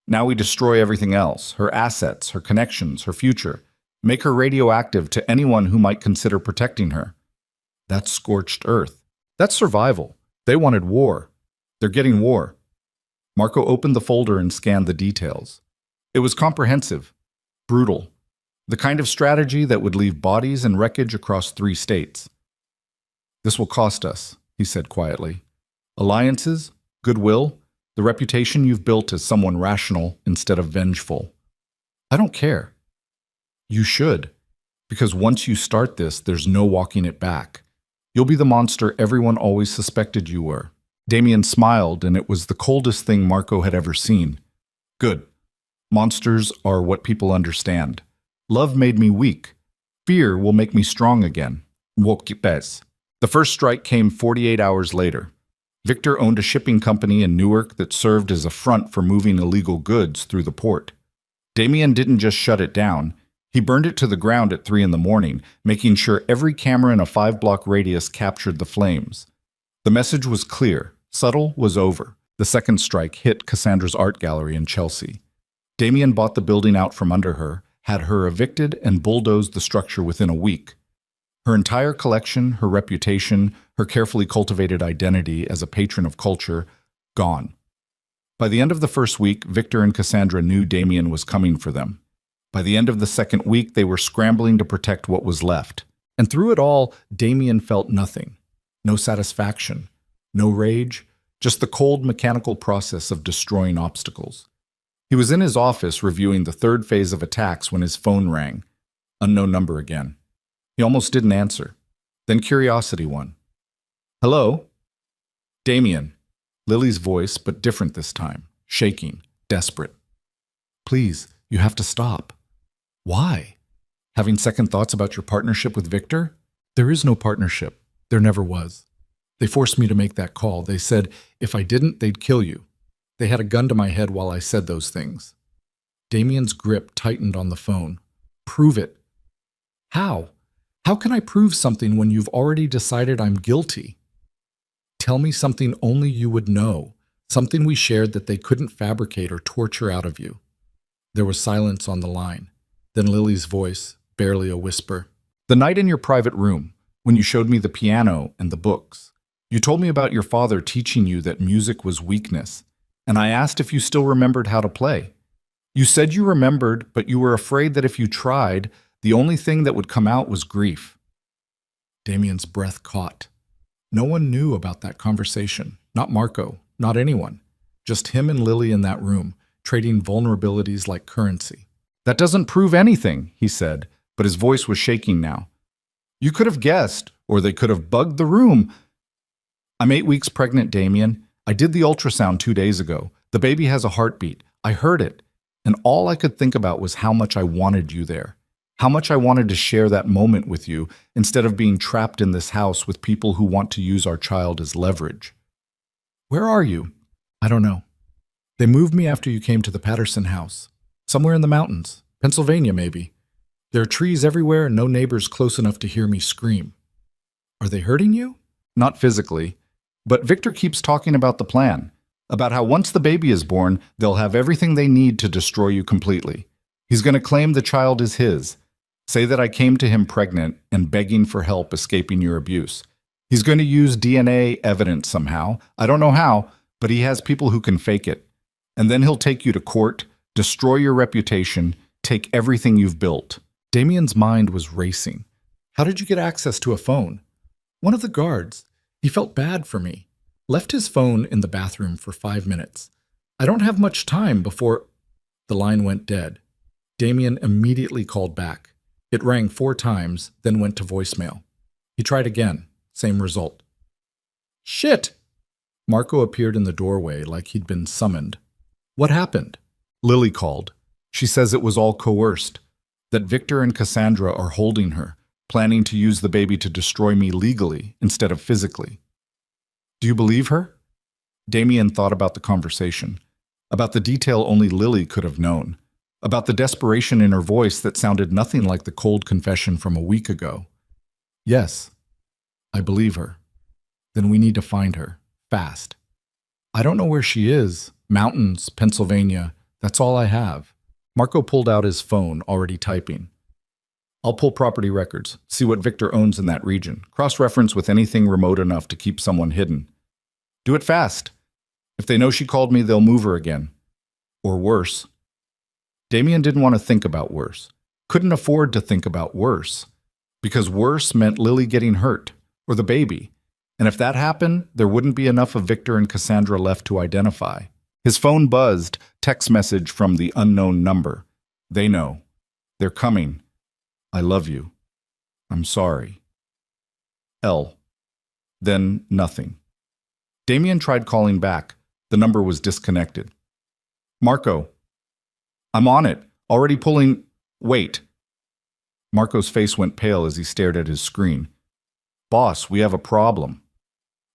Now we destroy everything else, her assets, her connections, her future, make her radioactive to anyone who might consider protecting her. That's scorched earth. That's survival. They wanted war. They're getting war." Marco opened the folder and scanned the details. It was comprehensive, brutal, the kind of strategy that would leave bodies and wreckage across 3 states. "This will cost us," he said quietly. "Alliances, goodwill, the reputation you've built as someone rational instead of vengeful." "I don't care." "You should, because once you start this, there's no walking it back. You'll be the monster everyone always suspected you were." Damien smiled, and it was the coldest thing Marco had ever seen. "Good. Monsters are what people understand. Love made me weak. Fear will make me strong again. The first strike came 48 hours later. Victor owned a shipping company in Newark that served as a front for moving illegal goods through the port. Damien didn't just shut it down. He burned it to the ground at 3 in the morning, making sure every camera in a 5-block radius captured the flames. The message was clear. Subtle was over. The second strike hit Cassandra's art gallery in Chelsea. Damien bought the building out from under her, had her evicted, and bulldozed the structure within a week. Her entire collection, her reputation, her carefully cultivated identity as a patron of culture, gone. By the end of the first week, Victor and Cassandra knew Damien was coming for them. By the end of the second week, they were scrambling to protect what was left. And through it all, Damien felt nothing. No satisfaction. No rage, just the cold mechanical process of destroying obstacles. He was in his office reviewing the 3rd phase of attacks when his phone rang. Unknown number again. He almost didn't answer. Then curiosity won. "Hello?" "Damien." Lily's voice, but different this time. Shaking, desperate. "Please, you have to stop." "Why?" "Having second thoughts about your partnership with Victor?" "There is no partnership. There never was. They forced me to make that call. They said if I didn't, they'd kill you. They had a gun to my head while I said those things." Damien's grip tightened on the phone. "Prove it." "How? How can I prove something when you've already decided I'm guilty?" "Tell me something only you would know, something we shared that they couldn't fabricate or torture out of you." There was silence on the line. Then Lily's voice, barely a whisper. "The night in your private room, when you showed me the piano and the books. You told me about your father teaching you that music was weakness, and I asked if you still remembered how to play. You said you remembered, but you were afraid that if you tried, the only thing that would come out was grief." Damien's breath caught. No one knew about that conversation. Not Marco, not anyone. Just him and Lily in that room, trading vulnerabilities like currency. "That doesn't prove anything," he said, but his voice was shaking now. "You could have guessed, or they could have bugged the room." "I'm 8 weeks pregnant, Damien. I did the ultrasound 2 days ago. The baby has a heartbeat. I heard it. And all I could think about was how much I wanted you there. How much I wanted to share that moment with you instead of being trapped in this house with people who want to use our child as leverage." "Where are you?" "I don't know. They moved me after you came to the Patterson house. Somewhere in the mountains. Pennsylvania, maybe. There are trees everywhere and no neighbors close enough to hear me scream." "Are they hurting you?" "Not physically. But Victor keeps talking about the plan, about how once the baby is born, they'll have everything they need to destroy you completely. He's going to claim the child is his, say that I came to him pregnant and begging for help escaping your abuse. He's going to use DNA evidence somehow. I don't know how, but he has people who can fake it. And then he'll take you to court, destroy your reputation, take everything you've built." Damien's mind was racing. "How did you get access to a phone?" "One of the guards. He felt bad for me. Left his phone in the bathroom for 5 minutes. I don't have much time before—" The line went dead. Damien immediately called back. It rang 4 times, then went to voicemail. He tried again, same result. Shit! Marco appeared in the doorway like he'd been summoned. What happened? Lily called. She says it was all coerced, that Victor and Cassandra are holding her, planning to use the baby to destroy me legally instead of physically. Do you believe her? Damien thought about the conversation, about the detail only Lily could have known, about the desperation in her voice that sounded nothing like the cold confession from a week ago. Yes, I believe her. Then we need to find her, fast. I don't know where she is. Mountains, Pennsylvania, that's all I have. Marco pulled out his phone, already typing. I'll pull property records, see what Victor owns in that region, cross-reference with anything remote enough to keep someone hidden. Do it fast. If they know she called me, they'll move her again. Or worse. Damien didn't want to think about worse. Couldn't afford to think about worse. Because worse meant Lily getting hurt, or the baby. And if that happened, there wouldn't be enough of Victor and Cassandra left to identify. His phone buzzed, text message from the unknown number. They know. They're coming. I love you. I'm sorry. L. Then nothing. Damien tried calling back. The number was disconnected. Marco. I'm on it. Already pulling. Wait. Marco's face went pale as he stared at his screen. Boss, we have a problem.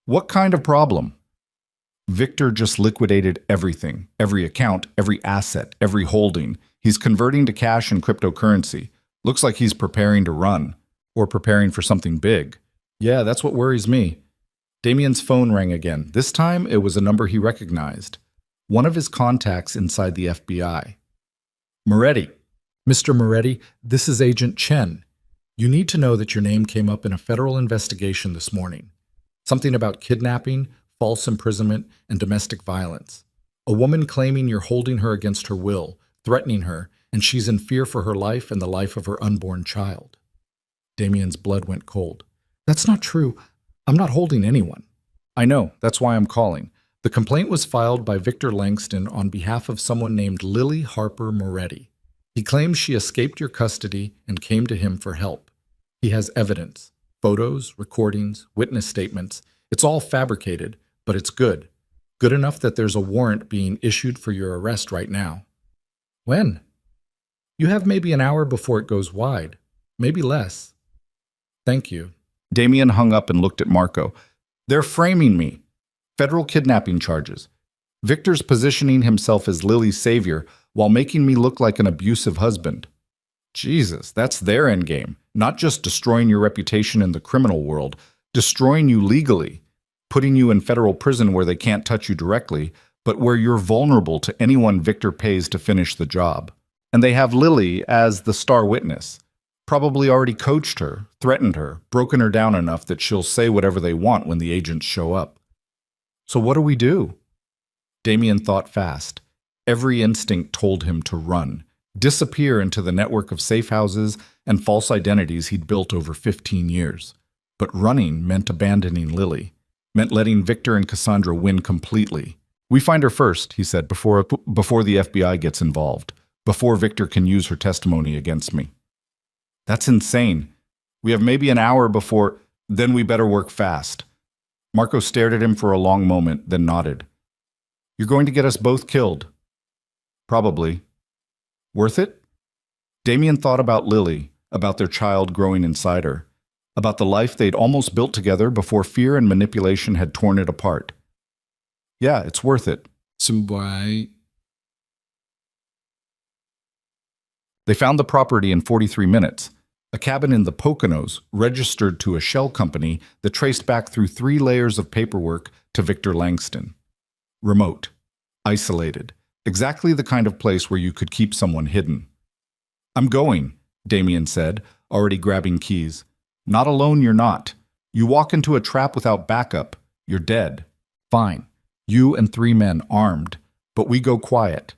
What kind of problem? Victor just liquidated everything, every account, every asset, every holding. He's converting to cash and cryptocurrency. Looks like he's preparing to run, or preparing for something big. Yeah, that's what worries me. Damien's phone rang again. This time, it was a number he recognized. One of his contacts inside the FBI. Moretti. Mr. Moretti, this is Agent Chen. You need to know that your name came up in a federal investigation this morning. Something about kidnapping, false imprisonment, and domestic violence. A woman claiming you're holding her against her will, threatening her, and she's in fear for her life and the life of her unborn child. Damien's blood went cold. That's not true. I'm not holding anyone. I know. That's why I'm calling. The complaint was filed by Victor Langston on behalf of someone named Lily Harper Moretti. He claims she escaped your custody and came to him for help. He has evidence. Photos, recordings, witness statements. It's all fabricated, but it's good. Good enough that there's a warrant being issued for your arrest right now. When? You have maybe an hour before it goes wide. Maybe less. Thank you. Damien hung up and looked at Marco. They're framing me. Federal kidnapping charges. Victor's positioning himself as Lily's savior while making me look like an abusive husband. Jesus, that's their endgame. Not just destroying your reputation in the criminal world, destroying you legally, putting you in federal prison where they can't touch you directly, but where you're vulnerable to anyone Victor pays to finish the job. And they have Lily as the star witness. Probably already coached her, threatened her, broken her down enough that she'll say whatever they want when the agents show up. So what do we do? Damien thought fast. Every instinct told him to run, disappear into the network of safe houses and false identities he'd built over 15 years. But running meant abandoning Lily, meant letting Victor and Cassandra win completely. We find her first, he said, before the FBI gets involved, before Victor can use her testimony against me. That's insane. We have maybe an hour before, then we better work fast. Marco stared at him for a long moment, then nodded. You're going to get us both killed. Probably. Worth it? Damien thought about Lily, about their child growing inside her, about the life they'd almost built together before fear and manipulation had torn it apart. Yeah, it's worth it. Why? They found the property in 43 minutes. A cabin in the Poconos registered to a shell company that traced back through 3 layers of paperwork to Victor Langston. Remote. Isolated. Exactly the kind of place where you could keep someone hidden. I'm going, Damien said, already grabbing keys. Not alone, you're not. You walk into a trap without backup. You're dead. Fine. You and 3 men armed. But we go quiet.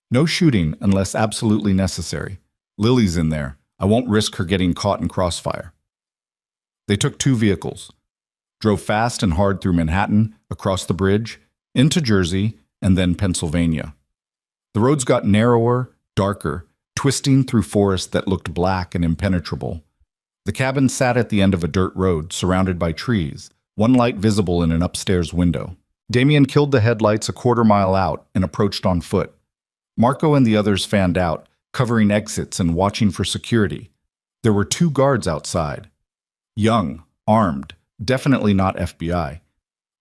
No shooting unless absolutely necessary. Lily's in there. I won't risk her getting caught in crossfire. They took 2 vehicles, drove fast and hard through Manhattan, across the bridge, into Jersey, and then Pennsylvania. The roads got narrower, darker, twisting through forests that looked black and impenetrable. The cabin sat at the end of a dirt road, surrounded by trees, one light visible in an upstairs window. Damien killed the headlights a quarter-mile out and approached on foot. Marco and the others fanned out, covering exits and watching for security. There were 2 guards outside. Young, armed, definitely not FBI.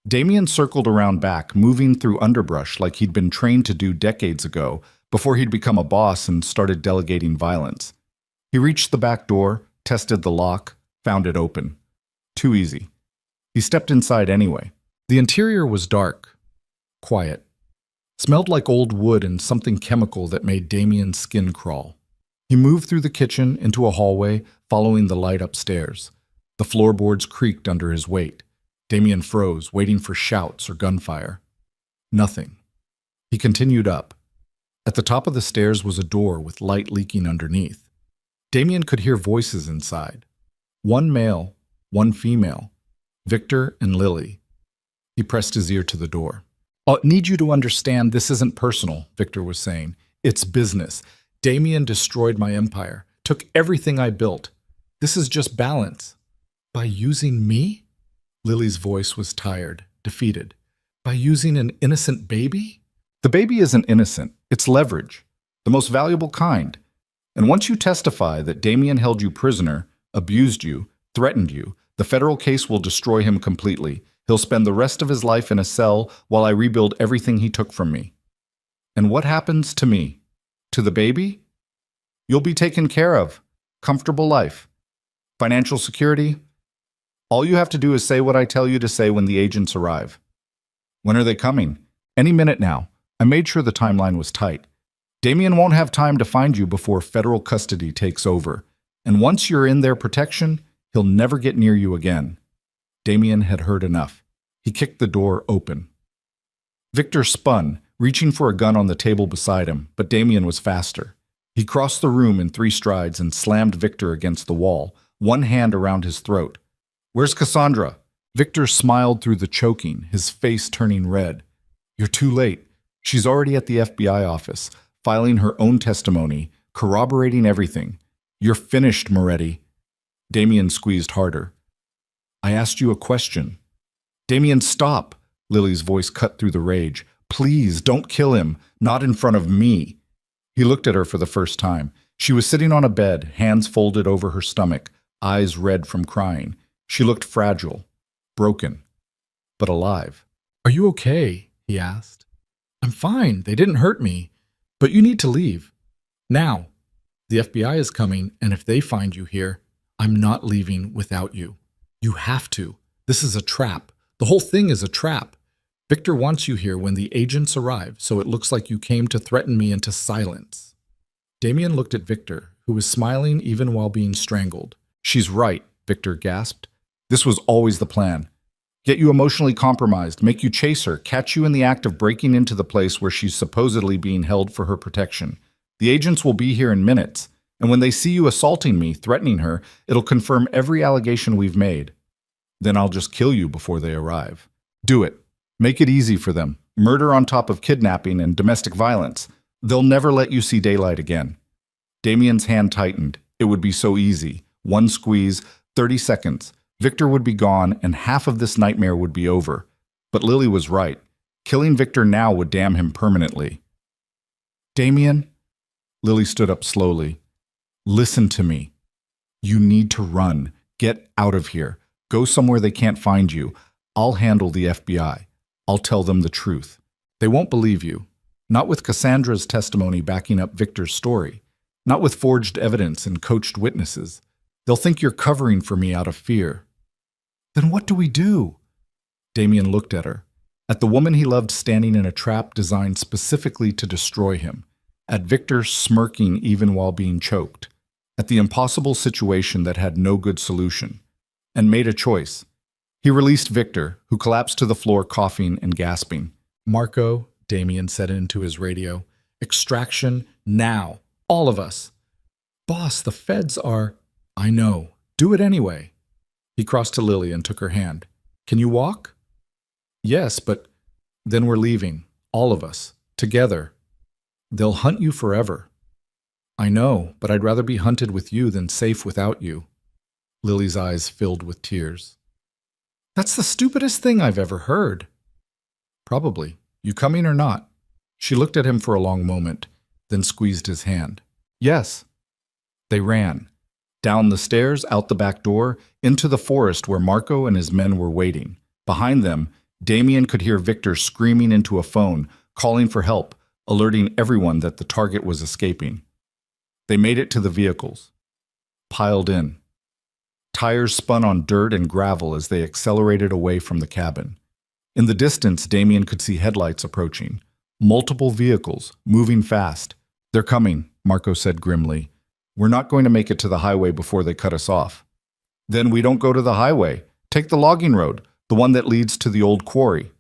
Damien circled around back, moving through underbrush like he'd been trained to do decades ago, before he'd become a boss and started delegating violence. He reached the back door, tested the lock, found it open. Too easy. He stepped inside anyway. The interior was dark, quiet. Smelled like old wood and something chemical that made Damien's skin crawl. He moved through the kitchen into a hallway, following the light upstairs. The floorboards creaked under his weight. Damien froze, waiting for shouts or gunfire. Nothing. He continued up. At the top of the stairs was a door with light leaking underneath. Damien could hear voices inside. 1 male, 1 female. Victor and Lily. He pressed his ear to the door. "I need you to understand this isn't personal," Victor was saying. "It's business. Damien destroyed my empire, took everything I built. This is just balance." "By using me?" Lily's voice was tired, defeated. "By using an innocent baby?" The baby isn't innocent. It's leverage. The most valuable kind. And once you testify that Damien held you prisoner, abused you, threatened you, the federal case will destroy him completely. He'll spend the rest of his life in a cell while I rebuild everything he took from me. And what happens to me? To the baby? You'll be taken care of. Comfortable life. Financial security? All you have to do is say what I tell you to say when the agents arrive. When are they coming? Any minute now. I made sure the timeline was tight. Damien won't have time to find you before federal custody takes over. And once you're in their protection, he'll never get near you again. Damien had heard enough. He kicked the door open. Victor spun, reaching for a gun on the table beside him, but Damien was faster. He crossed the room in 3 strides and slammed Victor against the wall, one hand around his throat. "Where's Cassandra?" Victor smiled through the choking, his face turning red. "You're too late. She's already at the FBI office, filing her own testimony, corroborating everything. You're finished, Moretti." Damien squeezed harder. "I asked you a question." "Damien, stop!" Lily's voice cut through the rage. "Please, don't kill him. Not in front of me." He looked at her for the first time. She was sitting on a bed, hands folded over her stomach, eyes red from crying. She looked fragile, broken, but alive. "Are you okay?" he asked. "I'm fine. They didn't hurt me. But you need to leave. Now. The FBI is coming, and if they find you here, I'm not leaving without you. You have to. This is a trap. The whole thing is a trap. Victor wants you here when the agents arrive, so it looks like you came to threaten me into silence." Damien looked at Victor, who was smiling even while being strangled. "She's right," Victor gasped. "This was always the plan. Get you emotionally compromised, make you chase her, catch you in the act of breaking into the place where she's supposedly being held for her protection. The agents will be here in minutes, and when they see you assaulting me, threatening her, it'll confirm every allegation we've made. Then I'll just kill you before they arrive. Do it. Make it easy for them. Murder on top of kidnapping and domestic violence. They'll never let you see daylight again." Damien's hand tightened. It would be so easy. One squeeze, 30 seconds. Victor would be gone, and half of this nightmare would be over. But Lily was right. Killing Victor now would damn him permanently. "Damien?" Lily stood up slowly. "Listen to me. You need to run. Get out of here. Go somewhere they can't find you. I'll handle the FBI. I'll tell them the truth. They won't believe you. Not with Cassandra's testimony backing up Victor's story. Not with forged evidence and coached witnesses. They'll think you're covering for me out of fear." "Then what do we do?" Damien looked at her. At the woman he loved standing in a trap designed specifically to destroy him. At Victor smirking even while being choked. At the impossible situation that had no good solution. And made a choice. He released Victor, who collapsed to the floor coughing and gasping. "Marco," Damien said into his radio, "extraction now. All of us." "Boss, the feds are—" "I know. Do it anyway." He crossed to Lily and took her hand. "Can you walk?" "Yes, but—" "Then we're leaving. All of us. Together. They'll hunt you forever." "I know, but I'd rather be hunted with you than safe without you." Lily's eyes filled with tears. That's the stupidest thing I've ever heard. Probably. You coming or not? She looked at him for a long moment, then squeezed his hand. Yes. They ran. Down the stairs, out the back door, into the forest where Marco and his men were waiting. Behind them, Damien could hear Victor screaming into a phone, calling for help, alerting everyone that the target was escaping. They made it to the vehicles. Piled in. Tires spun on dirt and gravel as they accelerated away from the cabin. In the distance, Damien could see headlights approaching. Multiple vehicles, moving fast. They're coming, Marco said grimly. We're not going to make it to the highway before they cut us off. Then we don't go to the highway. Take the logging road, the one that leads to the old quarry.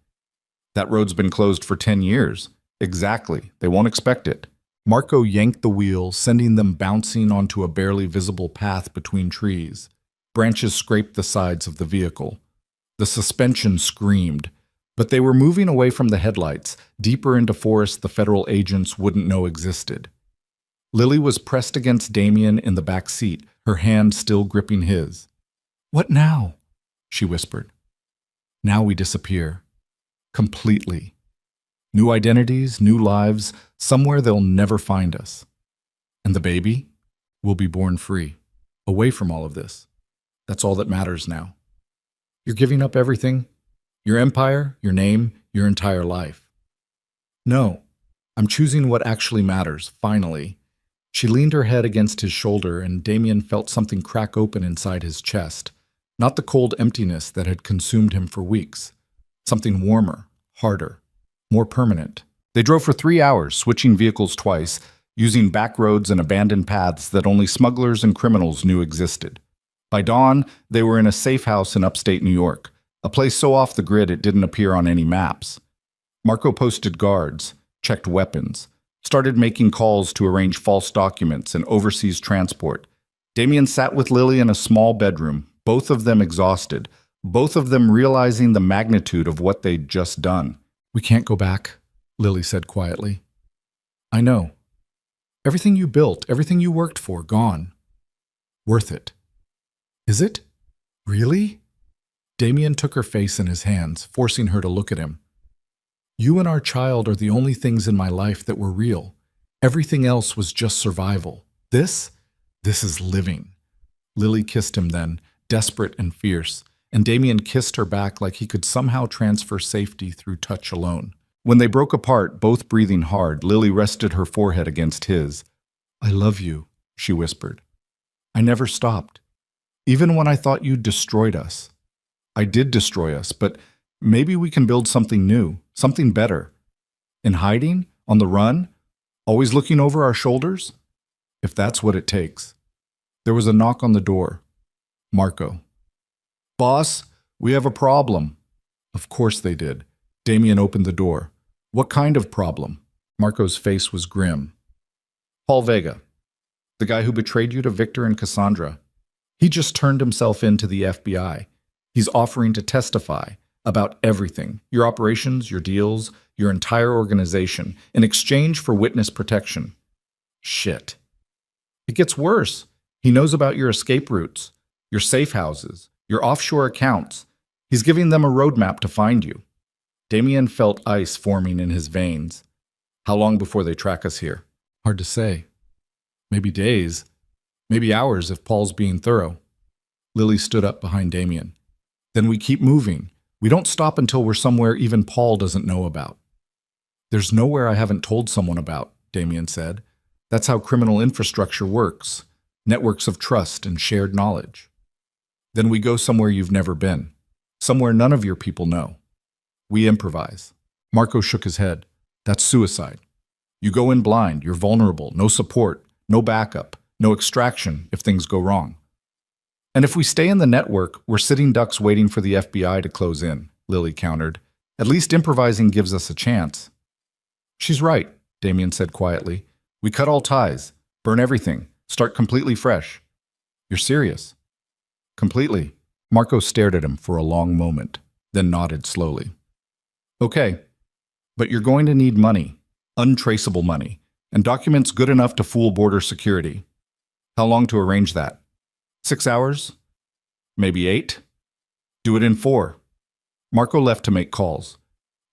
That road's been closed for 10 years. Exactly. They won't expect it. Marco yanked the wheel, sending them bouncing onto a barely visible path between trees. Branches scraped the sides of the vehicle. The suspension screamed, but they were moving away from the headlights, deeper into forest the federal agents wouldn't know existed. Lily was pressed against Damien in the back seat, her hand still gripping his. What now? She whispered. Now we disappear. Completely. New identities, new lives, somewhere they'll never find us. And the baby will be born free, away from all of this. That's all that matters now. You're giving up everything? Your empire, your name, your entire life. No, I'm choosing what actually matters, finally. She leaned her head against his shoulder, and Damien felt something crack open inside his chest. Not the cold emptiness that had consumed him for weeks. Something warmer, harder, more permanent. They drove for 3 hours, switching vehicles twice, using back roads and abandoned paths that only smugglers and criminals knew existed. By dawn, they were in a safe house in upstate New York, a place so off the grid it didn't appear on any maps. Marco posted guards, checked weapons, started making calls to arrange false documents and overseas transport. Damien sat with Lily in a small bedroom, both of them exhausted, both of them realizing the magnitude of what they'd just done. We can't go back, Lily said quietly. I know. Everything you built, everything you worked for, gone. Worth it. Is it? Really? Damien took her face in his hands, forcing her to look at him. You and our child are the only things in my life that were real. Everything else was just survival. This is living. Lily kissed him then, desperate and fierce, and Damien kissed her back like he could somehow transfer safety through touch alone. When they broke apart, both breathing hard, Lily rested her forehead against his. I love you, she whispered. I never stopped. Even when I thought you'd destroyed us. I did destroy us, but maybe we can build something new, something better. In hiding? On the run? Always looking over our shoulders? If that's what it takes. There was a knock on the door. Marco. Boss, we have a problem. Of course they did. Damien opened the door. What kind of problem? Marco's face was grim. Paul Vega, the guy who betrayed you to Victor and Cassandra. He just turned himself in to the FBI. He's offering to testify about everything, your operations, your deals, your entire organization, in exchange for witness protection. Shit. It gets worse. He knows about your escape routes, your safe houses, your offshore accounts. He's giving them a roadmap to find you. Damien felt ice forming in his veins. How long before they track us here? Hard to say. Maybe days. Maybe hours if Paul's being thorough. Lily stood up behind Damien. Then we keep moving. We don't stop until we're somewhere even Paul doesn't know about. There's nowhere I haven't told someone about, Damien said. That's how criminal infrastructure works. Networks of trust and shared knowledge. Then we go somewhere you've never been. Somewhere none of your people know. We improvise. Marco shook his head. That's suicide. You go in blind, you're vulnerable, no support, no backup, no extraction if things go wrong. And if we stay in the network, we're sitting ducks waiting for the FBI to close in, Lily countered. At least improvising gives us a chance. She's right, Damien said quietly. We cut all ties, burn everything, start completely fresh. You're serious? Completely. Marco stared at him for a long moment, then nodded slowly. Okay, but you're going to need money, untraceable money, and documents good enough to fool border security. How long to arrange that? 6 hours? Maybe 8? Do it in 4. Marco left to make calls.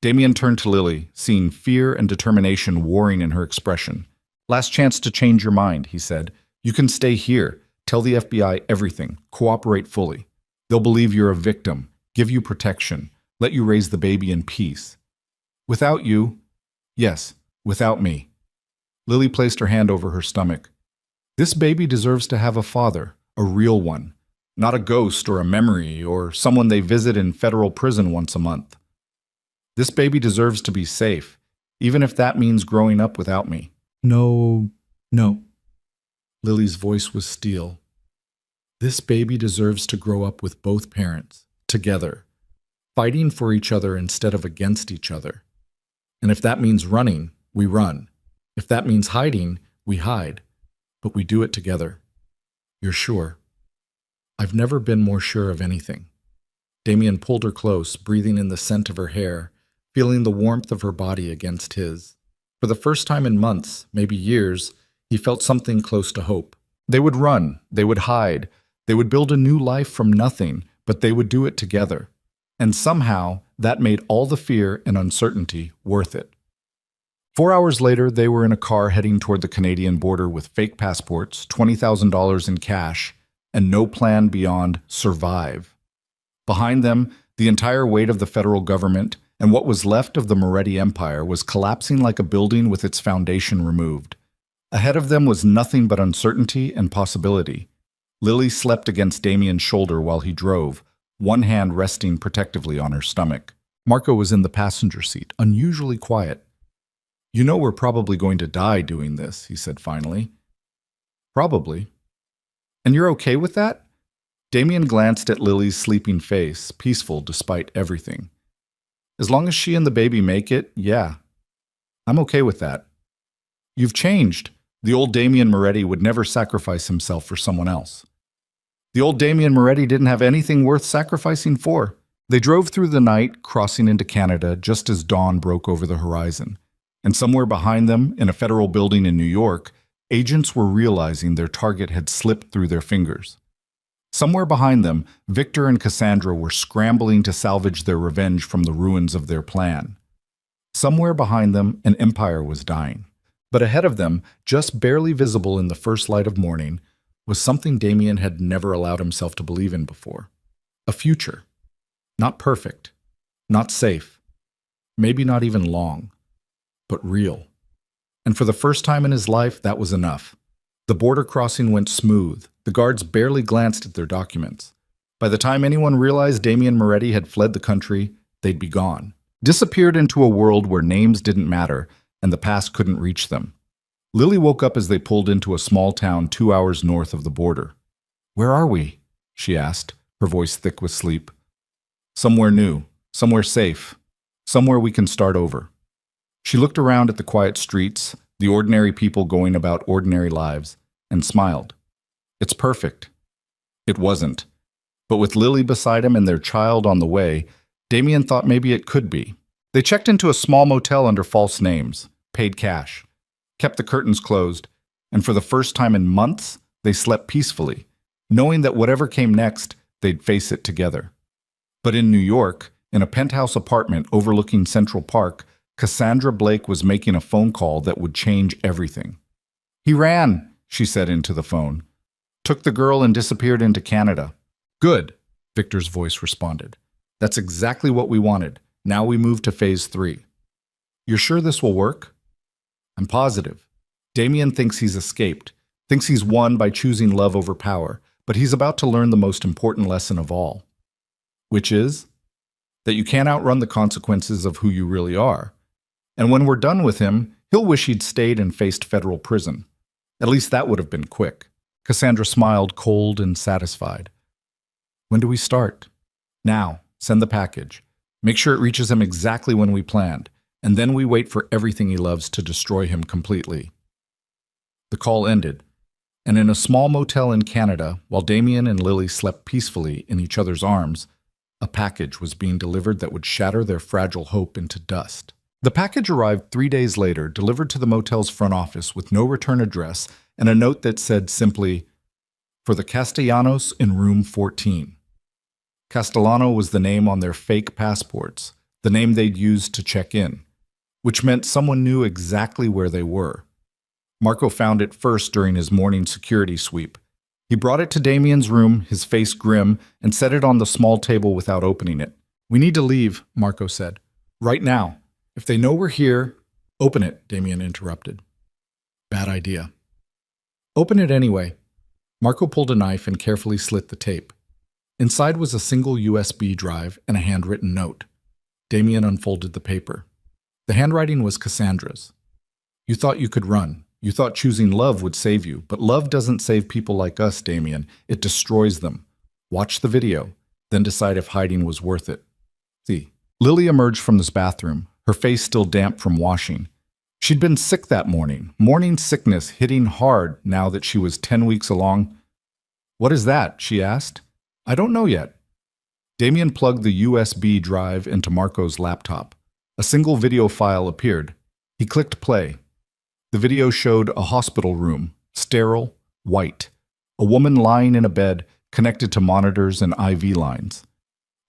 Damien turned to Lily, seeing fear and determination warring in her expression. Last chance to change your mind, he said. You can stay here. Tell the FBI everything. Cooperate fully. They'll believe you're a victim, give you protection, let you raise the baby in peace. Without you, yes, without me. Lily placed her hand over her stomach. This baby deserves to have a father, a real one, not a ghost or a memory or someone they visit in federal prison once a month. This baby deserves to be safe, even if that means growing up without me. No. Lily's voice was steel. This baby deserves to grow up with both parents, together, fighting for each other instead of against each other. And if that means running, we run. If that means hiding, we hide. But we do it together. You're sure? I've never been more sure of anything. Damien pulled her close, breathing in the scent of her hair, feeling the warmth of her body against his. For the first time in months, maybe years, he felt something close to hope. They would run, they would hide, they would build a new life from nothing, but they would do it together. And somehow, that made all the fear and uncertainty worth it. 4 hours later, they were in a car heading toward the Canadian border with fake passports, $20,000 in cash, and no plan beyond survive. Behind them, the entire weight of the federal government and what was left of the Moretti Empire was collapsing like a building with its foundation removed. Ahead of them was nothing but uncertainty and possibility. Lily slept against Damien's shoulder while he drove, one hand resting protectively on her stomach. Marco was in the passenger seat, unusually quiet. You know we're probably going to die doing this, he said finally. Probably. And you're okay with that? Damien glanced at Lily's sleeping face, peaceful despite everything. As long as she and the baby make it, yeah. I'm okay with that. You've changed. The old Damien Moretti would never sacrifice himself for someone else. The old Damien Moretti didn't have anything worth sacrificing for. They drove through the night, crossing into Canada just as dawn broke over the horizon. And somewhere behind them, in a federal building in New York, agents were realizing their target had slipped through their fingers. Somewhere behind them, Victor and Cassandra were scrambling to salvage their revenge from the ruins of their plan. Somewhere behind them, an empire was dying. But ahead of them, just barely visible in the first light of morning, was something Damien had never allowed himself to believe in before. A future. Not perfect. Not safe. Maybe not even long. But real. And for the first time in his life, that was enough. The border crossing went smooth. The guards barely glanced at their documents. By the time anyone realized Damien Moretti had fled the country, they'd be gone. Disappeared into a world where names didn't matter and the past couldn't reach them. Lily woke up as they pulled into a small town 2 hours north of the border. Where are we? She asked, her voice thick with sleep. Somewhere new, somewhere safe, somewhere we can start over. She looked around at the quiet streets, the ordinary people going about ordinary lives, and smiled. It's perfect. It wasn't. But with Lily beside him and their child on the way, Damien thought maybe it could be. They checked into a small motel under false names, paid cash, kept the curtains closed, and for the first time in months, they slept peacefully, knowing that whatever came next, they'd face it together. But in New York, in a penthouse apartment overlooking Central Park, Cassandra Blake was making a phone call that would change everything. He ran, she said into the phone. Took the girl and disappeared into Canada. Good, Victor's voice responded. That's exactly what we wanted. Now we move to phase 3. You're sure this will work? I'm positive. Damien thinks he's escaped, thinks he's won by choosing love over power, but he's about to learn the most important lesson of all. Which is that you can't outrun the consequences of who you really are. And when we're done with him, he'll wish he'd stayed and faced federal prison. At least that would have been quick. Cassandra smiled, cold and satisfied. When do we start? Now. Send the package. Make sure it reaches him exactly when we planned, and then we wait for everything he loves to destroy him completely. The call ended, and in a small motel in Canada, while Damien and Lily slept peacefully in each other's arms, a package was being delivered that would shatter their fragile hope into dust. The package arrived 3 days later, delivered to the motel's front office with no return address and a note that said simply, "For the Castellanos in room 14." Castellano was the name on their fake passports, the name they'd used to check in, which meant someone knew exactly where they were. Marco found it first during his morning security sweep. He brought it to Damien's room, his face grim, and set it on the small table without opening it. "We need to leave," Marco said. "Right now. If they know we're here—" "Open it," Damien interrupted. "Bad idea." "Open it anyway." Marco pulled a knife and carefully slit the tape. Inside was a single USB drive and a handwritten note. Damien unfolded the paper. The handwriting was Cassandra's. "You thought you could run. You thought choosing love would save you, but love doesn't save people like us, Damien. It destroys them. Watch the video, then decide if hiding was worth it." See. Lily emerged from this bathroom, her face still damp from washing. She'd been sick that morning, morning sickness hitting hard now that she was 10 weeks along. "What is that?" she asked. "I don't know yet." Damien plugged the USB drive into Marco's laptop. A single video file appeared. He clicked play. The video showed a hospital room, sterile, white. A woman lying in a bed, connected to monitors and IV lines.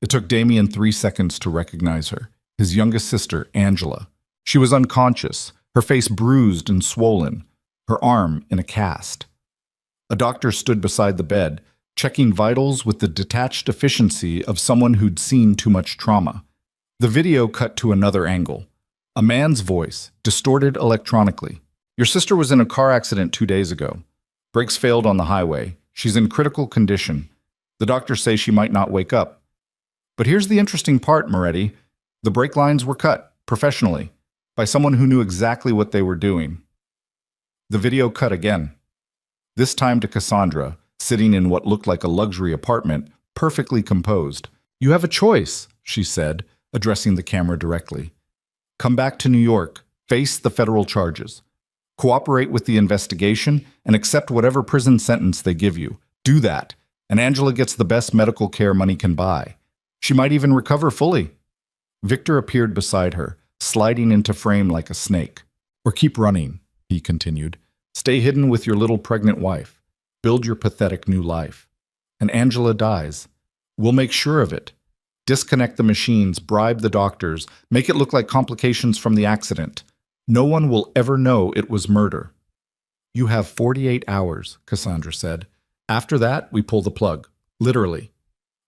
It took Damien 3 seconds to recognize her, his youngest sister, Angela. She was unconscious, her face bruised and swollen, her arm in a cast. A doctor stood beside the bed, checking vitals with the detached efficiency of someone who'd seen too much trauma. The video cut to another angle. A man's voice, distorted electronically. "Your sister was in a car accident 2 days ago. Brakes failed on the highway. She's in critical condition. The doctors say she might not wake up. But here's the interesting part, Moretti. The brake lines were cut, professionally, by someone who knew exactly what they were doing." The video cut again. This time to Cassandra, sitting in what looked like a luxury apartment, perfectly composed. "You have a choice," she said, addressing the camera directly. "Come back to New York, face the federal charges. Cooperate with the investigation, and accept whatever prison sentence they give you. Do that, and Angela gets the best medical care money can buy. She might even recover fully." Victor appeared beside her, sliding into frame like a snake. "Or keep running," he continued. "Stay hidden with your little pregnant wife. Build your pathetic new life. And Angela dies. We'll make sure of it. Disconnect the machines, bribe the doctors, make it look like complications from the accident. No one will ever know it was murder." "You have 48 hours, Cassandra said. "After that, we pull the plug. Literally."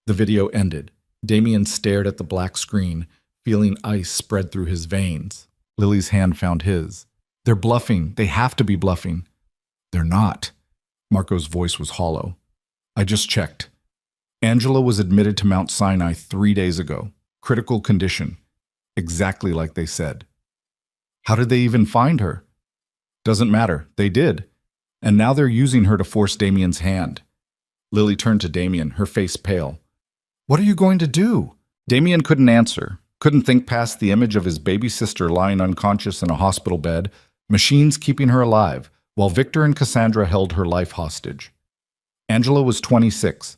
The video ended. Damien stared at the black screen, feeling ice spread through his veins. Lily's hand found his. "They're bluffing. They have to be bluffing." "They're not." Marco's voice was hollow. "I just checked. Angela was admitted to Mount Sinai 3 days ago. Critical condition. Exactly like they said." "How did they even find her?" "Doesn't matter. They did. And now they're using her to force Damien's hand." Lily turned to Damien, her face pale. "What are you going to do?" Damien couldn't answer, couldn't think past the image of his baby sister lying unconscious in a hospital bed, machines keeping her alive, while Victor and Cassandra held her life hostage. Angela was 26,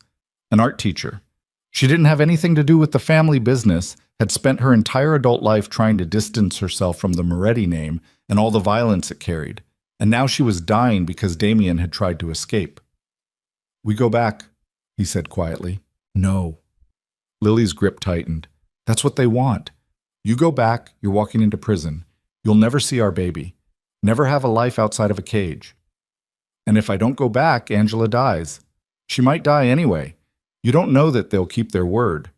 an art teacher. She didn't have anything to do with the family business, had spent her entire adult life trying to distance herself from the Moretti name and all the violence it carried, and now she was dying because Damien had tried to escape. "We go back," he said quietly. "No." Lily's grip tightened. "That's what they want. You go back, you're walking into prison. You'll never see our baby. Never have a life outside of a cage. And if I don't go back, Angela dies. She might die anyway. You don't know that they'll keep their word."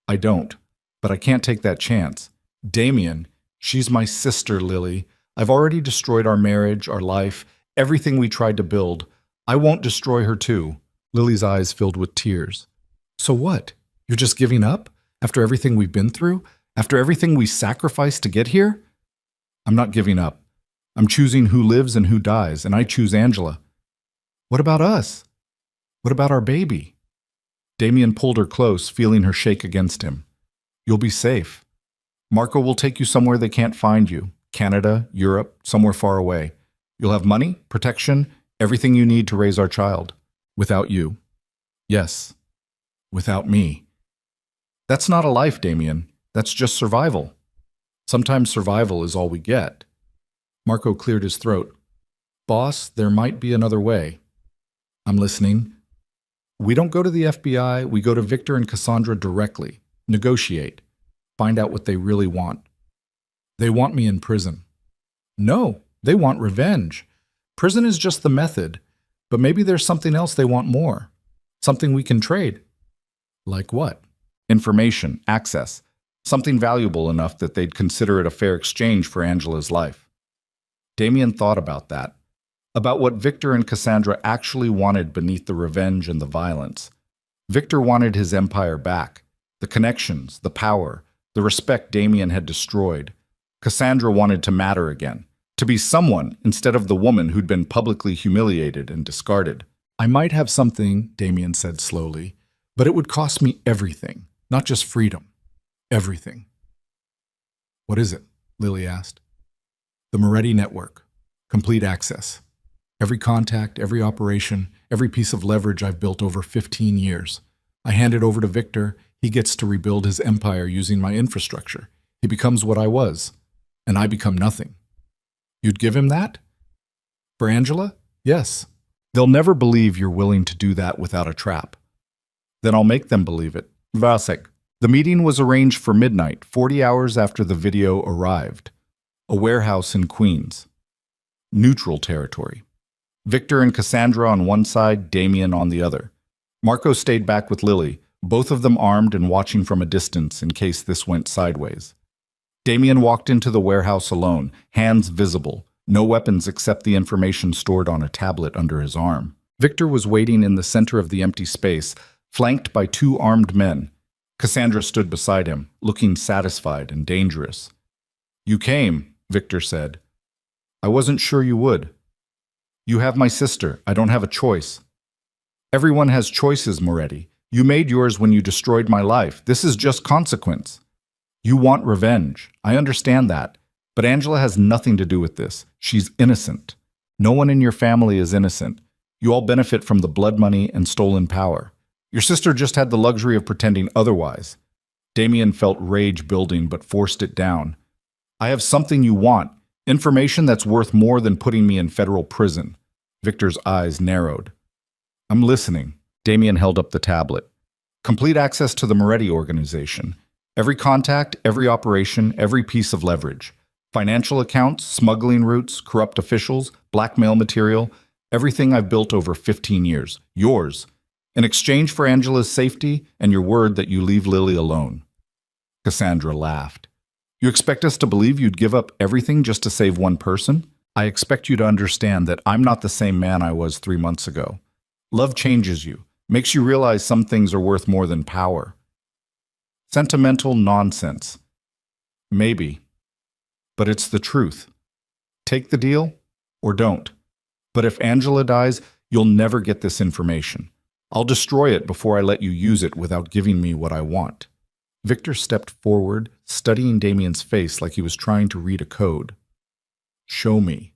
"I don't. But I can't take that chance. Damien, she's my sister, Lily. I've already destroyed our marriage, our life, everything we tried to build. I won't destroy her too." Lily's eyes filled with tears. "So what? You're just giving up? After everything we've been through? After everything we sacrificed to get here?" "I'm not giving up. I'm choosing who lives and who dies, and I choose Angela." "What about us? What about our baby?" Damien pulled her close, feeling her shake against him. "You'll be safe. Marco will take you somewhere they can't find you. Canada, Europe, somewhere far away. You'll have money, protection, everything you need to raise our child. Without you. Yes, without me." "That's not a life, Damien. That's just survival. Sometimes survival is all we get." Marco cleared his throat. "Boss, there might be another way." "I'm listening." We don't go to the FBI, we go to Victor and Cassandra directly, negotiate, find out what they really want. They want me in prison. No, they want revenge. Prison is just the method, but maybe there's something else they want more. Something we can trade. Like what? Information, access, something valuable enough that they'd consider it a fair exchange for Angela's life. Damien thought about that, about what Victor and Cassandra actually wanted beneath the revenge and the violence. Victor wanted his empire back, the connections, the power, the respect Damien had destroyed. Cassandra wanted to matter again, to be someone instead of the woman who'd been publicly humiliated and discarded. I might have something, Damien said slowly, but it would cost me everything, not just freedom. Everything. What is it? Lily asked. The Moretti Network. Complete access. Every contact, every operation, every piece of leverage I've built over 15 years. I hand it over to Victor. He gets to rebuild his empire using my infrastructure. He becomes what I was, and I become nothing. You'd give him that? For Angela? Yes. They'll never believe you're willing to do that without a trap. Then I'll make them believe it. Vasek. The meeting was arranged for midnight, 40 hours after the video arrived. A warehouse in Queens. Neutral territory. Victor and Cassandra on one side, Damien on the other. Marco stayed back with Lily, both of them armed and watching from a distance in case this went sideways. Damien walked into the warehouse alone, hands visible, no weapons except the information stored on a tablet under his arm. Victor was waiting in the center of the empty space, flanked by two armed men. Cassandra stood beside him, looking satisfied and dangerous. You came, Victor said. I wasn't sure you would. You have my sister. I don't have a choice. Everyone has choices, Moretti. You made yours when you destroyed my life. This is just consequence. You want revenge. I understand that. But Angela has nothing to do with this. She's innocent. No one in your family is innocent. You all benefit from the blood money and stolen power. Your sister just had the luxury of pretending otherwise. Damien felt rage building but forced it down. I have something you want. Information that's worth more than putting me in federal prison. Victor's eyes narrowed. I'm listening. Damien held up the tablet. Complete access to the Moretti organization. Every contact, every operation, every piece of leverage. Financial accounts, smuggling routes, corrupt officials, blackmail material. Everything I've built over 15 years. Yours. In exchange for Angela's safety and your word that you leave Lily alone. Cassandra laughed. You expect us to believe you'd give up everything just to save one person? I expect you to understand that I'm not the same man I was 3 months ago. Love changes you, makes you realize some things are worth more than power. Sentimental nonsense. Maybe. But it's the truth. Take the deal or don't. But if Angela dies, you'll never get this information. I'll destroy it before I let you use it without giving me what I want. Victor stepped forward, studying Damien's face like he was trying to read a code. Show me.